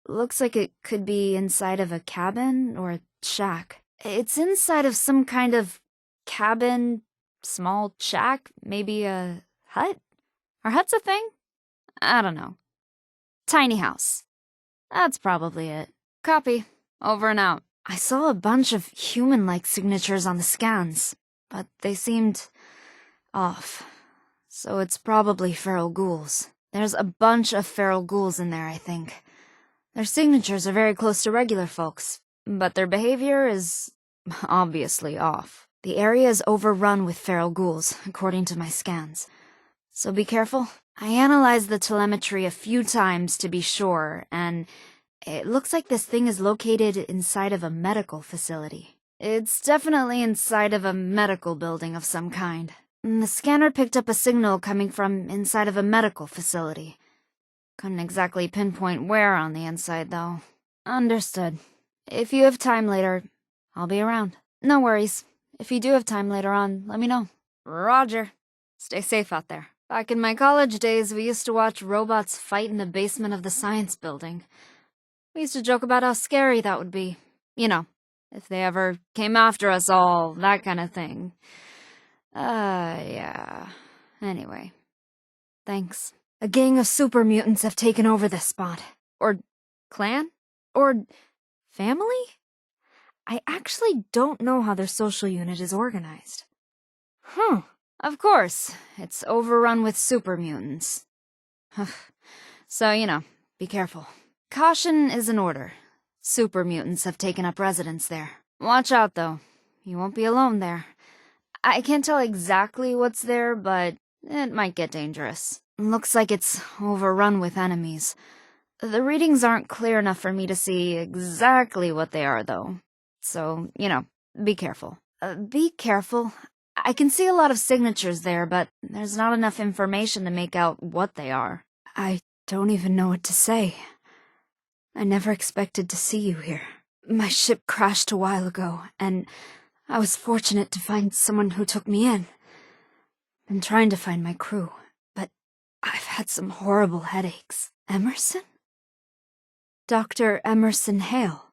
Looks like it could be inside of a cabin or a shack. It's inside of some kind of cabin, small shack, maybe a hut? Are huts a thing? I don't know. Tiny house. That's probably it. Copy. Over and out. I saw a bunch of human-like signatures on the scans, but they seemed off. So it's probably feral ghouls. There's a bunch of feral ghouls in there, I think. Their signatures are very close to regular folks, but their behavior is obviously off. The area is overrun with feral ghouls, according to my scans. So be careful. I analyzed the telemetry a few times to be sure, and it looks like this thing is located inside of a medical facility. It's definitely inside of a medical building of some kind. The scanner picked up a signal coming from inside of a medical facility. Couldn't exactly pinpoint where on the inside, though. Understood. If you have time later, I'll be around. No worries. If you do have time later on, let me know. Roger. Stay safe out there. Back in my college days, we used to watch robots fight in the basement of the science building. We used to joke about how scary that would be. You know, if they ever came after us all, that kind of thing. Yeah. Anyway. Thanks. A gang of super mutants have taken over this spot. Or clan? Or family? I actually don't know how their social unit is organized. Of course. It's overrun with super mutants. So, be careful. Caution is in order. Super mutants have taken up residence there. Watch out, though. You won't be alone there. I can't tell exactly what's there, but it might get dangerous. Looks like it's overrun with enemies. The readings aren't clear enough for me to see exactly what they are, though. So, be careful. Be careful? I can see a lot of signatures there, but there's not enough information to make out what they are. I don't even know what to say. I never expected to see you here. My ship crashed a while ago, and I was fortunate to find someone who took me in. I'm trying to find my crew, but I've had some horrible headaches. Emerson? Dr. Emerson Hale.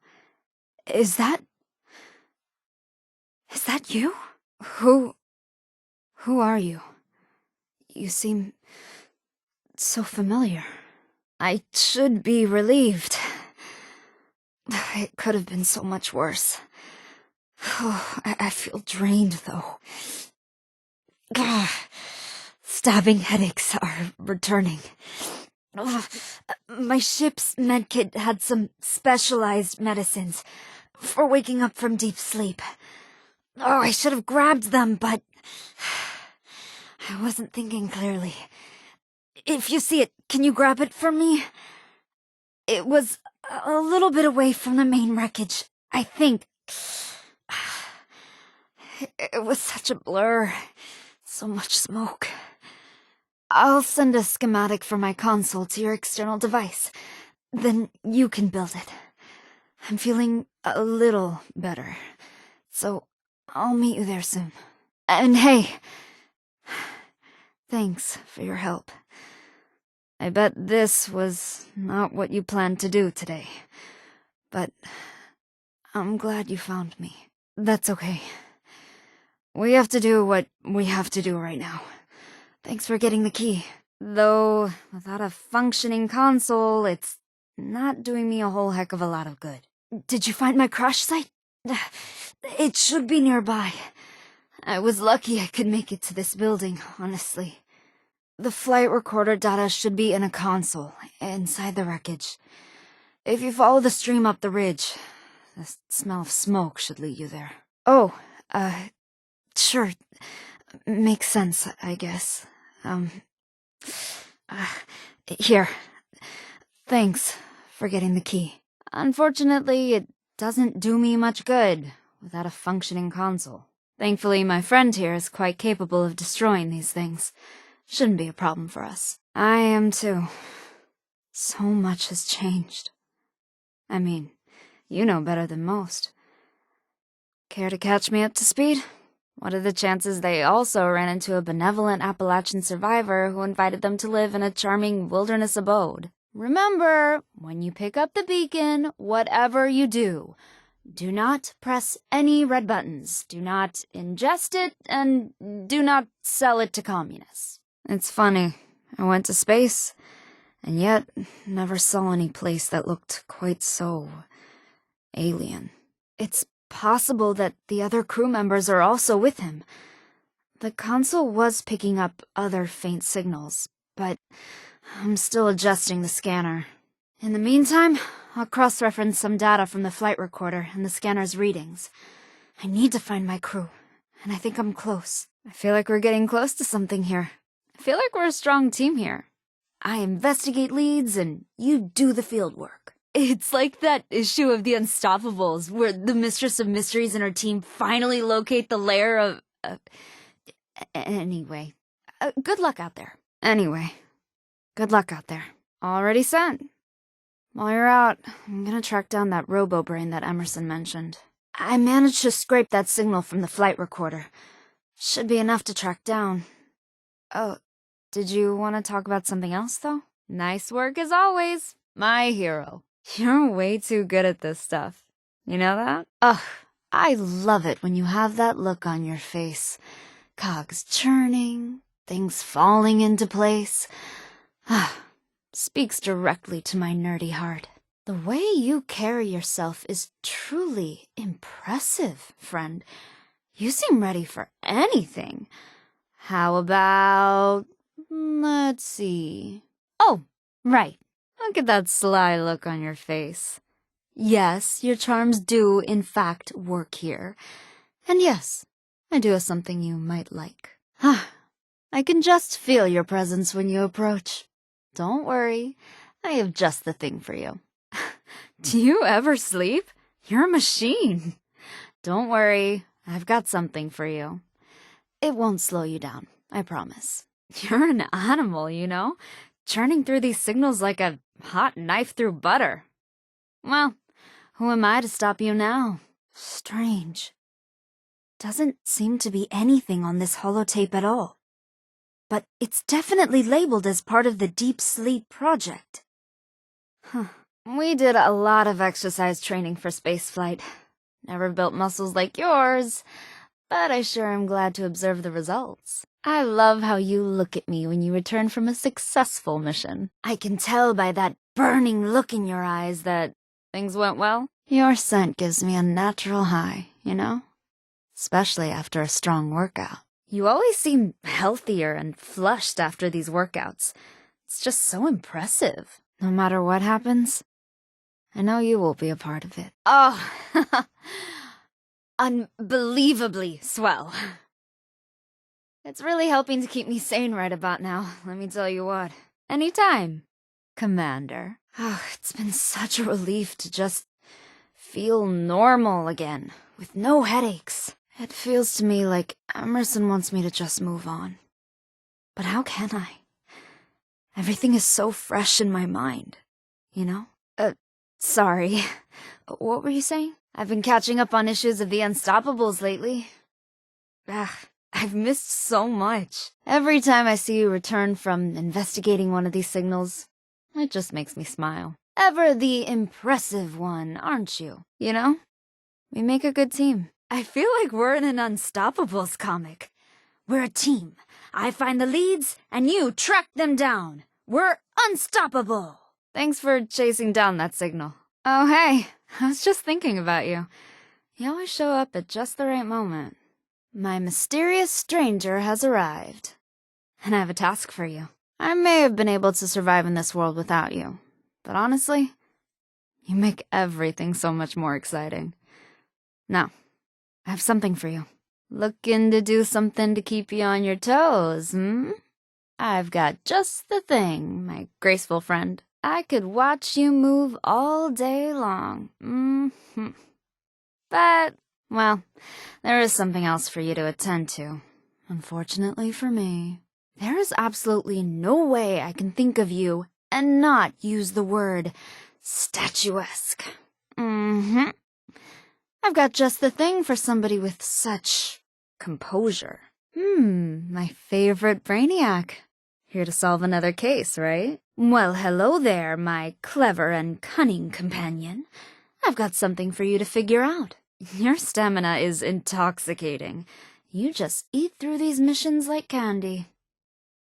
Is that you? Who are you? You seem so familiar. I should be relieved. It could have been so much worse. Oh, I feel drained, though. Stabbing headaches are returning. My ship's medkit had some specialized medicines for waking up from deep sleep. Oh, I should have grabbed them, but I wasn't thinking clearly. If you see it, can you grab it for me? It was a little bit away from the main wreckage, I think. It was such a blur. So much smoke. I'll send a schematic for my console to your external device. Then you can build it. I'm feeling a little better, so I'll meet you there soon. And hey, thanks for your help. I bet this was not what you planned to do today, but I'm glad you found me. That's okay. We have to do what we have to do right now. Thanks for getting the key. Though, without a functioning console, it's not doing me a whole heck of a lot of good. Did you find my crash site? It should be nearby. I was lucky I could make it to this building, honestly. The flight recorder data should be in a console, inside the wreckage. If you follow the stream up the ridge, the smell of smoke should lead you there. Oh, sure. Makes sense, I guess. Here. Thanks for getting the key. Unfortunately, it doesn't do me much good without a functioning console. Thankfully, my friend here is quite capable of destroying these things. Shouldn't be a problem for us. I am too. So much has changed. I mean, you know better than most. Care to catch me up to speed? What are the chances they also ran into a benevolent Appalachian survivor who invited them to live in a charming wilderness abode? Remember, when you pick up the beacon, whatever you do not press any red buttons, do not ingest it, and do not sell it to communists. It's funny, I went to space, and yet never saw any place that looked quite so alien. It's possible that the other crew members are also with him. The console was picking up other faint signals, but I'm still adjusting the scanner. In the meantime, I'll cross-reference some data from the flight recorder and the scanner's readings. I need to find my crew, and I think I'm close. I feel like we're getting close to something here. I feel like we're a strong team here. I investigate leads, and you do the field work. It's like that issue of The Unstoppables, where the Mistress of Mysteries and her team finally locate the lair of... Anyway, good luck out there. Anyway, good luck out there. Already sent. While you're out, I'm gonna track down that robo-brain that Emerson mentioned. I managed to scrape that signal from the flight recorder. Should be enough to track down. Oh, did you want to talk about something else, though? Nice work as always, my hero. You're way too good at this stuff. You know that? Ugh, I love it when you have that look on your face. Cogs churning, things falling into place. Speaks directly to my nerdy heart. The way you carry yourself is truly impressive, friend. You seem ready for anything. How about... let's see... Oh, right. Look at that sly look on your face. Yes, your charms do, in fact, work here. And yes, I do have something you might like. I can just feel your presence when you approach. Don't worry, I have just the thing for you. Do you ever sleep? You're a machine. Don't worry, I've got something for you. It won't slow you down, I promise. You're an animal, you know? Churning through these signals like a hot knife through butter. Well, who am I to stop you now? Strange. Doesn't seem to be anything on this holotape at all. But it's definitely labeled as part of the Deep Sleep project. We did a lot of exercise training for spaceflight. Never built muscles like yours, but I sure am glad to observe the results. I love how you look at me when you return from a successful mission. I can tell by that burning look in your eyes that things went well. Your scent gives me a natural high, you know? Especially after a strong workout. You always seem healthier and flushed after these workouts. It's just so impressive. No matter what happens, I know you will be a part of it. Oh, unbelievably swell. It's really helping to keep me sane right about now, let me tell you what. Anytime, Commander. Oh, it's been such a relief to just feel normal again, with no headaches. It feels to me like Emerson wants me to just move on. But how can I? Everything is so fresh in my mind, you know? Sorry. What were you saying? I've been catching up on issues of the Unstoppables lately. I've missed so much. Every time I see you return from investigating one of these signals, it just makes me smile. Ever the impressive one, aren't you? You know? We make a good team. I feel like we're in an Unstoppables comic. We're a team. I find the leads, and you track them down. We're unstoppable. Thanks for chasing down that signal. Oh, hey, I was just thinking about you. You always show up at just the right moment. My mysterious stranger has arrived, and I have a task for you. I may have been able to survive in this world without you, but honestly, you make everything so much more exciting. Now, I have something for you. Looking to do something to keep you on your toes, I've got just the thing, my graceful friend. I could watch you move all day long. But, well, there is something else for you to attend to. Unfortunately for me. There is absolutely no way I can think of you and not use the word statuesque. I've got just the thing for somebody with such composure. My favorite brainiac. Here to solve another case, right? Well, hello there, my clever and cunning companion. I've got something for you to figure out. Your stamina is intoxicating. You just eat through these missions like candy.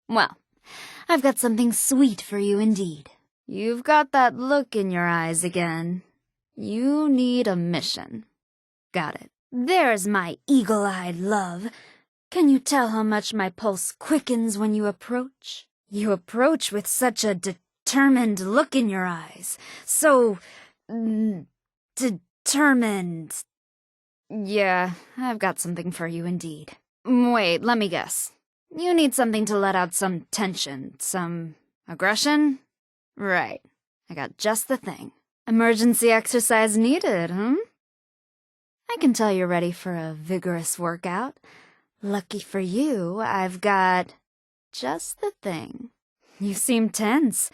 Well, I've got something sweet for you indeed. You've got that look in your eyes again. You need a mission. Got it. There's my eagle-eyed love. Can you tell how much my pulse quickens when you approach? You approach with such a determined look in your eyes. So... determined. Yeah, I've got something for you indeed. Wait, let me guess. You need something to let out some tension, some aggression? Right. I got just the thing. Emergency exercise needed, I can tell you're ready for a vigorous workout. Lucky for you, I've got just the thing. You seem tense.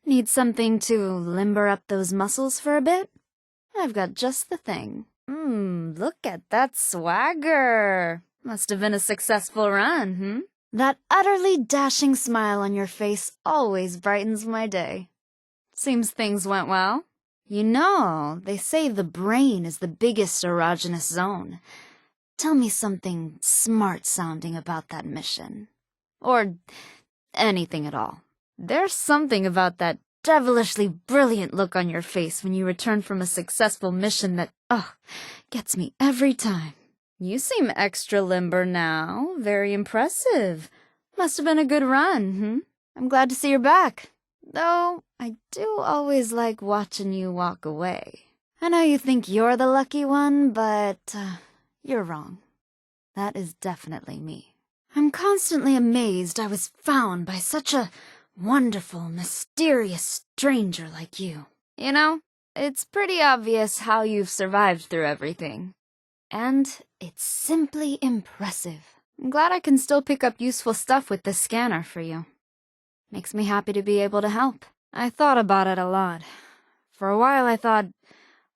Need something to limber up those muscles for a bit? I've got just the thing. Look at that swagger. Must have been a successful run, That utterly dashing smile on your face always brightens my day. Seems things went well. You know, they say the brain is the biggest erogenous zone. Tell me something smart-sounding about that mission. Or anything at all. There's something about that devilishly brilliant look on your face when you return from a successful mission that, gets me every time. You seem extra limber now. Very impressive. Must have been a good run, I'm glad to see you're back. Though, I do always like watching you walk away. I know you think you're the lucky one, but you're wrong. That is definitely me. I'm constantly amazed I was found by such a wonderful, mysterious stranger like you. You know, it's pretty obvious how you've survived through everything. And it's simply impressive. I'm glad I can still pick up useful stuff with this scanner for you. Makes me happy to be able to help. I thought about it a lot. For a while I thought,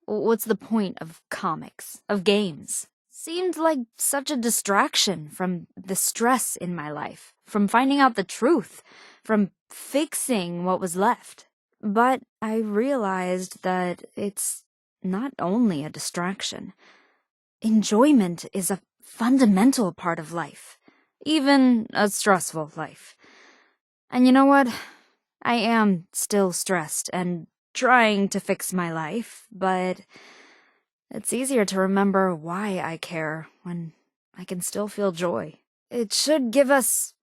what's the point of comics, of games? Seemed like such a distraction from the stress in my life, from finding out the truth, from fixing what was left. But I realized that it's not only a distraction. Enjoyment is a fundamental part of life, even a stressful life. And you know what? I am still stressed and trying to fix my life, but it's easier to remember why I care when I can still feel joy. It should give us,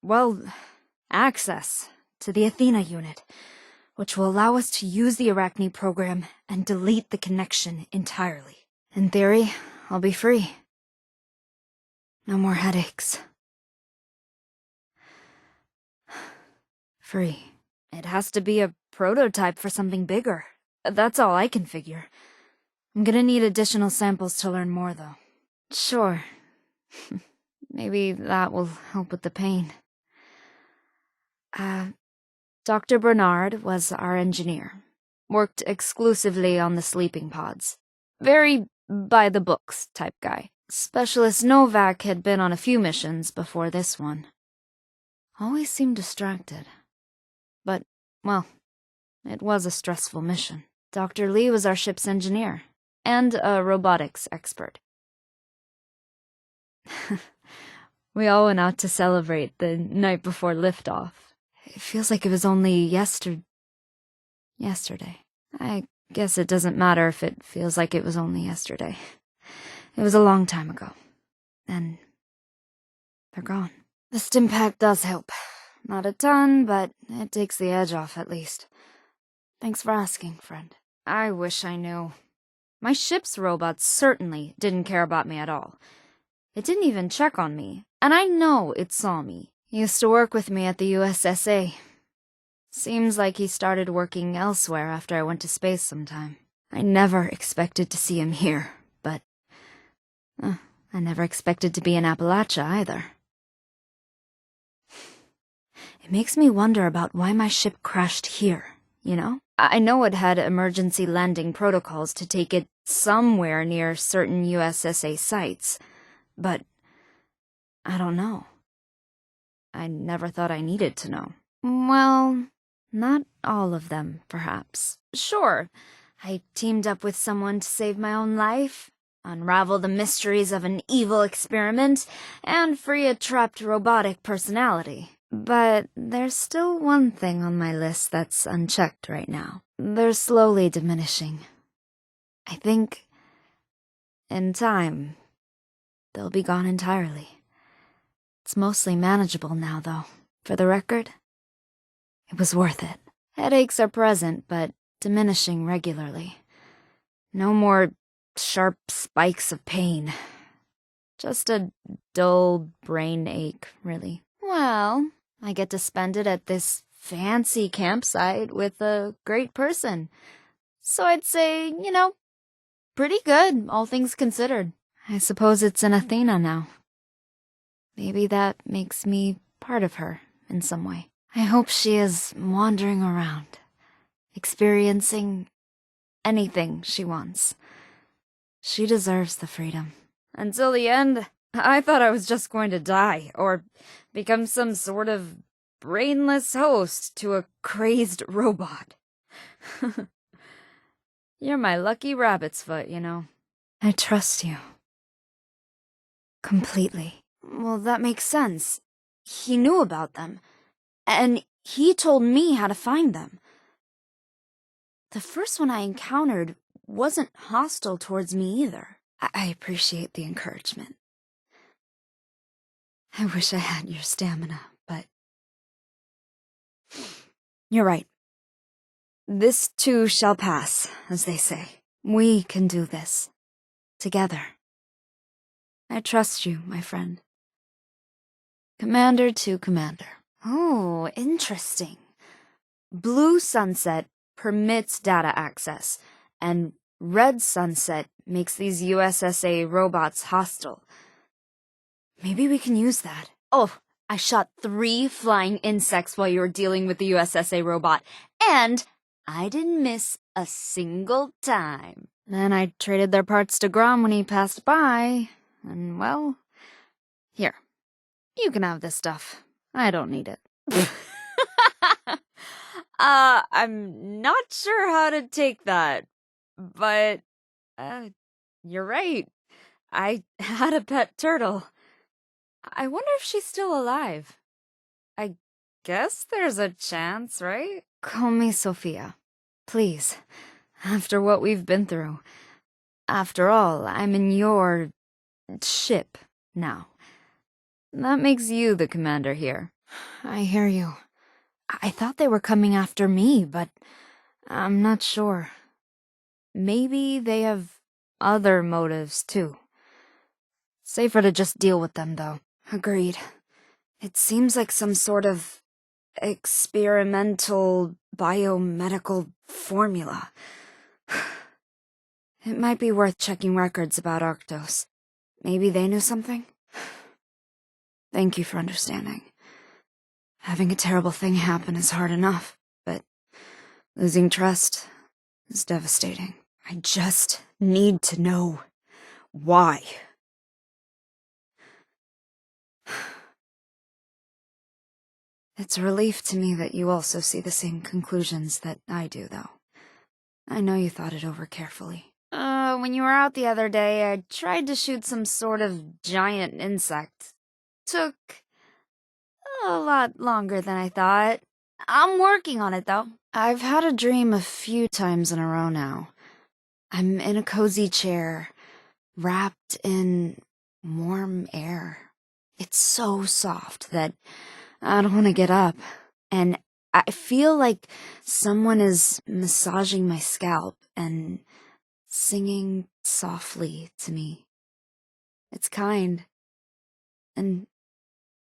access to the Athena unit, which will allow us to use the Arachne program and delete the connection entirely. In theory, I'll be free. No more headaches. Free. It has to be a prototype for something bigger. That's all I can figure. I'm gonna need additional samples to learn more, though. Sure. Maybe that will help with the pain. Dr. Bernard was our engineer. Worked exclusively on the sleeping pods. Very by-the-books type guy. Specialist Novak had been on a few missions before this one. Always seemed distracted. But, it was a stressful mission. Dr. Lee was our ship's engineer, and a robotics expert. We all went out to celebrate the night before liftoff. It feels like it was only yesterday. I guess it doesn't matter if it feels like it was only yesterday. It was a long time ago. And they're gone. The stim pack does help. Not a ton, but it takes the edge off at least. Thanks for asking, friend. I wish I knew. My ship's robot certainly didn't care about me at all. It didn't even check on me, and I know it saw me. He used to work with me at the USSA. Seems like he started working elsewhere after I went to space sometime. I never expected to see him here, but I never expected to be in Appalachia either. It makes me wonder about why my ship crashed here, you know? I know it had emergency landing protocols to take it somewhere near certain USSA sites, but I don't know. I never thought I needed to know. Well, not all of them, perhaps. Sure, I teamed up with someone to save my own life, unravel the mysteries of an evil experiment, and free a trapped robotic personality. But there's still one thing on my list that's unchecked right now. They're slowly diminishing. I think, in time, they'll be gone entirely. It's mostly manageable now, though. For the record, it was worth it. Headaches are present, but diminishing regularly. No more sharp spikes of pain. Just a dull brain ache, really. Well, I get to spend it at this fancy campsite with a great person. So I'd say, pretty good, all things considered. I suppose it's in Athena now. Maybe that makes me part of her in some way. I hope she is wandering around, experiencing anything she wants. She deserves the freedom. Until the end, I thought I was just going to die, or become some sort of brainless host to a crazed robot. You're my lucky rabbit's foot, you know. I trust you. Completely. Well, that makes sense. He knew about them, and he told me how to find them. The first one I encountered wasn't hostile towards me either. I appreciate the encouragement. I wish I had your stamina, but... You're right. This too shall pass, as they say. We can do this. Together. I trust you, my friend. Commander to commander. Oh, interesting. Blue sunset permits data access, and red sunset makes these USSA robots hostile. Maybe we can use that. Oh, I shot 3 flying insects while you were dealing with the USSA robot, and I didn't miss a single time. Then I traded their parts to Grom when he passed by, and well, here, you can have this stuff. I don't need it. I'm not sure how to take that, but, you're right. I had a pet turtle. I wonder if she's still alive. I guess there's a chance, right? Call me Sofia. Please. After what we've been through. After all, I'm in your... ship now. That makes you the commander here. I hear you. I thought they were coming after me, but I'm not sure. Maybe they have other motives, too. Safer to just deal with them, though. Agreed. It seems like some sort of experimental biomedical formula. It might be worth checking records about Arctos. Maybe they knew something? Thank you for understanding. Having a terrible thing happen is hard enough, but losing trust is devastating. I just need to know why. It's a relief to me that you also see the same conclusions that I do, though. I know you thought it over carefully. When you were out the other day, I tried to shoot some sort of giant insect. Took a lot longer than I thought. I'm working on it, though. I've had a dream a few times in a row now. I'm in a cozy chair, wrapped in warm air. It's so soft that I don't want to get up. And I feel like someone is massaging my scalp and singing softly to me. It's kind. And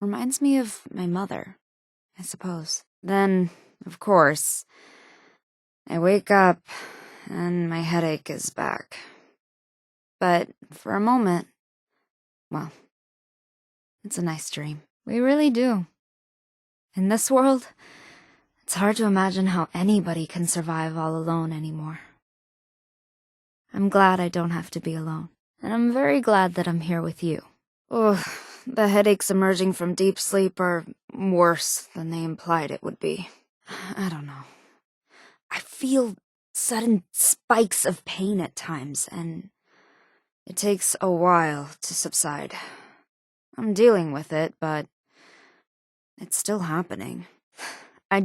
reminds me of my mother, I suppose. Then, of course, I wake up and my headache is back. But for a moment, well, it's a nice dream. We really do. In this world, it's hard to imagine how anybody can survive all alone anymore. I'm glad I don't have to be alone. And I'm very glad that I'm here with you. Ugh, the headaches emerging from deep sleep are worse than they implied it would be. I don't know. I feel sudden spikes of pain at times, and it takes a while to subside. I'm dealing with it, but it's still happening. I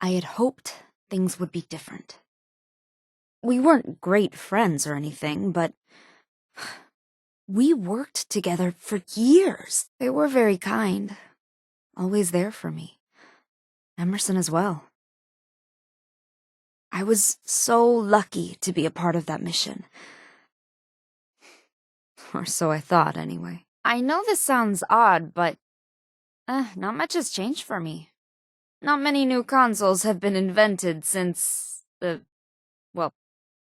had hoped things would be different. We weren't great friends or anything, but we worked together for years. They were very kind, always there for me. Emerson as well. I was so lucky to be a part of that mission. Or so I thought, anyway. I know this sounds odd, but not much has changed for me. Not many new consoles have been invented since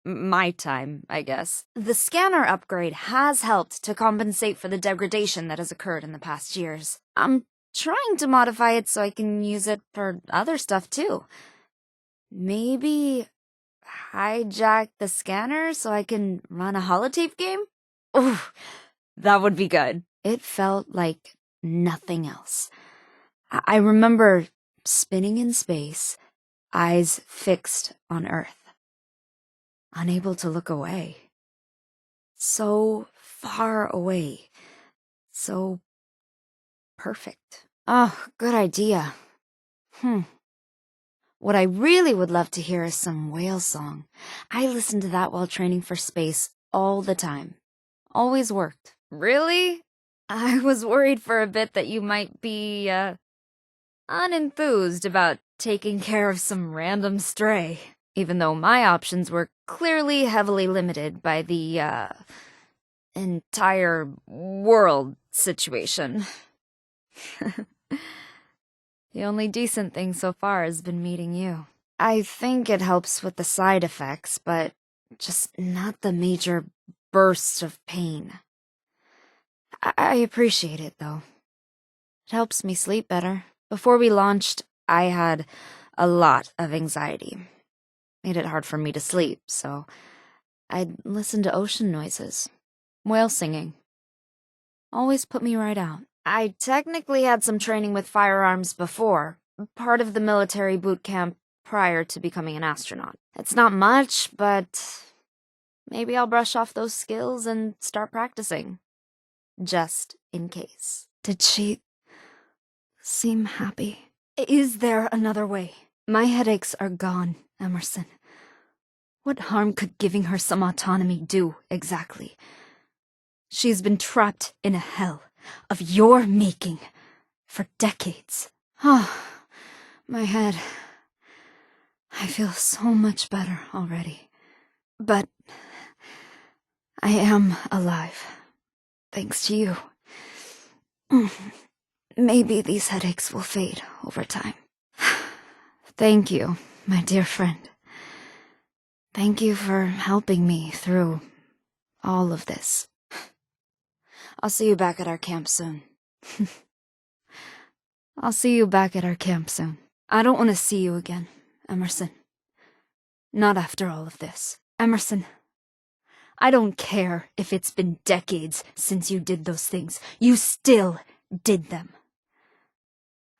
my time, I guess. The scanner upgrade has helped to compensate for the degradation that has occurred in the past years. I'm trying to modify it so I can use it for other stuff too. Maybe hijack the scanner so I can run a holotape game? Ooh, that would be good. It felt like nothing else. I remember spinning in space, eyes fixed on Earth, unable to look away. So far away. So perfect. Oh, good idea. What I really would love to hear is some whale song. I listen to that while training for space all the time. Always worked. Really? I was worried for a bit that you might be, unenthused about taking care of some random stray, even though my options were clearly heavily limited by the, entire world situation. The only decent thing so far has been meeting you. I think it helps with the side effects, but just not the major bursts of pain. I appreciate it, though. It helps me sleep better. Before we launched, I had a lot of anxiety. Made it hard for me to sleep, so I'd listen to ocean noises. Whale singing. Always put me right out. I technically had some training with firearms before, part of the military boot camp prior to becoming an astronaut. It's not much, but maybe I'll brush off those skills and start practicing. Just in case. Did she seem happy? Is there another way? My headaches are gone, Emerson. What harm could giving her some autonomy do, exactly? She's been trapped in a hell of your making for decades. Oh, my head. I feel so much better already. But I am alive, thanks to you. Maybe these headaches will fade over time. Thank you, my dear friend. Thank you for helping me through all of this. I'll see you back at our camp soon. I'll see you back at our camp soon. I don't want to see you again, Emerson. Not after all of this. Emerson, I don't care if it's been decades since you did those things. You still did them.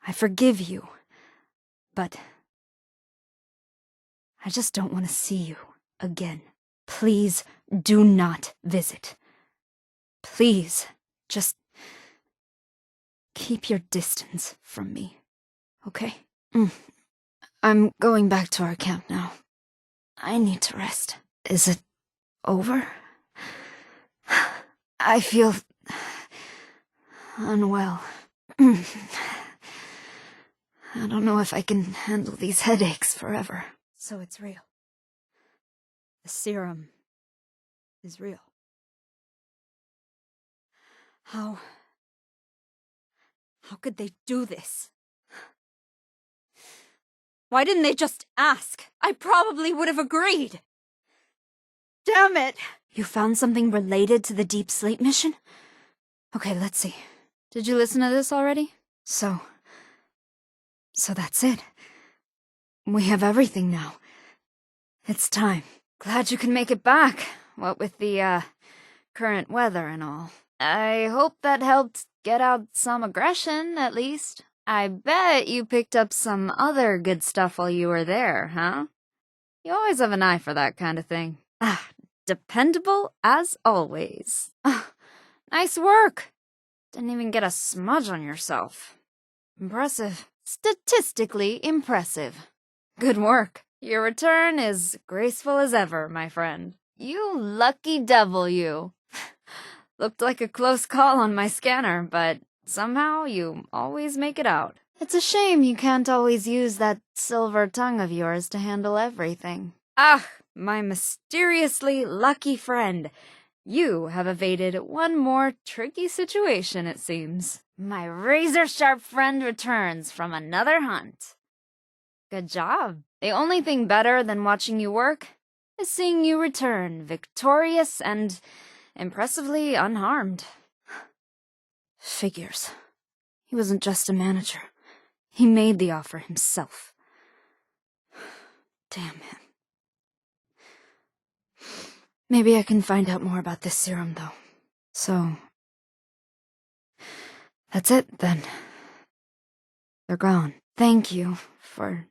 I forgive you, but I just don't want to see you again. Please do not visit. Please, just keep your distance from me, okay? I'm going back to our camp now. I need to rest. Is it over? I feel unwell. I don't know if I can handle these headaches forever. So it's real. The serum is real. How could they do this? Why didn't they just ask? I probably would have agreed. Damn it! You found something related to the Deep Slate mission? Okay, let's see. Did you listen to this already? So that's it. We have everything now. It's time. Glad you can make it back, what with the, current weather and all. I hope that helped get out some aggression, at least. I bet you picked up some other good stuff while you were there, huh? You always have an eye for that kind of thing. Dependable as always. Nice work. Didn't even get a smudge on yourself. Impressive. Statistically impressive. Good work. Your return is graceful as ever, my friend. You lucky devil, you. Looked like a close call on my scanner, but somehow you always make it out. It's a shame you can't always use that silver tongue of yours to handle everything. My mysteriously lucky friend. You have evaded one more tricky situation, it seems. My razor-sharp friend returns from another hunt. Good job. The only thing better than watching you work seeing you return, victorious and impressively unharmed. Figures. He wasn't just a manager. He made the offer himself. Damn him. Maybe I can find out more about this serum, though. So... that's it, then. They're gone. Thank you for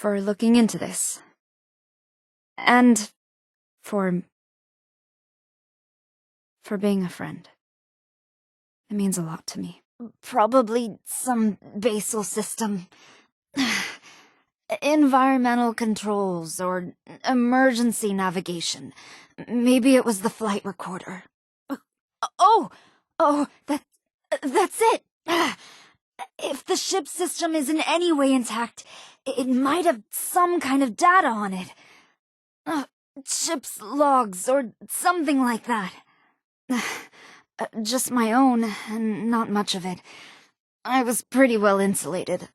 looking into this. And for being a friend. It means a lot to me. Probably some basal system. Environmental controls or emergency navigation. Maybe it was the flight recorder. Oh, that's it. If the ship system is in any way intact, it might have some kind of data on it. Ship's logs or something like that. Just my own, and not much of it. I was pretty well insulated.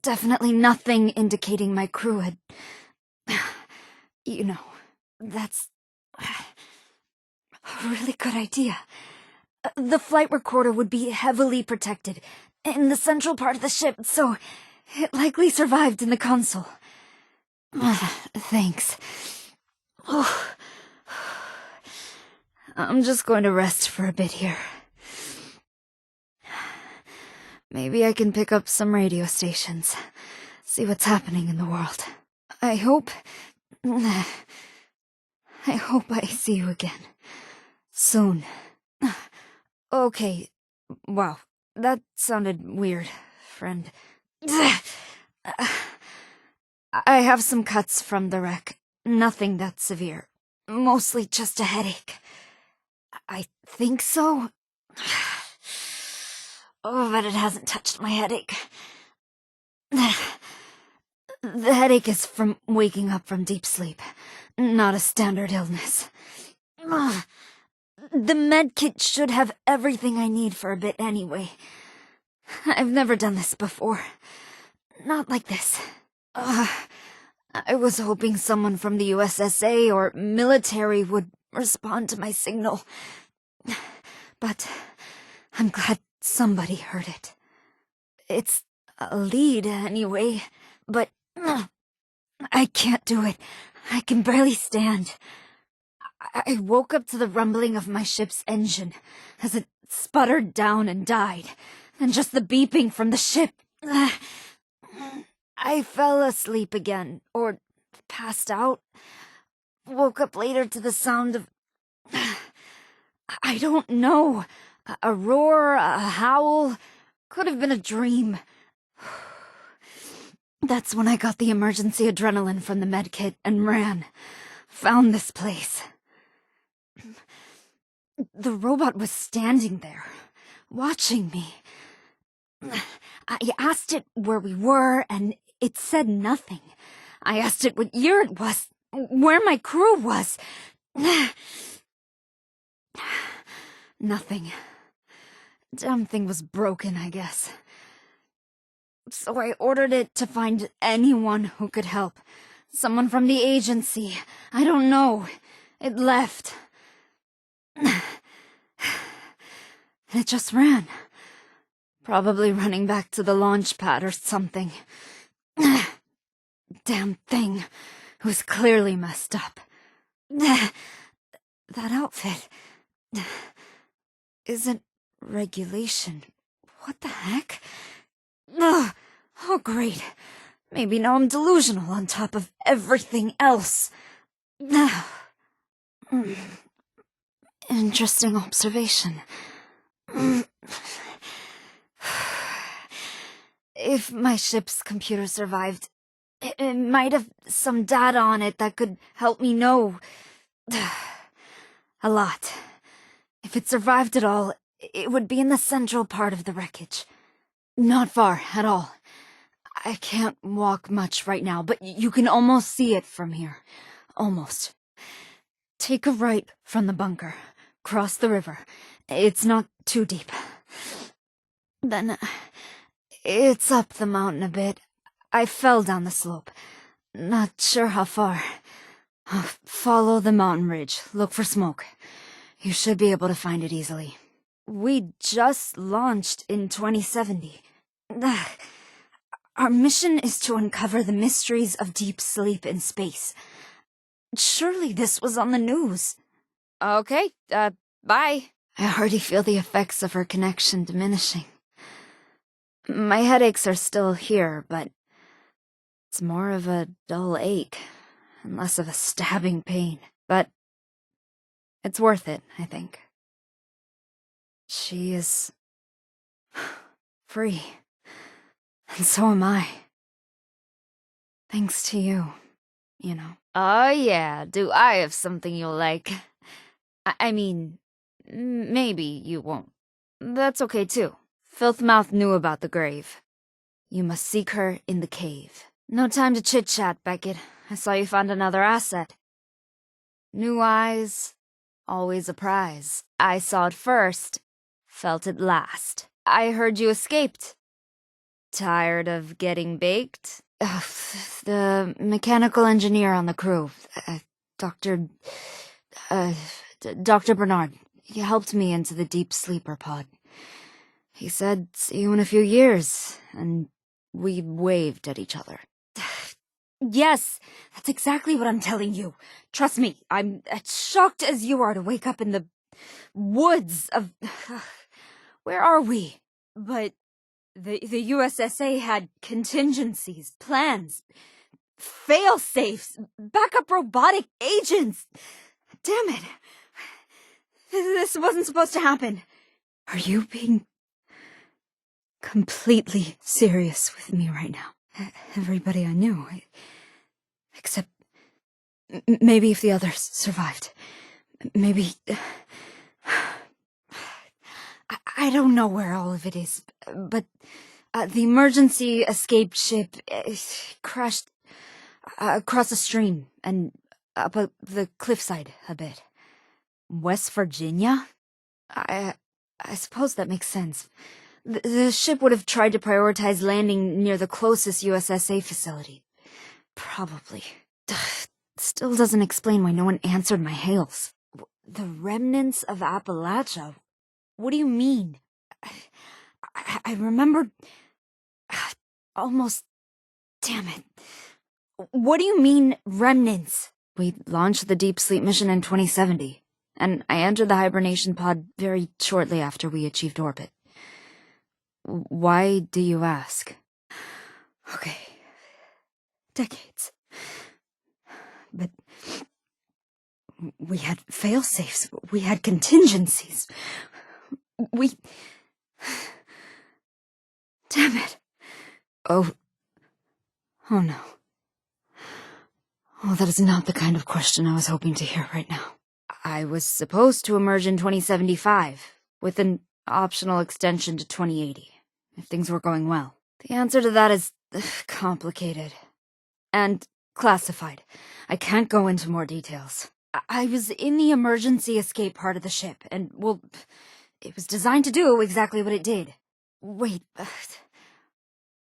Definitely nothing indicating my crew had... You know, that's... a really good idea. The flight recorder would be heavily protected in the central part of the ship, so it likely survived in the console. Thanks. I'm just going to rest for a bit here. Maybe I can pick up some radio stations, see what's happening in the world. I hope I see you again. Soon. Okay. Wow, that sounded weird, friend. I have some cuts from the wreck. Nothing that severe. Mostly just a headache. I think so. Oh, but it hasn't touched my headache. The headache is from waking up from deep sleep, not a standard illness. The med kit should have everything I need for a bit anyway. I've never done this before. Not like this. I was hoping someone from the USSA or military would respond to my signal. But I'm glad somebody heard it. It's a lead anyway, but I can't do it. I can barely stand. I woke up to the rumbling of my ship's engine as it sputtered down and died, and just the beeping from the ship. I fell asleep again, or passed out. Woke up later to the sound of... I don't know. A roar, a howl. Could have been a dream. That's when I got the emergency adrenaline from the medkit and ran. Found this place. The robot was standing there, watching me. I asked it where we were, and it said nothing. I asked it what year it was, where my crew was. Nothing. Damn thing was broken, I guess. So I ordered it to find anyone who could help. Someone from the agency. I don't know. It left. It just ran. Probably running back to the launch pad or something. Damn thing. It was clearly messed up. That outfit isn't regulation. What the heck? Ugh. Oh, great. Maybe now I'm delusional on top of everything else. Interesting observation. If my ship's computer survived, it might have some data on it that could help me know. A lot. If it survived at all, it would be in the central part of the wreckage. Not far at all. I can't walk much right now, but you can almost see it from here. Almost. Take a right from the bunker. Cross the river. It's not too deep. Then, it's up the mountain a bit. I fell down the slope. Not sure how far. Follow the mountain ridge. Look for smoke. You should be able to find it easily. We just launched in 2070. Our mission is to uncover the mysteries of deep sleep in space. Surely this was on the news. Okay, bye. I already feel the effects of her connection diminishing. My headaches are still here, but it's more of a dull ache and less of a stabbing pain. But it's worth it, I think. She is free. And so am I. Thanks to you, you know. Oh yeah, do I have something you'll like? I mean, maybe you won't. That's okay too. Filthmouth knew about the grave. You must seek her in the cave. No time to chit-chat, Beckett. I saw you found another asset. New eyes, always a prize. I saw it first, felt it last. I heard you escaped. Tired of getting baked? The mechanical engineer on the crew, Dr. Dr. Bernard, he helped me into the deep sleeper pod. He said, see you in a few years, and we waved at each other. Yes, that's exactly what I'm telling you. Trust me, I'm as shocked as you are to wake up in the woods of... Where are we? But the USSA had contingencies, plans, fail-safes, backup robotic agents. Damn it. This wasn't supposed to happen. Are you being completely serious with me right now? Everybody I knew, except maybe if the others survived. Maybe... I don't know where all of it is, but the emergency escape ship crashed across a stream and up the cliffside a bit. West Virginia? I suppose that makes sense. The ship would have tried to prioritize landing near the closest USSA facility. Probably. Still doesn't explain why no one answered my hails. The remnants of Appalachia? What do you mean? I remembered... almost... Damn it. What do you mean, remnants? We launched the Deep Sleep mission in 2070, and I entered the hibernation pod very shortly after we achieved orbit. Why do you ask? Okay. Decades. But... we had fail-safes. We had contingencies. We... Damn it. Oh no. Oh, that is not the kind of question I was hoping to hear right now. I was supposed to emerge in 2075, with an optional extension to 2080, if things were going well. The answer to that is complicated. And classified. I can't go into more details. I was in the emergency escape part of the ship, and, well, it was designed to do exactly what it did. Wait,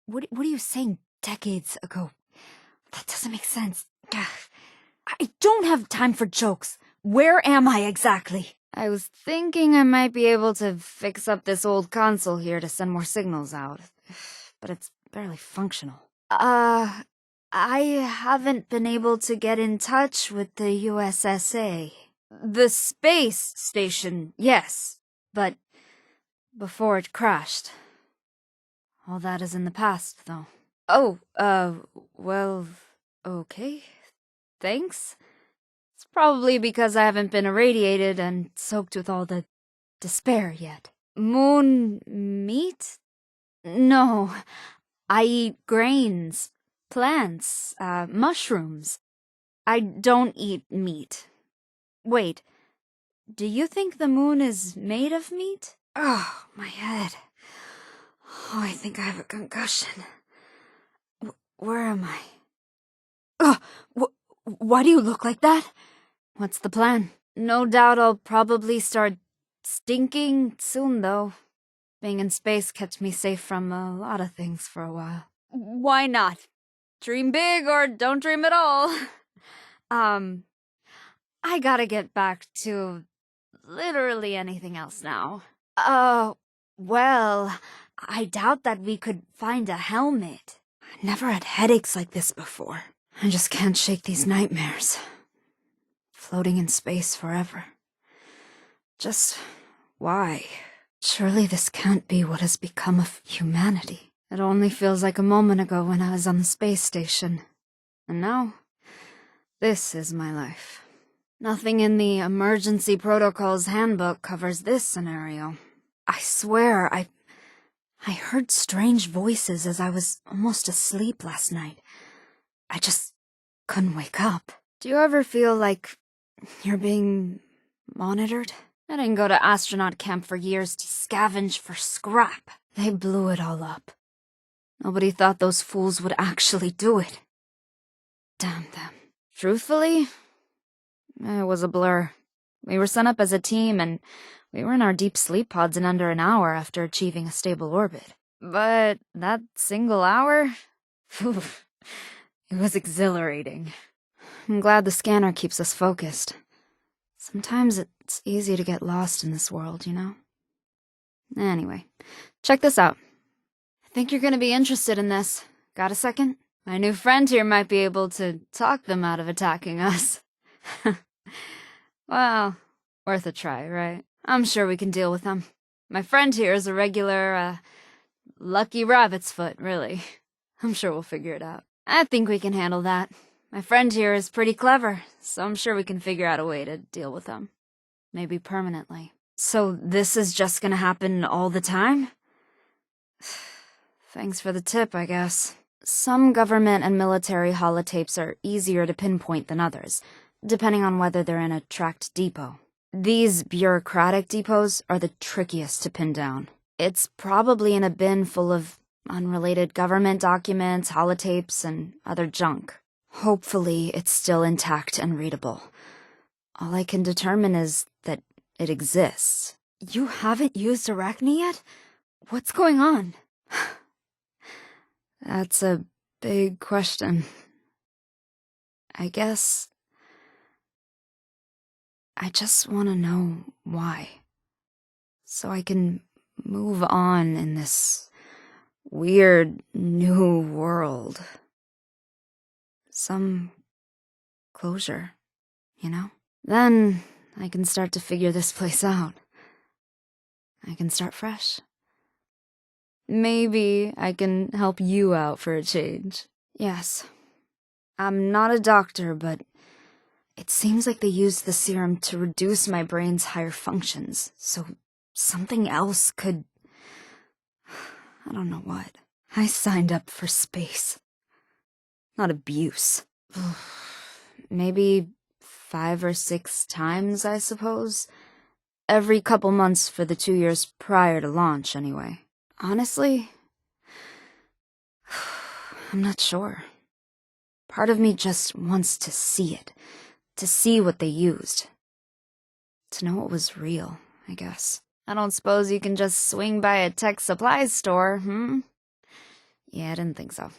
what are you saying decades ago? That doesn't make sense. I don't have time for jokes. Where am I exactly? I was thinking I might be able to fix up this old console here to send more signals out, but it's barely functional. I haven't been able to get in touch with the USSA. The space station, yes, but before it crashed. All that is in the past, though. Oh, well, okay. Thanks. It's probably because I haven't been irradiated and soaked with all the despair yet. Moon meat? No. I eat grains, plants, mushrooms. I don't eat meat. Wait, do you think the moon is made of meat? Oh, my head. Oh, I think I have a concussion. Where am I? Why do you look like that? What's the plan? No doubt I'll probably start stinking soon, though. Being in space kept me safe from a lot of things for a while. Why not? dream big or don't dream at all. I gotta get back to literally anything else now. Well, I doubt that we could find a helmet. I never had headaches like this before. I just can't shake these nightmares. Floating in space forever. Just why? Surely this can't be what has become of humanity. It only feels like a moment ago when I was on the space station. And now, this is my life. Nothing in the Emergency Protocols Handbook covers this scenario. I swear, I heard strange voices as I was almost asleep last night. I just couldn't wake up. Do you ever feel like you're being monitored? I didn't go to astronaut camp for years to scavenge for scrap. They blew it all up. Nobody thought those fools would actually do it. Damn them. Truthfully, it was a blur. We were sent up as a team, and we were in our deep sleep pods in under an hour after achieving a stable orbit. But that single hour? Phew, it was exhilarating. I'm glad the scanner keeps us focused. Sometimes it's easy to get lost in this world, you know? Anyway, check this out. I think you're gonna be interested in this. Got a second? My new friend here might be able to talk them out of attacking us. Well, worth a try, right? I'm sure we can deal with them. My friend here is a regular, lucky rabbit's foot, really. I'm sure we'll figure it out. I think we can handle that. My friend here is pretty clever, so I'm sure we can figure out a way to deal with them. Maybe permanently. So this is just gonna happen all the time? Thanks for the tip, I guess. Some government and military holotapes are easier to pinpoint than others, depending on whether they're in a tracked depot. These bureaucratic depots are the trickiest to pin down. It's probably in a bin full of unrelated government documents, holotapes, and other junk. Hopefully, it's still intact and readable. All I can determine is that it exists. You haven't used Arachne yet? What's going on? That's a big question. I guess I just want to know why. So I can move on in this weird new world. Some closure, you know? Then I can start to figure this place out. I can start fresh. Maybe I can help you out for a change. Yes. I'm not a doctor, but it seems like they used the serum to reduce my brain's higher functions, so something else could... I don't know what. I signed up for space. Not abuse. Maybe 5 or 6 times, I suppose. Every couple months for the 2 years prior to launch, anyway. Honestly, I'm not sure. Part of me just wants to see it. To see what they used. To know it was real, I guess. I don't suppose you can just swing by a tech supplies store, Yeah, I didn't think so.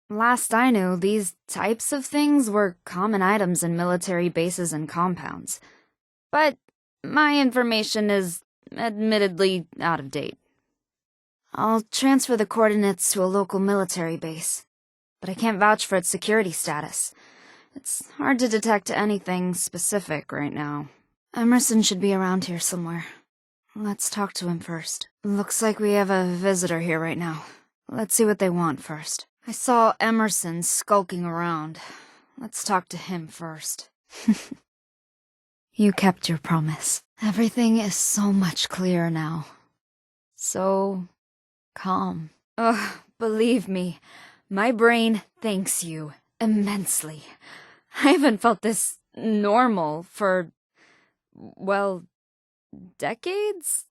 Last I knew, these types of things were common items in military bases and compounds. But my information is admittedly out of date. I'll transfer the coordinates to a local military base, but I can't vouch for its security status. It's hard to detect anything specific right now. Emerson should be around here somewhere. Let's talk to him first. Looks like we have a visitor here right now. Let's see what they want first. I saw Emerson skulking around. Let's talk to him first. You kept your promise. Everything is so much clearer now. So calm. Ugh, believe me, my brain thanks you immensely. I haven't felt this normal for, well, decades?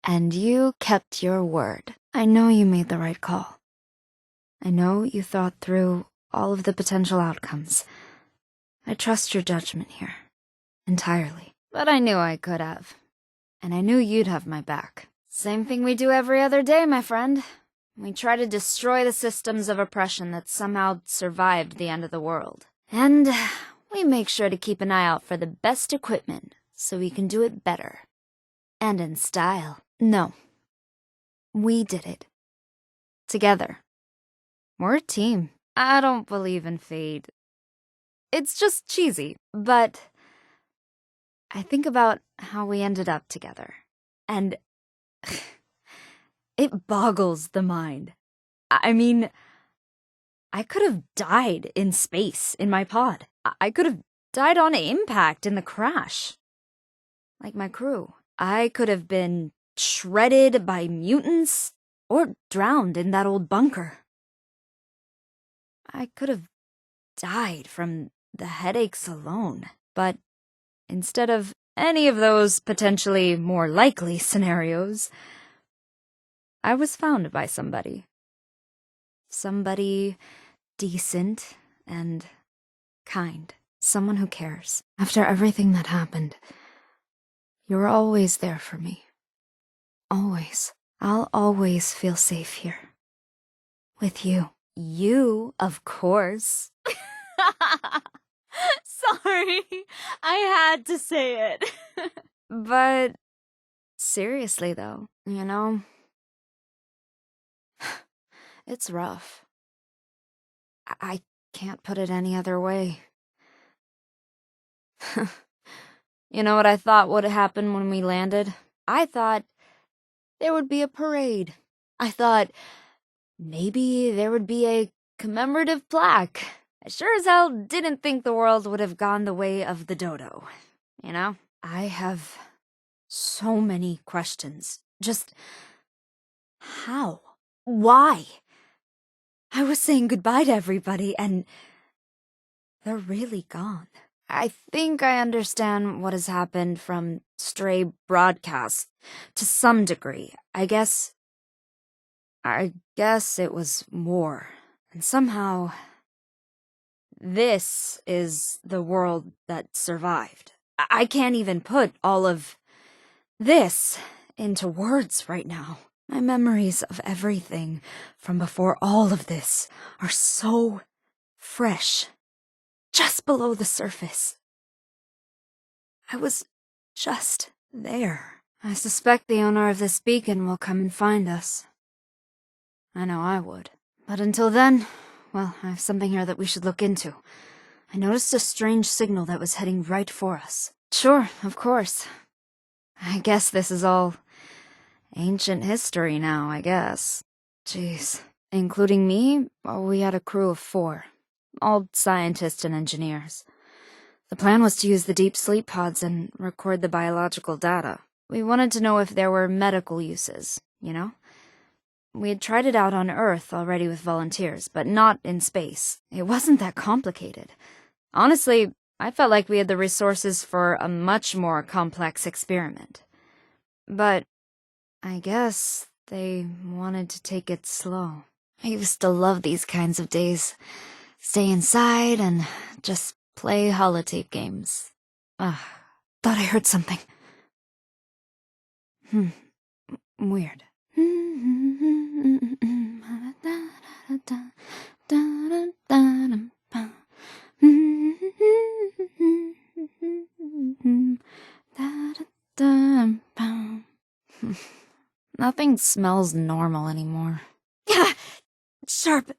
And you kept your word. I know you made the right call. I know you thought through all of the potential outcomes. I trust your judgment here. Entirely. But I knew I could have. And I knew you'd have my back. Same thing we do every other day, my friend. We try to destroy the systems of oppression that somehow survived the end of the world. And we make sure to keep an eye out for the best equipment so we can do it better. And in style. No. We did it. Together. We're a team. I don't believe in fate. It's just cheesy, but I think about how we ended up together, and it boggles the mind. I mean, I could have died in space in my pod. I could have died on impact in the crash. Like my crew. I could have been shredded by mutants or drowned in that old bunker. I could have died from the headaches alone, but instead of any of those potentially more likely scenarios, I was found by somebody. Somebody decent and kind. Someone who cares. After everything that happened, you were always there for me. Always. I'll always feel safe here. With you. You, of course. Sorry, I had to say it. But seriously, though, it's rough. I can't put it any other way. You know what I thought would happen when we landed? I thought there would be a parade. I thought maybe there would be a commemorative plaque. I sure as hell didn't think the world would have gone the way of the dodo. I have so many questions. Just how? Why? I was saying goodbye to everybody, and they're really gone. I think I understand what has happened from stray broadcasts to some degree. I guess it was war. And somehow, this is the world that survived. I can't even put all of this into words right now. My memories of everything from before all of this are so fresh. Just below the surface. I was just there. I suspect the owner of this beacon will come and find us. I know I would. But until then, well, I have something here that we should look into. I noticed a strange signal that was heading right for us. Sure, of course. I guess this is all ancient history now, I guess. Jeez. Including me, we had a crew of 4. All scientists and engineers. The plan was to use the deep sleep pods and record the biological data. We wanted to know if there were medical uses, We had tried it out on Earth already with volunteers, but not in space. It wasn't that complicated. Honestly, I felt like we had the resources for a much more complex experiment. But I guess they wanted to take it slow. I used to love these kinds of days. Stay inside and just play holotape games. Thought I heard something. Weird. Nothing smells normal anymore. Sharp.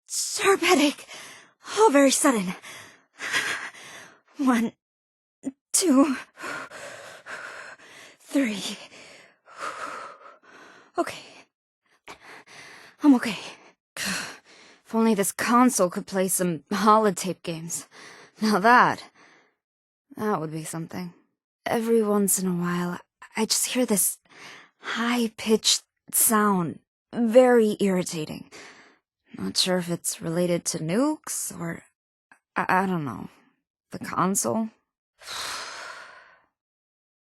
Sharp headache. Oh, very sudden. 1, 2, 3. Okay. I'm okay. If only this console could play some holotape games. Now that would be something. Every once in a while, I just hear this high-pitched sound. Very irritating. Not sure if it's related to nukes or... I don't know. The console?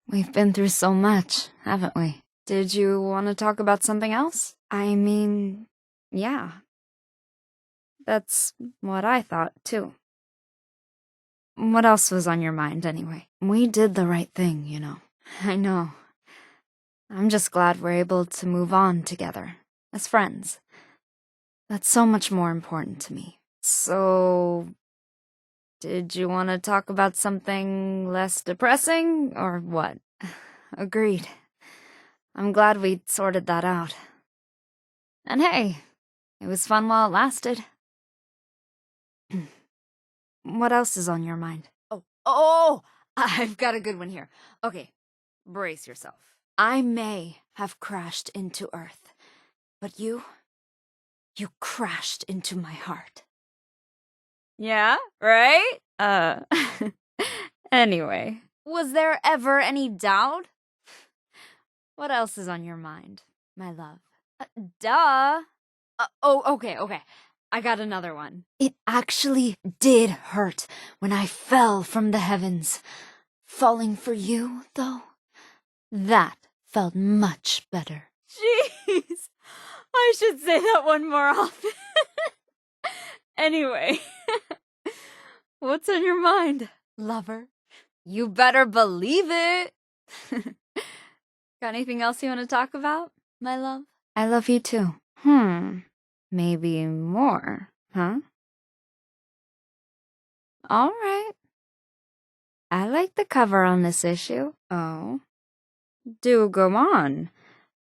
We've been through so much, haven't we? Did you want to talk about something else? I mean, yeah. That's what I thought, too. What else was on your mind, anyway? We did the right thing, I know. I'm just glad we're able to move on together. as friends. That's so much more important to me. So, did you want to talk about something less depressing, or what? Agreed. I'm glad we sorted that out. And hey, it was fun while it lasted. What else is on your mind? Oh, I've got a good one here. Okay, brace yourself. I may have crashed into Earth, but you crashed into my heart. Yeah, right? Anyway, Was there ever any doubt? what else is on your mind, my love? Duh. Okay. I got another one. It actually did hurt when I fell from the heavens. Falling for you, though, that felt much better. Jeez. I should say that one more often. Anyway, what's on your mind, lover? You better believe it. Got anything else you want to talk about, my love? I love you too. Maybe more, huh? All right. I like the cover on this issue. Oh. Do go on,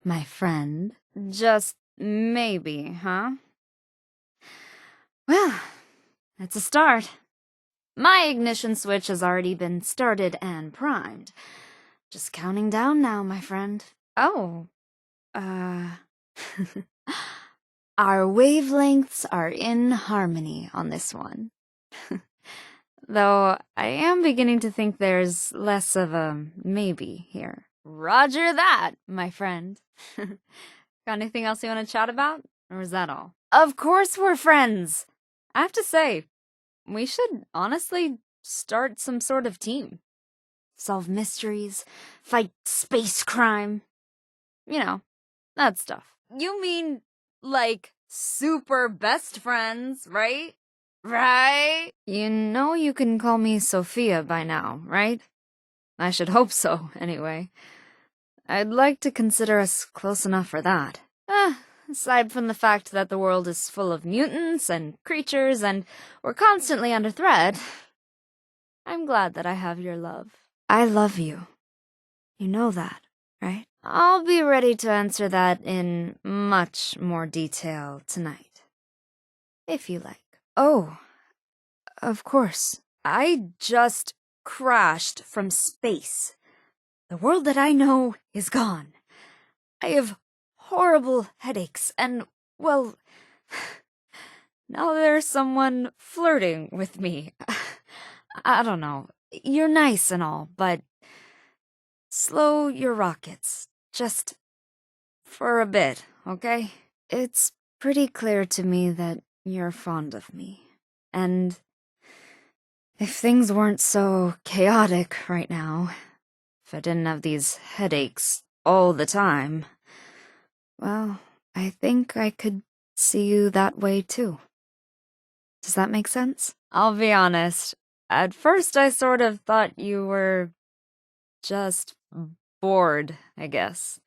my friend. Just maybe, huh? Well, it's a start. My ignition switch has already been started and primed. Just counting down now, my friend. Oh, our wavelengths are in harmony on this one. Though I am beginning to think there's less of a maybe here. Roger that, My friend. Got anything else you want to chat about? Or is that all? Of course we're friends. I have to say, we should honestly start some sort of team. Solve mysteries, fight space crime. You know, that stuff. You mean, like, super best friends, right? Right? You know you can call me Sofia by now, right? I should hope so, anyway. I'd like to consider us close enough for that. Aside from the fact that the world is full of mutants and creatures and we're constantly under threat, I'm glad that I have your love. I love you. You know that, right? I'll be ready to answer that in much more detail tonight. If you like. Oh, of course. I just crashed from space. The world that I know is gone. I have horrible headaches and, well, now there's someone flirting with me. I don't know. You're nice and all, but slow your rockets. Just for a bit, okay? It's pretty clear to me that you're fond of me. And if things weren't so chaotic right now, if I didn't have these headaches all the time, well, I think I could see you that way too. Does that make sense? I'll be honest. At first, I sort of thought you were just bored, I guess.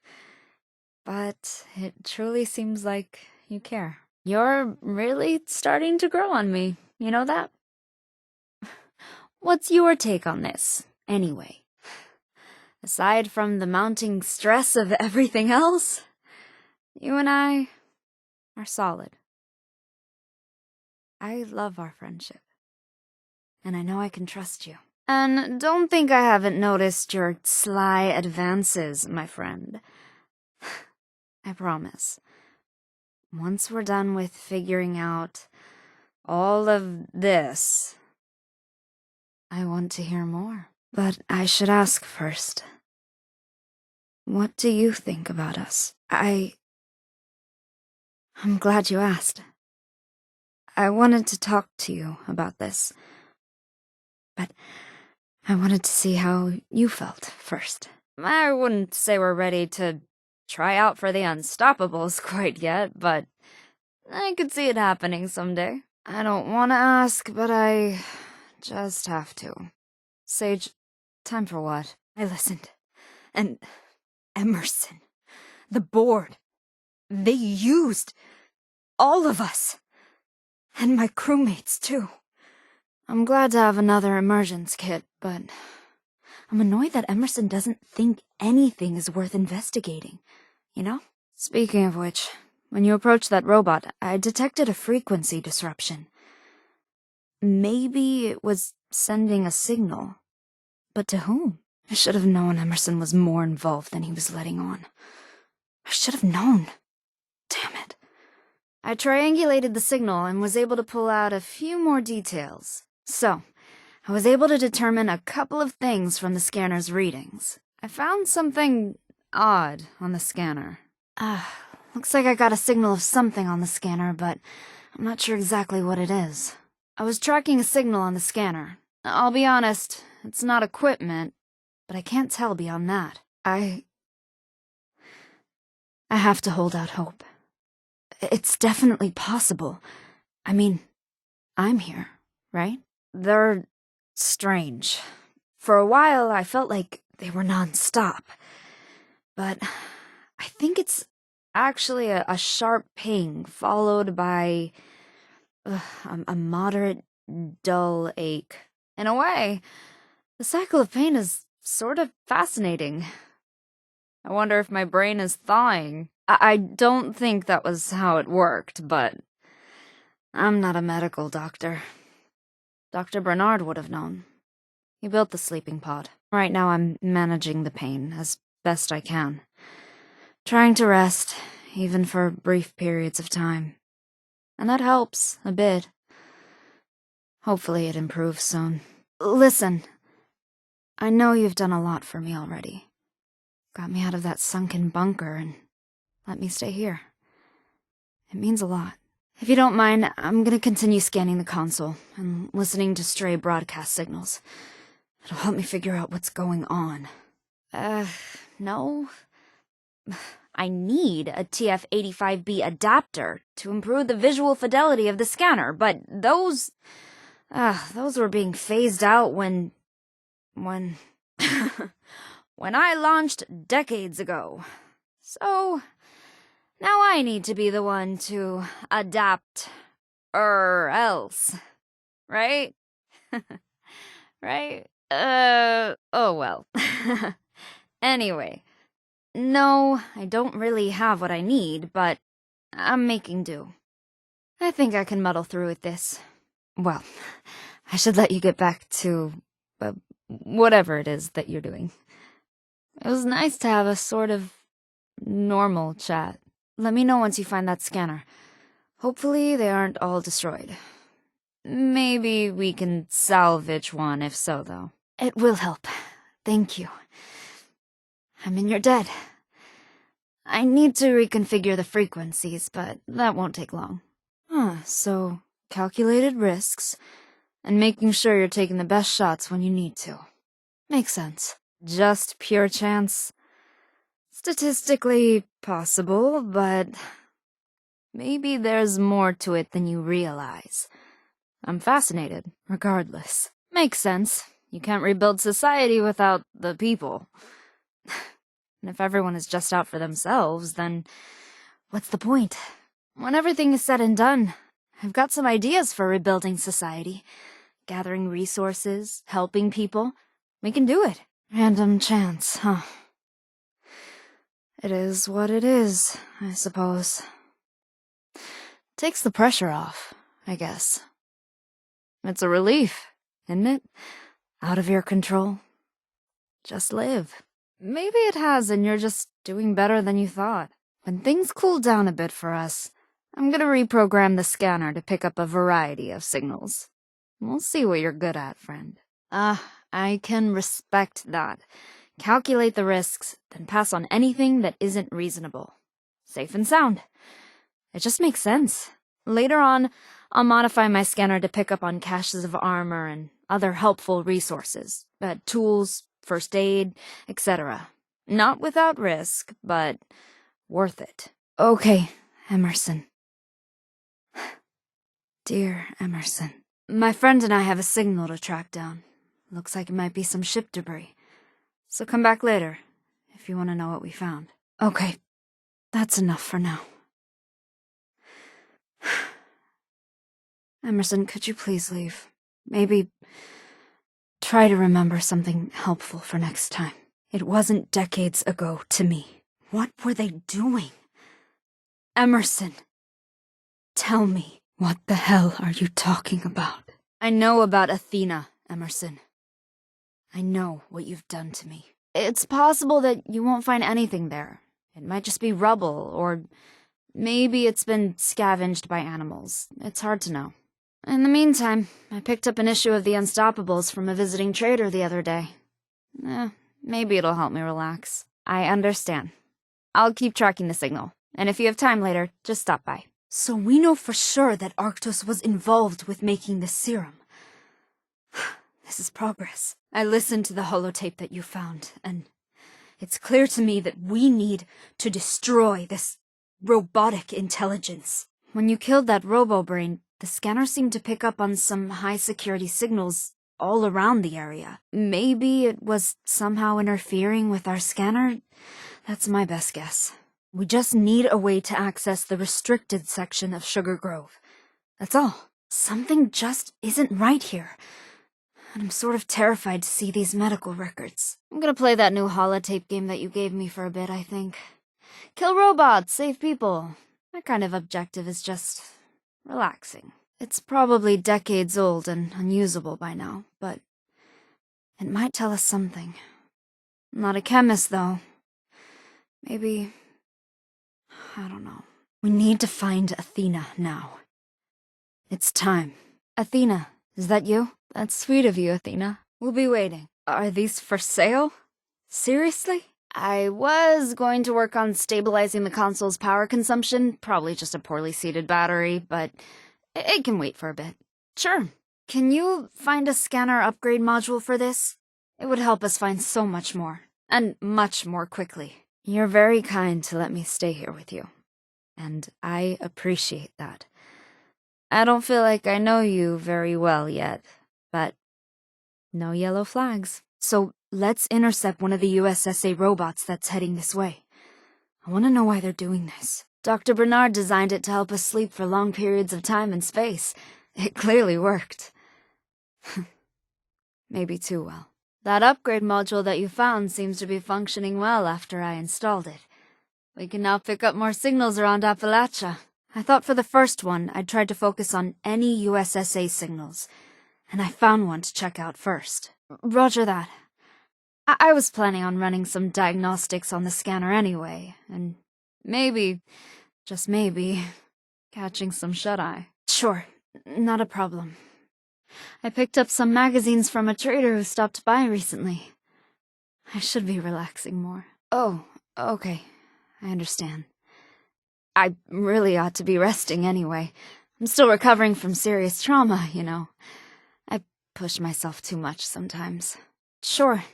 But it truly seems like you care. You're really starting to grow on me. You know that? What's your take on this, anyway? Aside from the mounting stress of everything else, you and I are solid. I love our friendship. And I know I can trust you. And don't think I haven't noticed your sly advances, my friend. I promise. Once we're done with figuring out all of this, I want to hear more. But I should ask first. What do you think about us? I'm glad you asked. I wanted to talk to you about this. But I wanted to see how you felt first. I wouldn't say we're ready to try out for the Unstoppables quite yet, but I could see it happening someday. I don't want to ask, but I just have to. Sage, time for what? I listened. And Emerson, the board. They used all of us. And my crewmates, too. I'm glad to have another emergence kit, but I'm annoyed that Emerson doesn't think anything is worth investigating, you know? Speaking of which, when you approached that robot, I detected a frequency disruption. Maybe it was sending a signal. But to whom? I should have known Emerson was more involved than he was letting on. I should have known. Damn it. I triangulated the signal and was able to pull out a few more details. So, I was able to determine a couple of things from the scanner's readings. I found something odd on the scanner. Looks like I got a signal of something on the scanner, but I'm not sure exactly what it is. I was tracking a signal on the scanner. I'll be honest, it's not equipment, but I can't tell beyond that. I have to hold out hope. It's definitely possible. I mean, I'm here, right? They're strange. For a while, I felt like they were non-stop. But I think it's actually a sharp ping followed by a moderate, dull ache. In a way, the cycle of pain is sort of fascinating. I wonder if my brain is thawing. I don't think that was how it worked, but I'm not a medical doctor. Dr. Bernard would have known. He built the sleeping pod. Right now I'm managing the pain as best I can. Trying to rest, even for brief periods of time. And that helps a bit. Hopefully it improves soon. Listen, I know you've done a lot for me already. Got me out of that sunken bunker and let me stay here. It means a lot. If you don't mind, I'm gonna continue scanning the console and listening to stray broadcast signals. It'll help me figure out what's going on. No. I need a TF-85B adapter to improve the visual fidelity of the scanner, but those were being phased out when when I launched decades ago. So, now I need to be the one to adapt, else. Right? Right? Oh well. Anyway, no, I don't really have what I need, but I'm making do. I think I can muddle through with this. Well, I should let you get back to, whatever it is that you're doing. It was nice to have a sort of normal chat. Let me know once you find that scanner. Hopefully they aren't all destroyed. Maybe we can salvage one if so, though. It will help. Thank you. I'm in your debt. I need to reconfigure the frequencies, but that won't take long. So calculated risks, and making sure you're taking the best shots when you need to. Makes sense. Just pure chance? Statistically possible, but maybe there's more to it than you realize. I'm fascinated, regardless. Makes sense. You can't rebuild society without the people. And if everyone is just out for themselves, then what's the point? When everything is said and done, I've got some ideas for rebuilding society. Gathering resources, helping people. We can do it. Random chance, huh? It is what it is, I suppose. Takes the pressure off, I guess. It's a relief, isn't it? Out of your control. Just live. Maybe it has and you're just doing better than you thought. When things cool down a bit for us, I'm gonna reprogram the scanner to pick up a variety of signals. We'll see what you're good at, friend. I can respect that. Calculate the risks, then pass on anything that isn't reasonable. Safe and sound. It just makes sense. Later on, I'll modify my scanner to pick up on caches of armor and other helpful resources. Tools, first aid, etc. Not without risk, but worth it. Okay, Emerson. Dear Emerson. My friend and I have a signal to track down. Looks like it might be some ship debris. So come back later, if you want to know what we found. Okay, that's enough for now. Emerson, could you please leave? Maybe try to remember something helpful for next time. It wasn't decades ago to me. What were they doing? Emerson, tell me, what the hell are you talking about? I know about Athena, Emerson. I know what you've done to me. It's possible that you won't find anything there. It might just be rubble, or maybe it's been scavenged by animals. It's hard to know. In the meantime, I picked up an issue of The Unstoppables from a visiting trader the other day. Maybe it'll help me relax. I understand. I'll keep tracking the signal, and if you have time later, just stop by. So we know for sure that Arctos was involved with making this serum. This is progress. I listened to the holotape that you found, and it's clear to me that we need to destroy this robotic intelligence. When you killed that robo-brain, the scanner seemed to pick up on some high-security signals all around the area. Maybe it was somehow interfering with our scanner? That's my best guess. We just need a way to access the restricted section of Sugar Grove. That's all. Something just isn't right here. And I'm sort of terrified to see these medical records. I'm gonna play that new holotape game that you gave me for a bit, I think. Kill robots, save people. That kind of objective is just relaxing. It's probably decades old and unusable by now, but it might tell us something. I'm not a chemist, though. Maybe... I don't know. We need to find Athena now. It's time. Athena, is that you? That's sweet of you, Athena. We'll be waiting. Are these for sale? Seriously? I was going to work on stabilizing the console's power consumption, probably just a poorly seated battery, but it can wait for a bit. Sure. Can you find a scanner upgrade module for this? It would help us find so much more, and much more quickly. You're very kind to let me stay here with you, and I appreciate that. I don't feel like I know you very well yet, but no yellow flags. So let's intercept one of the USSA robots that's heading this way. I want to know why they're doing this. Dr. Bernard designed it to help us sleep for long periods of time and space. It clearly worked. Maybe too well. That upgrade module that you found seems to be functioning well after I installed it. We can now pick up more signals around Appalachia. I thought for the first one, I'd try to focus on any USSA signals, and I found one to check out first. Roger that. I was planning on running some diagnostics on the scanner anyway, and maybe, just maybe, catching some shut-eye. Sure, not a problem. I picked up some magazines from a trader who stopped by recently. I should be relaxing more. Oh, okay. I understand. I really ought to be resting anyway. I'm still recovering from serious trauma, you know. I push myself too much sometimes. Sure.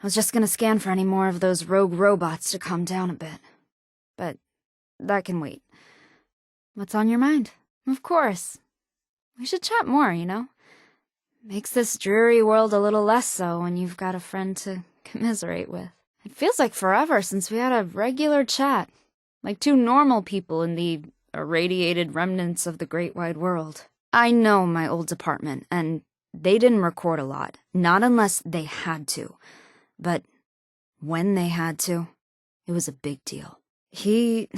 I was just gonna scan for any more of those rogue robots to calm down a bit. But that can wait. What's on your mind? Of course. We should chat more, you know? Makes this dreary world a little less so when you've got a friend to commiserate with. It feels like forever since we had a regular chat. Like two normal people in the irradiated remnants of the great wide world. I know my old department, and they didn't record a lot. Not unless they had to. But when they had to, it was a big deal. He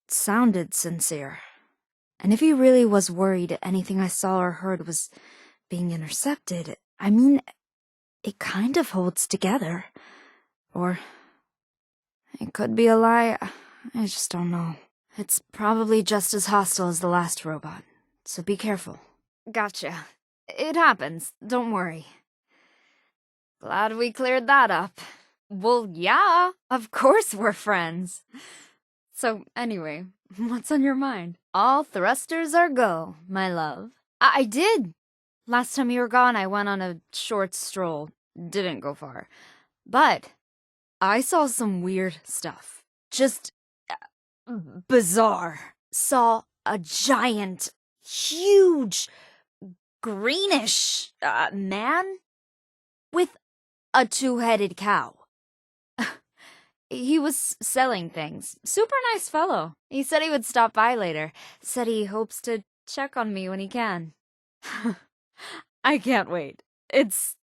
sounded sincere. And if he really was worried anything I saw or heard was being intercepted, I mean, it kind of holds together. Or it could be a lie. I just don't know. It's probably just as hostile as the last robot, so be careful. Gotcha. It happens. Don't worry. Glad we cleared that up. Well, yeah, of course we're friends. So, anyway, what's on your mind? All thrusters are go, my love. I did. Last time you were gone, I went on a short stroll. Didn't go far. But I saw some weird stuff. Just bizarre. Saw a giant, huge, greenish man with a two-headed cow. He was selling things. Super nice fellow. He said he would stop by later. Said he hopes to check on me when he can. I can't wait. It's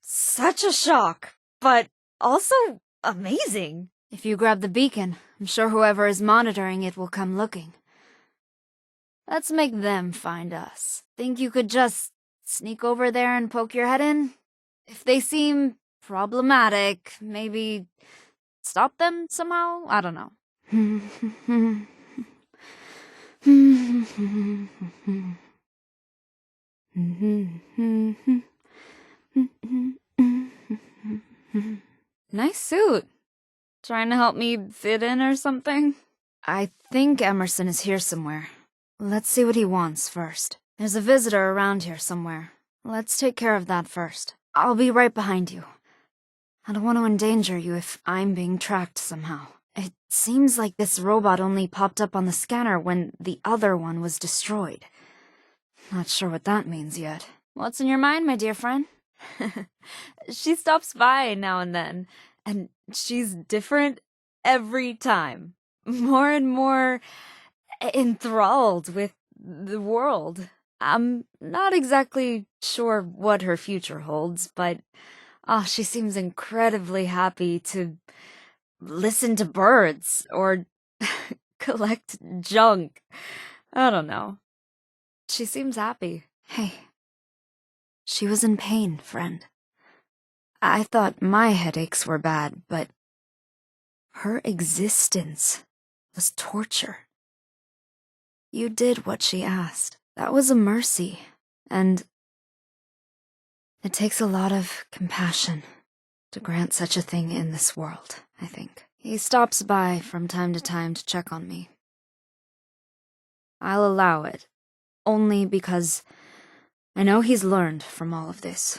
such a shock, but also amazing. If you grab the beacon, I'm sure whoever is monitoring it will come looking. Let's make them find us. Think you could just sneak over there and poke your head in? If they seem problematic, maybe stop them somehow? I don't know. Nice suit. Trying to help me fit in or something? I think Emerson is here somewhere. Let's see what he wants first. There's a visitor around here somewhere. Let's take care of that first. I'll be right behind you. I don't want to endanger you if I'm being tracked somehow. It seems like this robot only popped up on the scanner when the other one was destroyed. Not sure what that means yet. What's in your mind, my dear friend? She stops by now and then, and she's different every time. More and more enthralled with the world. I'm not exactly sure what her future holds, but she seems incredibly happy to listen to birds or collect junk. I don't know. She seems happy. Hey, she was in pain, friend. I thought my headaches were bad, but her existence was torture. You did what she asked. That was a mercy, and it takes a lot of compassion to grant such a thing in this world, I think. He stops by from time to time to check on me. I'll allow it, only because I know he's learned from all of this.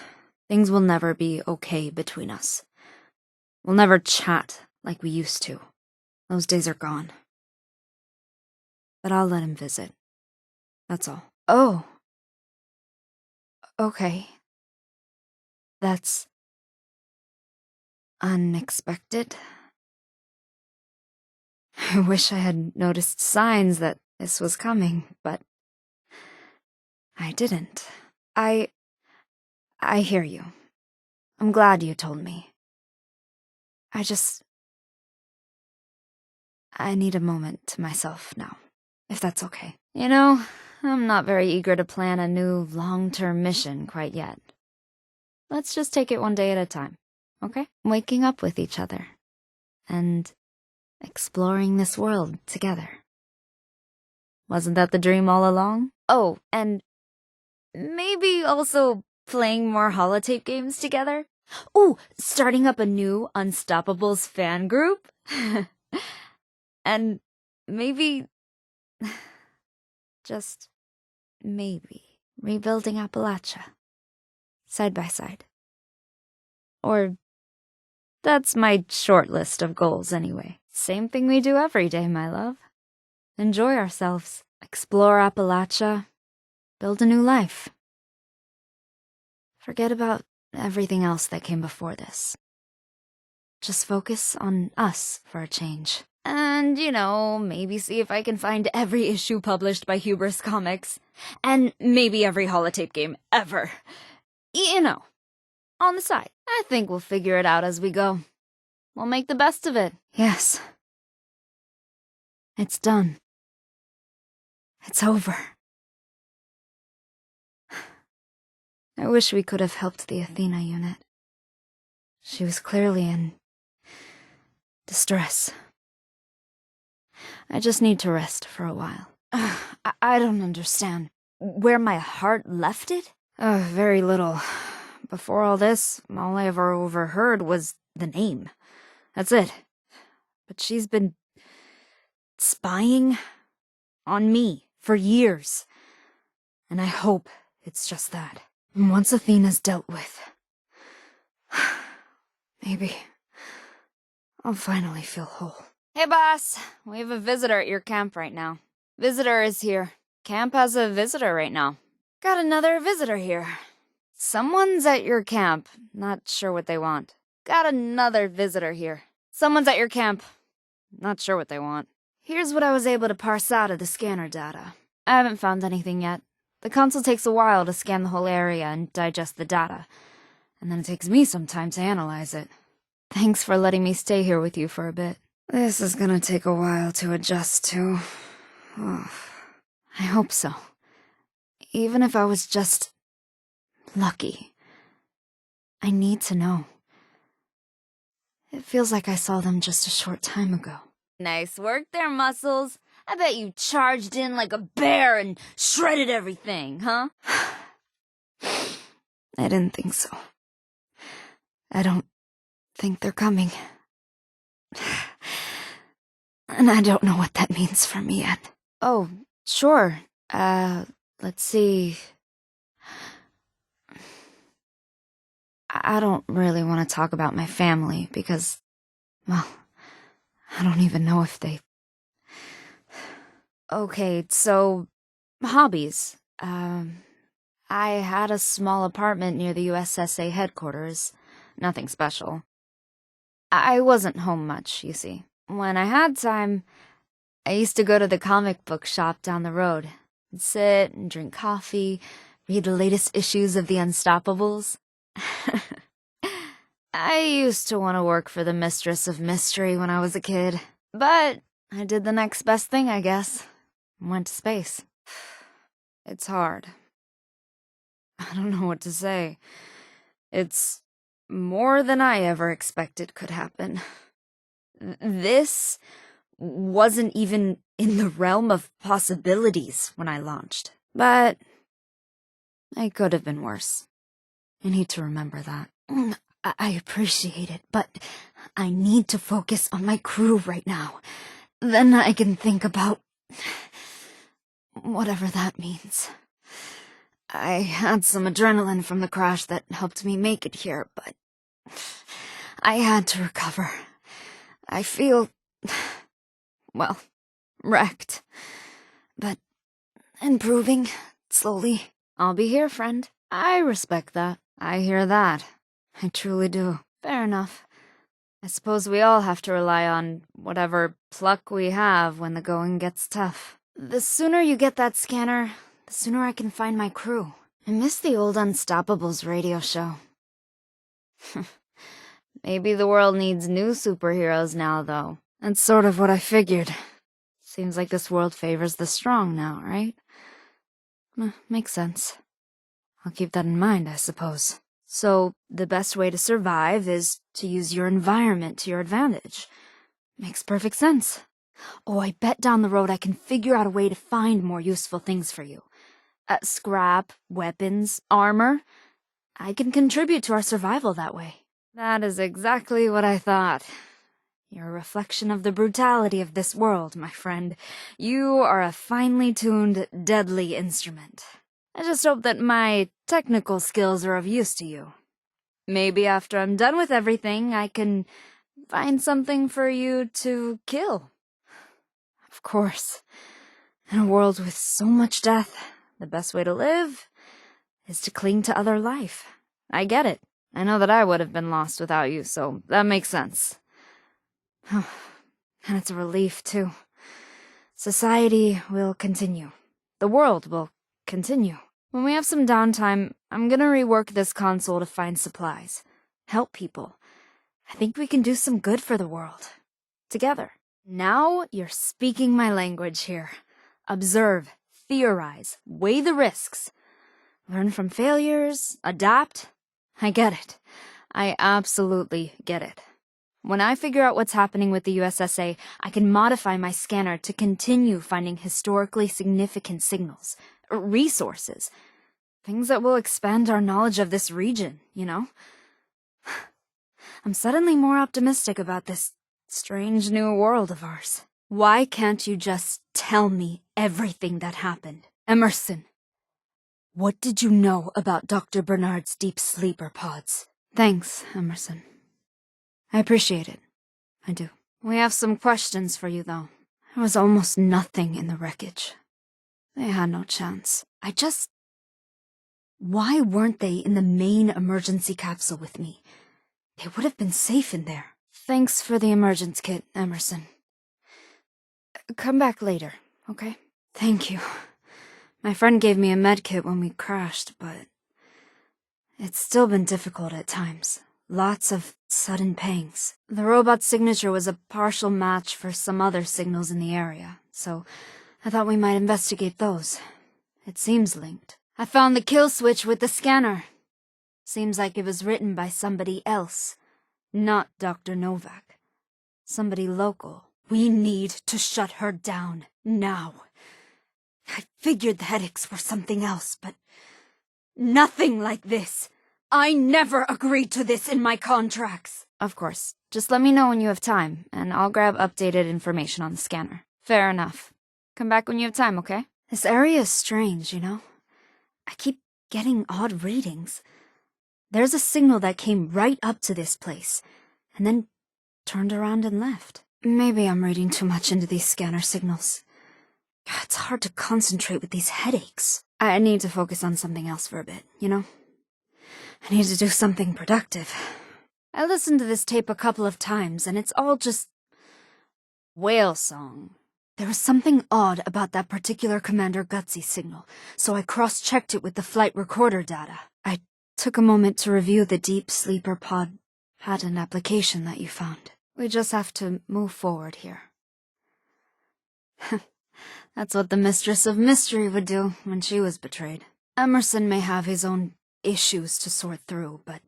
Things will never be okay between us. We'll never chat like we used to. Those days are gone. But I'll let him visit. That's all. Oh. Okay. That's unexpected. I wish I had noticed signs that this was coming, but I didn't. I hear you. I'm glad you told me. I need a moment to myself now, if that's okay. You know, I'm not very eager to plan a new long-term mission quite yet. Let's just take it one day at a time, okay? Waking up with each other and exploring this world together. Wasn't that the dream all along? Oh, and maybe also playing more holotape games together? Ooh, starting up a new Unstoppables fan group? And maybe, just maybe, rebuilding Appalachia. Side by side. Or, that's my short list of goals anyway. Same thing we do every day, my love. Enjoy ourselves. Explore Appalachia. Build a new life. Forget about everything else that came before this. Just focus on us for a change. And, maybe see if I can find every issue published by Hubris Comics. And maybe every holotape game ever. On the side. I think we'll figure it out as we go. We'll make the best of it. Yes. It's done. It's over. I wish we could have helped the Athena unit. She was clearly in distress. I just need to rest for a while. I don't understand. Where my heart left it? Very little. Before all this, all I ever overheard was the name. That's it. But she's been spying on me for years. And I hope it's just that. And once Athena's dealt with, maybe I'll finally feel whole. Hey, boss. We have a visitor at your camp right now. Visitor is here. Camp has a visitor right now. Got another visitor here. Someone's at your camp. Not sure what they want. Got another visitor here. Someone's at your camp. Not sure what they want. Here's what I was able to parse out of the scanner data. I haven't found anything yet. The console takes a while to scan the whole area and digest the data, and then it takes me some time to analyze it. Thanks for letting me stay here with you for a bit. This is gonna take a while to adjust to. Oh, I hope so. Even if I was just lucky. I need to know. It feels like I saw them just a short time ago. Nice work there, Muscles. I bet you charged in like a bear and shredded everything, huh? I didn't think so. I don't think they're coming. And I don't know what that means for me yet. Oh, sure. Let's see. I don't really want to talk about my family because, well, I don't even know if they... Okay, so, hobbies. I had a small apartment near the USSA headquarters. Nothing special. I wasn't home much, you see. When I had time, I used to go to the comic book shop down the road. And sit and drink coffee, read the latest issues of the Unstoppables. I used to want to work for the Mistress of Mystery when I was a kid. But I did the next best thing, I guess. Went to space. It's hard. I don't know what to say. It's more than I ever expected could happen. This wasn't even in the realm of possibilities when I launched. But it could have been worse. I need to remember that. I appreciate it, but I need to focus on my crew right now. Then I can think about whatever that means. I had some adrenaline from the crash that helped me make it here, but I had to recover. I feel, well, wrecked, but improving slowly. I'll be here, friend. I respect that. I hear that. I truly do. Fair enough. I suppose we all have to rely on whatever pluck we have when the going gets tough. The sooner you get that scanner, the sooner I can find my crew. I miss the old Unstoppables radio show. Maybe the world needs new superheroes now, though. That's sort of what I figured. Seems like this world favors the strong now, right? Makes sense. I'll keep that in mind, I suppose. So, the best way to survive is to use your environment to your advantage. Makes perfect sense. Oh, I bet down the road I can figure out a way to find more useful things for you. Scrap, weapons, armor. I can contribute to our survival that way. That is exactly what I thought. You're a reflection of the brutality of this world, my friend. You are a finely tuned, deadly instrument. I just hope that my technical skills are of use to you. Maybe after I'm done with everything, I can find something for you to kill. Of course. In a world with so much death, the best way to live is to cling to other life. I get it. I know that I would have been lost without you, so that makes sense. And it's a relief, too. Society will continue. The world will continue. When we have some downtime, I'm gonna rework this console to find supplies. Help people. I think we can do some good for the world. Together. Now you're speaking my language here. Observe, theorize, weigh the risks. Learn from failures, adapt. I get it. I absolutely get it. When I figure out what's happening with the USSA, I can modify my scanner to continue finding historically significant signals, resources, things that will expand our knowledge of this region, you know? I'm suddenly more optimistic about this strange new world of ours. Why can't you just tell me everything that happened? Emerson, what did you know about Dr. Bernard's deep sleeper pods? Thanks, Emerson. I appreciate it. I do. We have some questions for you, though. There was almost nothing in the wreckage. They had no chance. Why weren't they in the main emergency capsule with me? They would have been safe in there. Thanks for the emergence kit, Emerson. Come back later, okay? Thank you. My friend gave me a medkit when we crashed, but it's still been difficult at times. Lots of sudden pangs. The robot's signature was a partial match for some other signals in the area, so I thought we might investigate those. It seems linked. I found the kill switch with the scanner. Seems like it was written by somebody else, not Dr. Novak. Somebody local. We need to shut her down, now. I figured the headaches were something else, but nothing like this. I never agreed to this in my contracts. Of course. Just let me know when you have time, and I'll grab updated information on the scanner. Fair enough. Come back when you have time, okay? This area is strange, you know? I keep getting odd readings. There's a signal that came right up to this place, and then turned around and left. Maybe I'm reading too much into these scanner signals. It's hard to concentrate with these headaches. I need to focus on something else for a bit, you know? I need to do something productive. I listened to this tape a couple of times, and it's all just whale song. There was something odd about that particular Commander Gutsy signal, so I cross-checked it with the flight recorder data. I took a moment to review the Deep Sleeper Pod patent application that you found. We just have to move forward here. That's what the Mistress of Mystery would do when she was betrayed. Emerson may have his own issues to sort through, but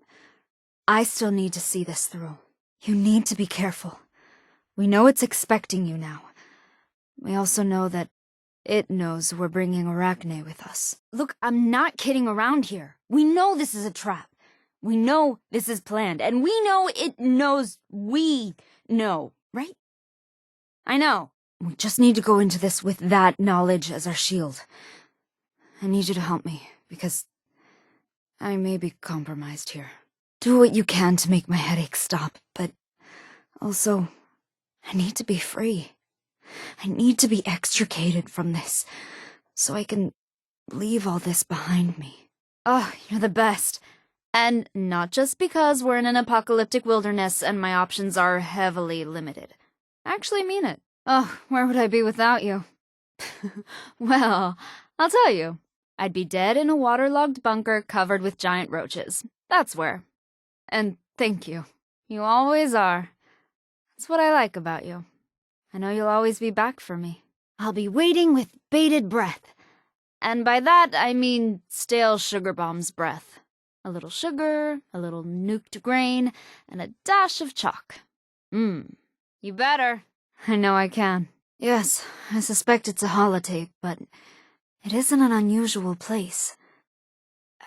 I still need to see this through. You need to be careful. We know it's expecting you now. We also know that it knows we're bringing Arachne with us. Look, I'm not kidding around here. We know this is a trap. We know this is planned, and we know it knows we know, right? I know. We just need to go into this with that knowledge as our shield. I need you to help me, because I may be compromised here. Do what you can to make my headache stop, but also, I need to be free. I need to be extricated from this, so I can leave all this behind me. Oh, you're the best. And not just because we're in an apocalyptic wilderness and my options are heavily limited. I actually mean it. Oh, where would I be without you? Well, I'll tell you. I'd be dead in a waterlogged bunker covered with giant roaches. That's where. And thank you. You always are. That's what I like about you. I know you'll always be back for me. I'll be waiting with bated breath. And by that, I mean stale sugar bombs breath. A little sugar, a little nuked grain, and a dash of chalk. You better. I know I can. Yes, I suspect it's a holotape, but it isn't an unusual place.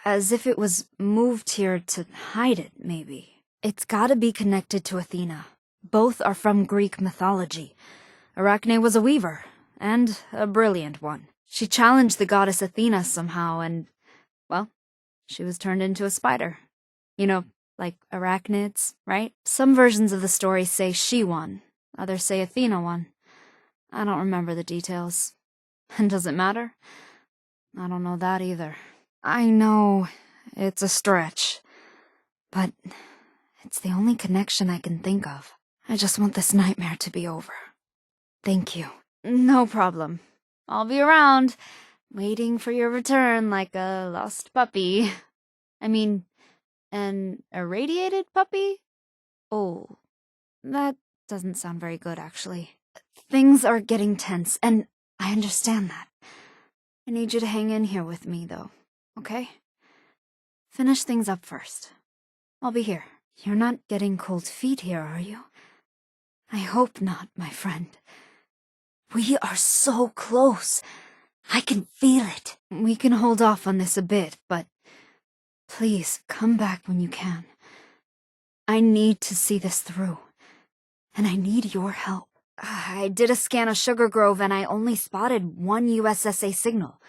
As if it was moved here to hide it, maybe. It's gotta be connected to Athena. Both are from Greek mythology. Arachne was a weaver, and a brilliant one. She challenged the goddess Athena somehow, and, well, she was turned into a spider. You know, like arachnids, right? Some versions of the story say she won. Others say Athena won. I don't remember the details. And does it matter? I don't know that either. I know it's a stretch, but it's the only connection I can think of. I just want this nightmare to be over. Thank you. No problem. I'll be around, waiting for your return like a lost puppy. I mean, an irradiated puppy? Oh, that doesn't sound very good, actually. Things are getting tense, and I understand that. I need you to hang in here with me, though, okay? Finish things up first. I'll be here. You're not getting cold feet here, are you? I hope not, my friend. We are so close. I can feel it. We can hold off on this a bit, but please come back when you can. I need to see this through, and I need your help. I did a scan of Sugar Grove, and I only spotted one USSA signal.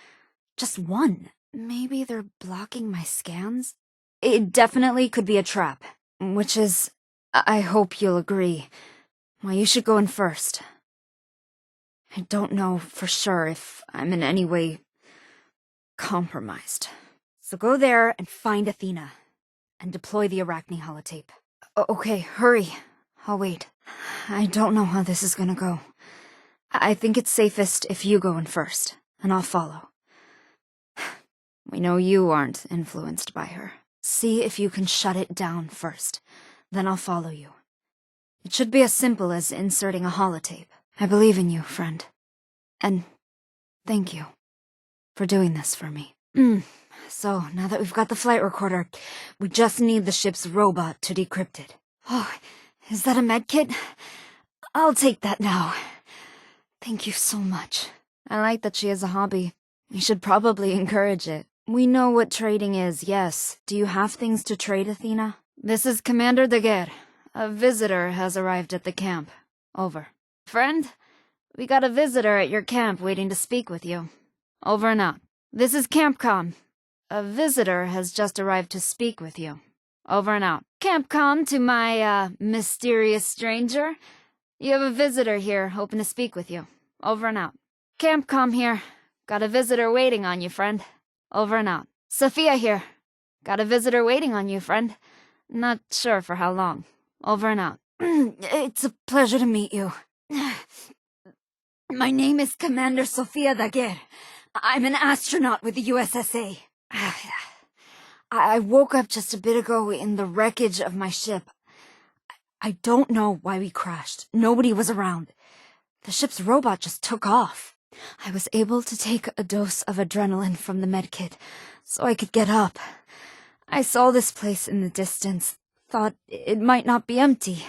Just one. Maybe they're blocking my scans? It definitely could be a trap, which is, I hope you'll agree, why you should go in first. I don't know for sure if I'm in any way compromised. So go there and find Athena, and deploy the Arachne holotape. Okay, hurry. I'll wait. I don't know how this is gonna go. I think it's safest if you go in first, and I'll follow. We know you aren't influenced by her. See if you can shut it down first. Then I'll follow you. It should be as simple as inserting a holotape. I believe in you, friend. And thank you for doing this for me. So, now that we've got the flight recorder, we just need the ship's robot to decrypt it. Oh, is that a medkit? I'll take that now. Thank you so much. I like that she has a hobby. We should probably encourage it. We know what trading is, yes. Do you have things to trade, Athena? This is Commander Daguerre. A visitor has arrived at the camp. Over. Friend, we got a visitor at your camp waiting to speak with you. Over and out. This is Campcom. A visitor has just arrived to speak with you. Over and out. Campcom to my, mysterious stranger. You have a visitor here, hoping to speak with you. Over and out. Campcom here. Got a visitor waiting on you, friend. Over and out. Sofia here. Got a visitor waiting on you, friend. Not sure for how long. Over and out. It's a pleasure to meet you. My name is Commander Sofia Daguerre. I'm an astronaut with the USSA. I woke up just a bit ago in the wreckage of my ship. I don't know why we crashed. Nobody was around. The ship's robot just took off. I was able to take a dose of adrenaline from the medkit, so I could get up. I saw this place in the distance, thought it might not be empty.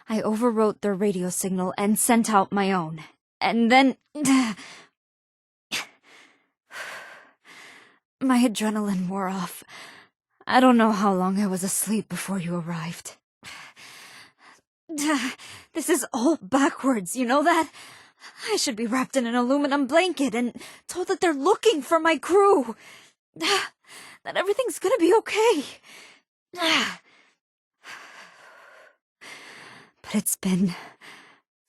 I overwrote their radio signal and sent out my own. And then... my adrenaline wore off. I don't know how long I was asleep before you arrived. This is all backwards, you know that? I should be wrapped in an aluminum blanket and told that they're looking for my crew. That everything's gonna be okay. But it's been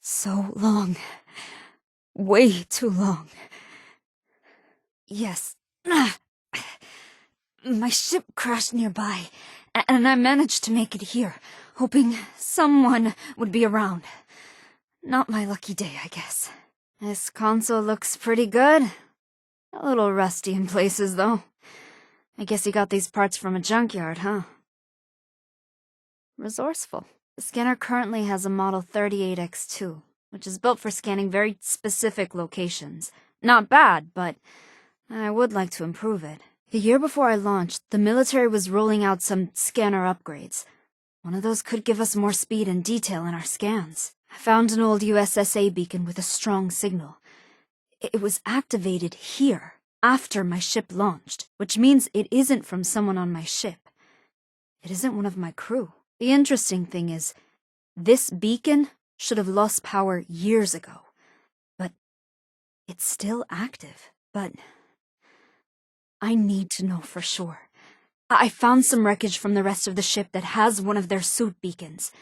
so long. Way too long. Yes. My ship crashed nearby, and I managed to make it here, hoping someone would be around. Not my lucky day, I guess. This console looks pretty good. A little rusty in places, though. I guess you got these parts from a junkyard, huh? Resourceful. The scanner currently has a model 38X2, which is built for scanning very specific locations. Not bad, but I would like to improve it. The year before I launched, the military was rolling out some scanner upgrades. One of those could give us more speed and detail in our scans. I found an old USSA beacon with a strong signal. It was activated here, after my ship launched, which means it isn't from someone on my ship. It isn't one of my crew. The interesting thing is, this beacon should have lost power years ago. But it's still active. But I need to know for sure. I found some wreckage from the rest of the ship that has one of their suit beacons.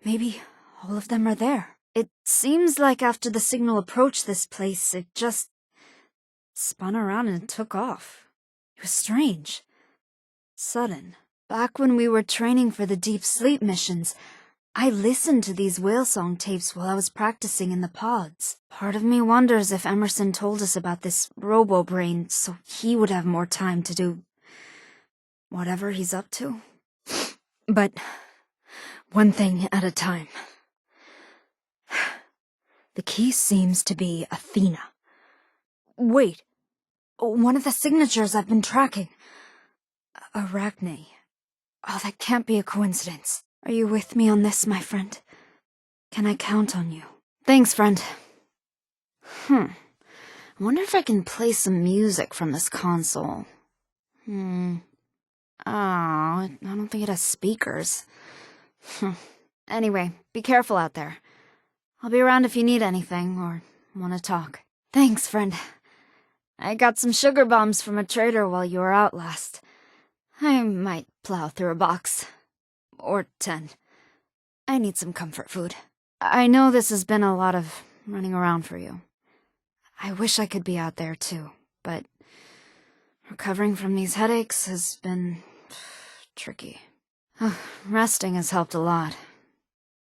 Maybe all of them are there. It seems like after the signal approached this place, it just spun around and took off. It was strange. Sudden. Back when we were training for the deep sleep missions, I listened to these whale song tapes while I was practicing in the pods. Part of me wonders if Emerson told us about this robo-brain so he would have more time to do whatever he's up to. But one thing at a time. The key seems to be Athena. Wait, one of the signatures I've been tracking. Arachne. Oh, that can't be a coincidence. Are you with me on this, my friend? Can I count on you? Thanks, friend. I wonder if I can play some music from this console. Oh, I don't think it has speakers. Anyway, be careful out there. I'll be around if you need anything or want to talk. Thanks, friend. I got some sugar bombs from a trader while you were out last. I might plow through a box. Or 10. I need some comfort food. I know this has been a lot of running around for you. I wish I could be out there too, but recovering from these headaches has been tricky. Resting has helped a lot.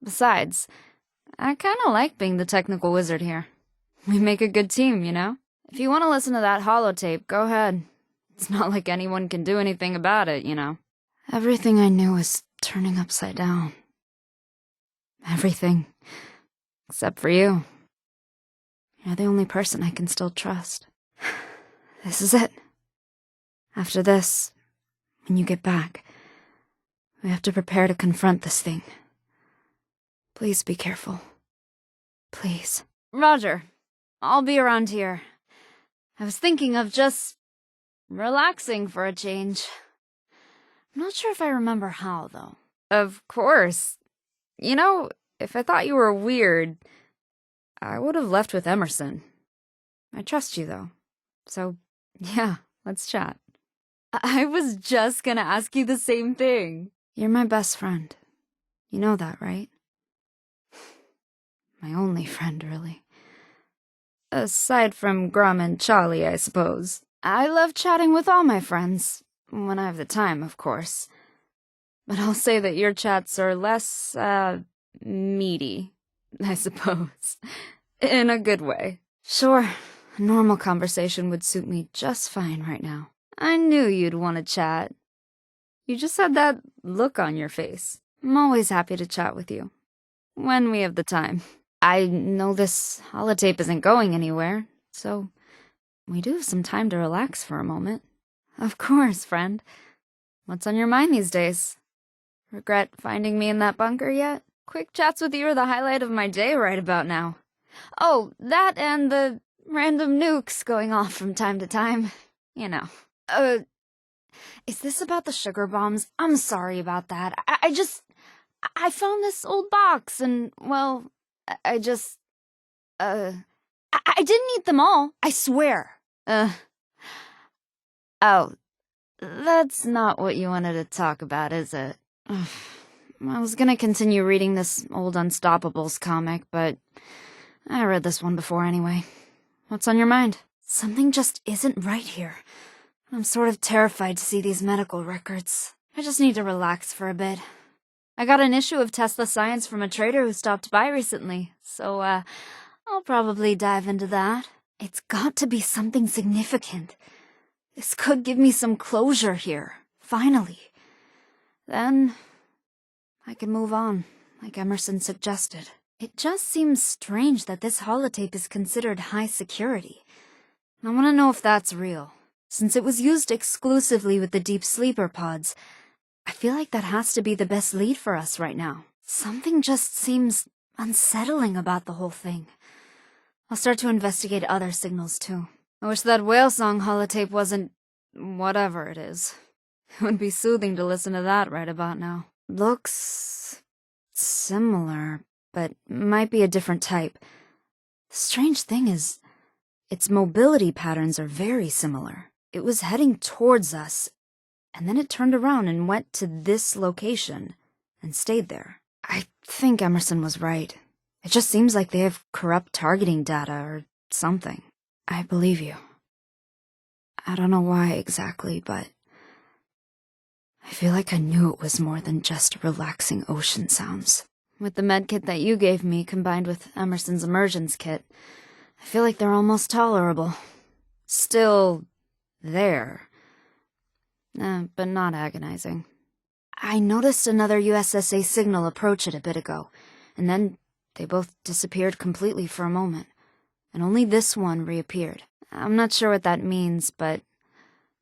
Besides, I kinda like being the technical wizard here. We make a good team, you know? If you want to listen to that holotape, go ahead. It's not like anyone can do anything about it, you know. Everything I knew is turning upside down. Everything. Except for you. You're the only person I can still trust. This is it. After this, when you get back, we have to prepare to confront this thing. Please be careful. Please. Roger. I'll be around here. I was thinking of just relaxing for a change. I'm not sure if I remember how, though. Of course. You know, if I thought you were weird, I would have left with Emerson. I trust you, though. So, yeah, let's chat. I was just gonna ask you the same thing. You're my best friend. You know that, right? My only friend, really. Aside from Grum and Charlie, I suppose. I love chatting with all my friends. When I have the time, of course. But I'll say that your chats are less, meaty, I suppose. In a good way. Sure, a normal conversation would suit me just fine right now. I knew you'd want to chat. You just had that look on your face. I'm always happy to chat with you. When we have the time. I know this holotape isn't going anywhere, so we do have some time to relax for a moment. Of course, friend. What's on your mind these days? Regret finding me in that bunker yet? Quick chats with you are the highlight of my day right about now. Oh, that and the random nukes going off from time to time. You know. Is this about the sugar bombs? I'm sorry about that. I found this old box and, well, I didn't eat them all, I swear. Oh, that's not what you wanted to talk about, is it? I was gonna continue reading this old Unstoppables comic, but I read this one before anyway. What's on your mind? Something just isn't right here. I'm sort of terrified to see these medical records. I just need to relax for a bit. I got an issue of Tesla Science from a trader who stopped by recently, so, I'll probably dive into that. It's got to be something significant. This could give me some closure here, finally. Then, I can move on, like Emerson suggested. It just seems strange that this holotape is considered high security. I want to know if that's real. Since it was used exclusively with the deep sleeper pods, I feel like that has to be the best lead for us right now. Something just seems unsettling about the whole thing. I'll start to investigate other signals, too. I wish that whale song holotape wasn't whatever it is. It would be soothing to listen to that right about now. Looks similar, but might be a different type. The strange thing is, its mobility patterns are very similar. It was heading towards us, and then it turned around and went to this location, and stayed there. I think Emerson was right. It just seems like they have corrupt targeting data or something. I believe you. I don't know why exactly, but I feel like I knew it was more than just relaxing ocean sounds. With the medkit that you gave me combined with Emerson's emergence kit, I feel like they're almost tolerable. Still there. But not agonizing. I noticed another USSA signal approach it a bit ago, and then they both disappeared completely for a moment, and only this one reappeared. I'm not sure what that means, but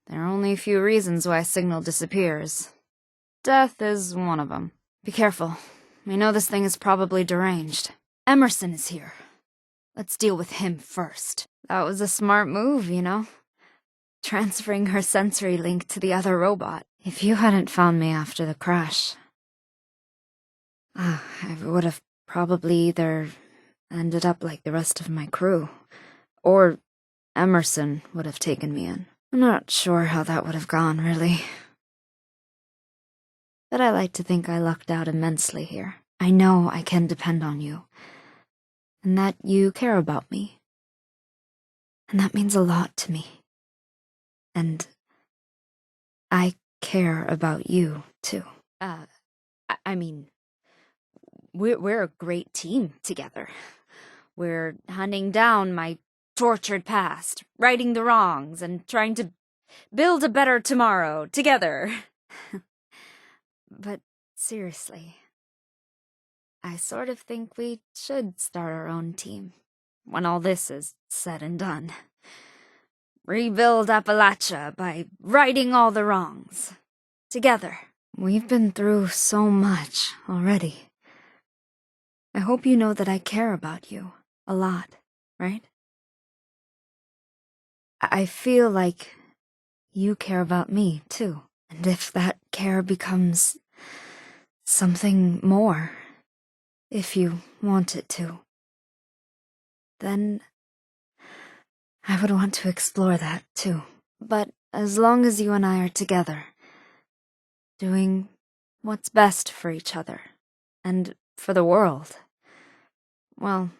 there are only a few reasons why a signal disappears. Death is one of them. Be careful. We know this thing is probably deranged. Emerson is here. Let's deal with him first. That was a smart move, you know? Transferring her sensory link to the other robot. If you hadn't found me after the crash, I would have probably either ended up like the rest of my crew, or Emerson would have taken me in. I'm not sure how that would have gone, really. But I like to think I lucked out immensely here. I know I can depend on you, and that you care about me. And that means a lot to me. And I care about you, too. I mean, we're a great team together. We're hunting down my tortured past, righting the wrongs, and trying to build a better tomorrow together. But seriously, I sort of think we should start our own team when all this is said and done. Rebuild Appalachia by righting all the wrongs. Together. We've been through so much already. I hope you know that I care about you a lot, right? I feel like you care about me, too. And if that care becomes something more, if you want it to, then I would want to explore that, too. But as long as you and I are together, doing what's best for each other, and for the world, well,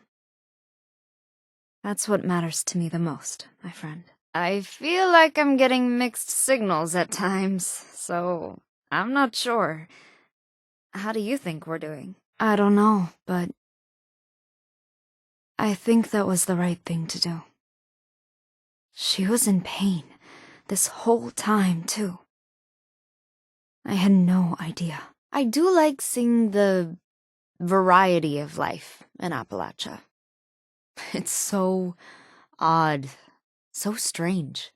that's what matters to me the most, my friend. I feel like I'm getting mixed signals at times, so I'm not sure. How do you think we're doing? I don't know, but I think that was the right thing to do. She was in pain this whole time, too. I had no idea. I do like seeing the variety of life in Appalachia. It's so odd, so strange.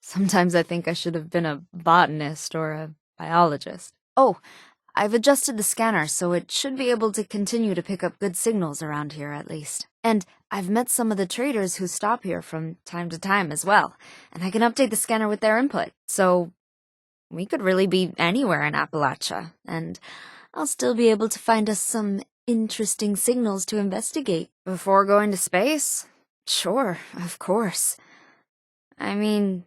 Sometimes I think I should have been a botanist or a biologist. Oh, I've adjusted the scanner so it should be able to continue to pick up good signals around here at least. And I've met some of the traders who stop here from time to time as well, and I can update the scanner with their input. So we could really be anywhere in Appalachia, and I'll still be able to find us some interesting signals to investigate. Before going to space? Sure, of course. I mean,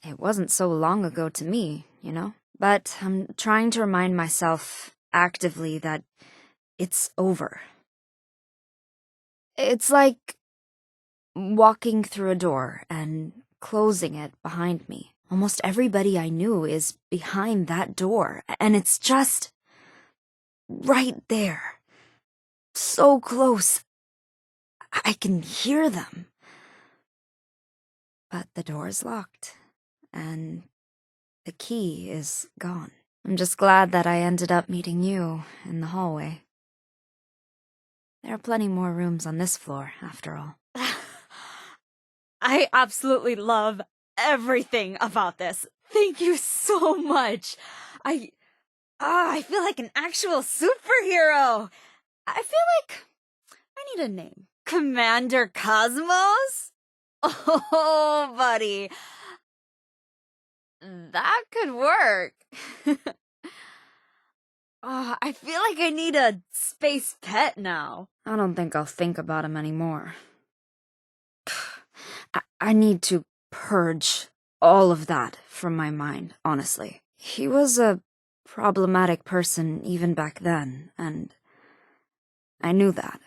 it wasn't so long ago to me, you know? But I'm trying to remind myself actively that it's over. It's like walking through a door and closing it behind me. Almost everybody I knew is behind that door, and it's just right there. So close. I can hear them. But the door's locked, and the key is gone. I'm just glad that I ended up meeting you in the hallway. There are plenty more rooms on this floor, after all. I absolutely love everything about this. Thank you so much. I feel like an actual superhero. I feel like I need a name. Commander Cosmos? Oh, buddy. That could work. I feel like I need a space pet now. I don't think I'll think about him anymore. I need to purge all of that from my mind, honestly. He was a problematic person even back then, and I knew that.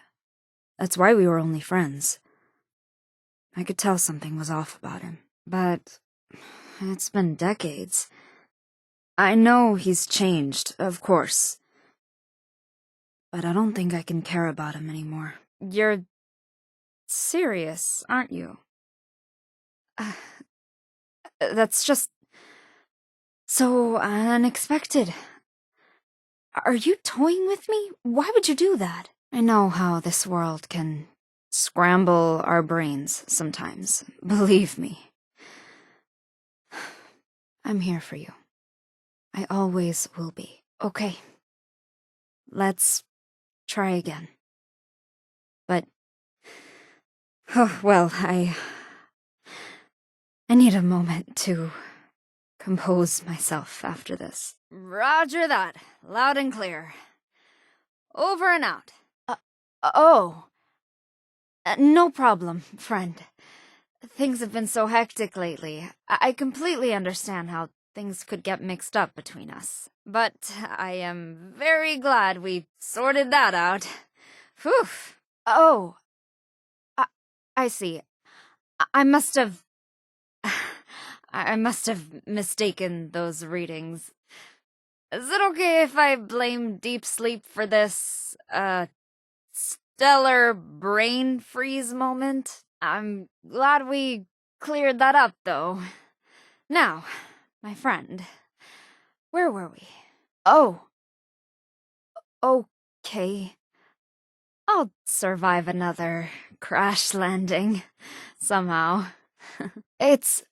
That's why we were only friends. I could tell something was off about him, but it's been decades. I know he's changed, of course, but I don't think I can care about him anymore. You're serious, aren't you? That's just so unexpected. Are you toying with me? Why would you do that? I know how this world can scramble our brains sometimes. Believe me. I'm here for you. I always will be. Okay. Let's try again. But... oh, well, I need a moment to compose myself after this. Roger that. Loud and clear. Over and out. No problem, friend. Things have been so hectic lately. I completely understand how things could get mixed up between us. But I am very glad we sorted that out. Whew. Oh. I see. I must have... I must have mistaken those readings. Is it okay if I blame deep sleep for this, stellar brain freeze moment. I'm glad we cleared that up, though. Now, my friend, where were we? Oh, okay. I'll survive another crash landing, somehow. It's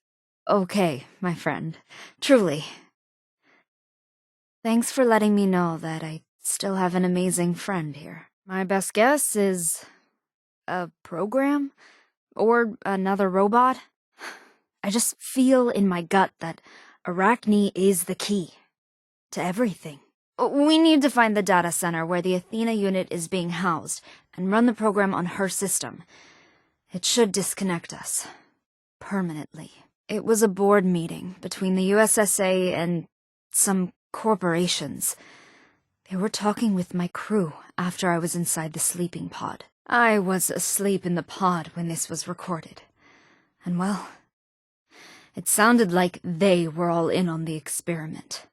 okay, my friend. Truly. Thanks for letting me know that I still have an amazing friend here. My best guess is a program? Or another robot? I just feel in my gut that Arachne is the key to everything. We need to find the data center where the Athena unit is being housed and run the program on her system. It should disconnect us. Permanently. It was a board meeting between the USSA and some corporations. They were talking with my crew after I was inside the sleeping pod. I was asleep in the pod when this was recorded. And well, it sounded like they were all in on the experiment.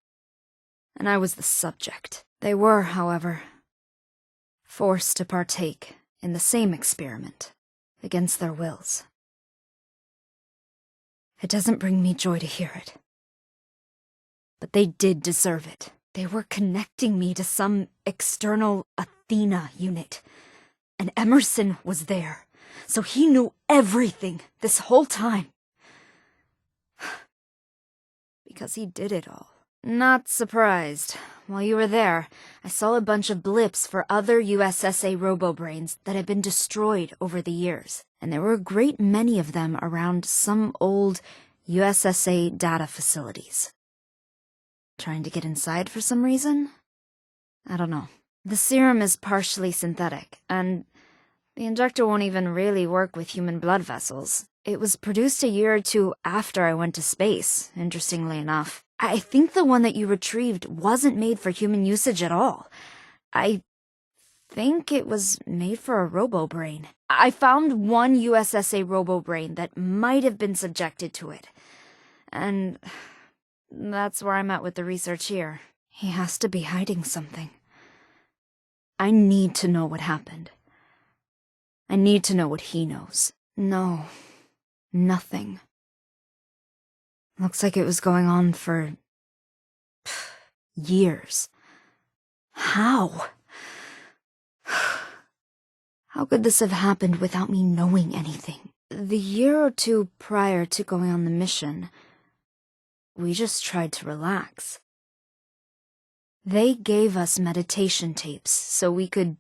And I was the subject. They were, however, forced to partake in the same experiment, against their wills. It doesn't bring me joy to hear it. But they did deserve it. They were connecting me to some external Athena unit. And Emerson was there, so he knew everything this whole time. Because he did it all. Not surprised. While you were there, I saw a bunch of blips for other USSA robo-brains that had been destroyed over the years, and there were a great many of them around some old USSA data facilities. Trying to get inside for some reason? I don't know. The serum is partially synthetic, and the injector won't even really work with human blood vessels. It was produced a year or two after I went to space, interestingly enough. I think the one that you retrieved wasn't made for human usage at all. I think it was made for a robo-brain. I found one USSA robo-brain that might have been subjected to it. And that's where I'm at with the research here. He has to be hiding something. I need to know what happened. I need to know what he knows. No, nothing. Looks like it was going on for years. How? How could this have happened without me knowing anything? The year or two prior to going on the mission, we just tried to relax. They gave us meditation tapes so we could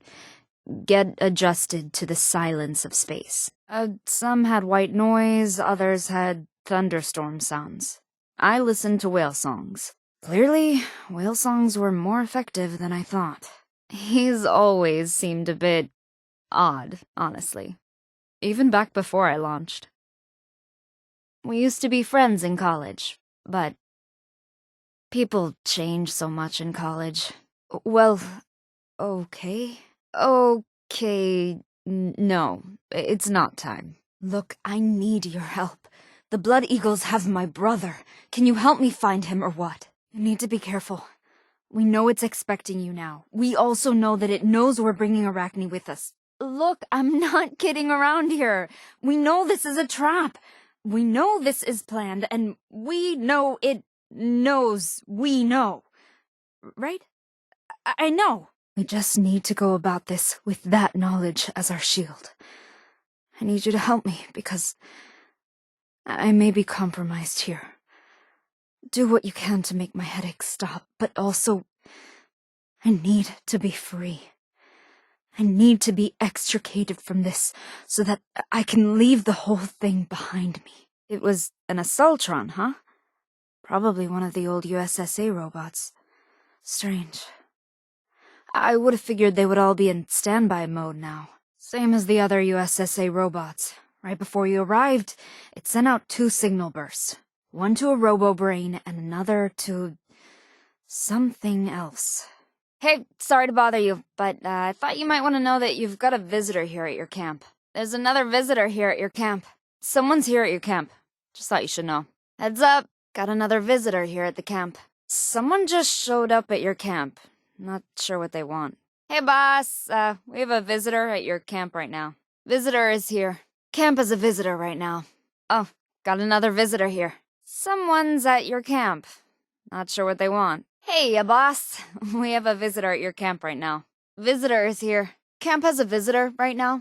get adjusted to the silence of space. Some had white noise, others had thunderstorm sounds. I listened to whale songs. Clearly, whale songs were more effective than I thought. He's always seemed a bit odd, honestly. Even back before I launched. We used to be friends in college, but people change so much in college. Well, okay. Okay, no, it's not time. Look, I need your help. The Blood Eagles have my brother. Can you help me find him or what? You need to be careful. We know it's expecting you now. We also know that it knows we're bringing Arachne with us. Look, I'm not kidding around here. We know this is a trap. We know this is planned, and we know it knows we know. Right? I know. We just need to go about this with that knowledge as our shield. I need you to help me, because I may be compromised here. Do what you can to make my headache stop, but also, I need to be free. I need to be extricated from this so that I can leave the whole thing behind me. It was an Assaultron, huh? Probably one of the old USSA robots. Strange. I would have figured they would all be in standby mode now. Same as the other USSA robots. Right before you arrived, it sent out 2 signal bursts. One to a robo-brain and another to something else. Hey, sorry to bother you, but I thought you might want to know that you've got a visitor here at your camp. There's another visitor here at your camp. Someone's here at your camp. Just thought you should know. Heads up, got another visitor here at the camp. Someone just showed up at your camp. Not sure what they want. Hey, boss. We have a visitor at your camp right now. Visitor is here. Camp is a visitor right now. Oh, got another visitor here. Someone's at your camp. Not sure what they want. Hey, boss. We have a visitor at your camp right now. Visitor is here. Camp has a visitor right now.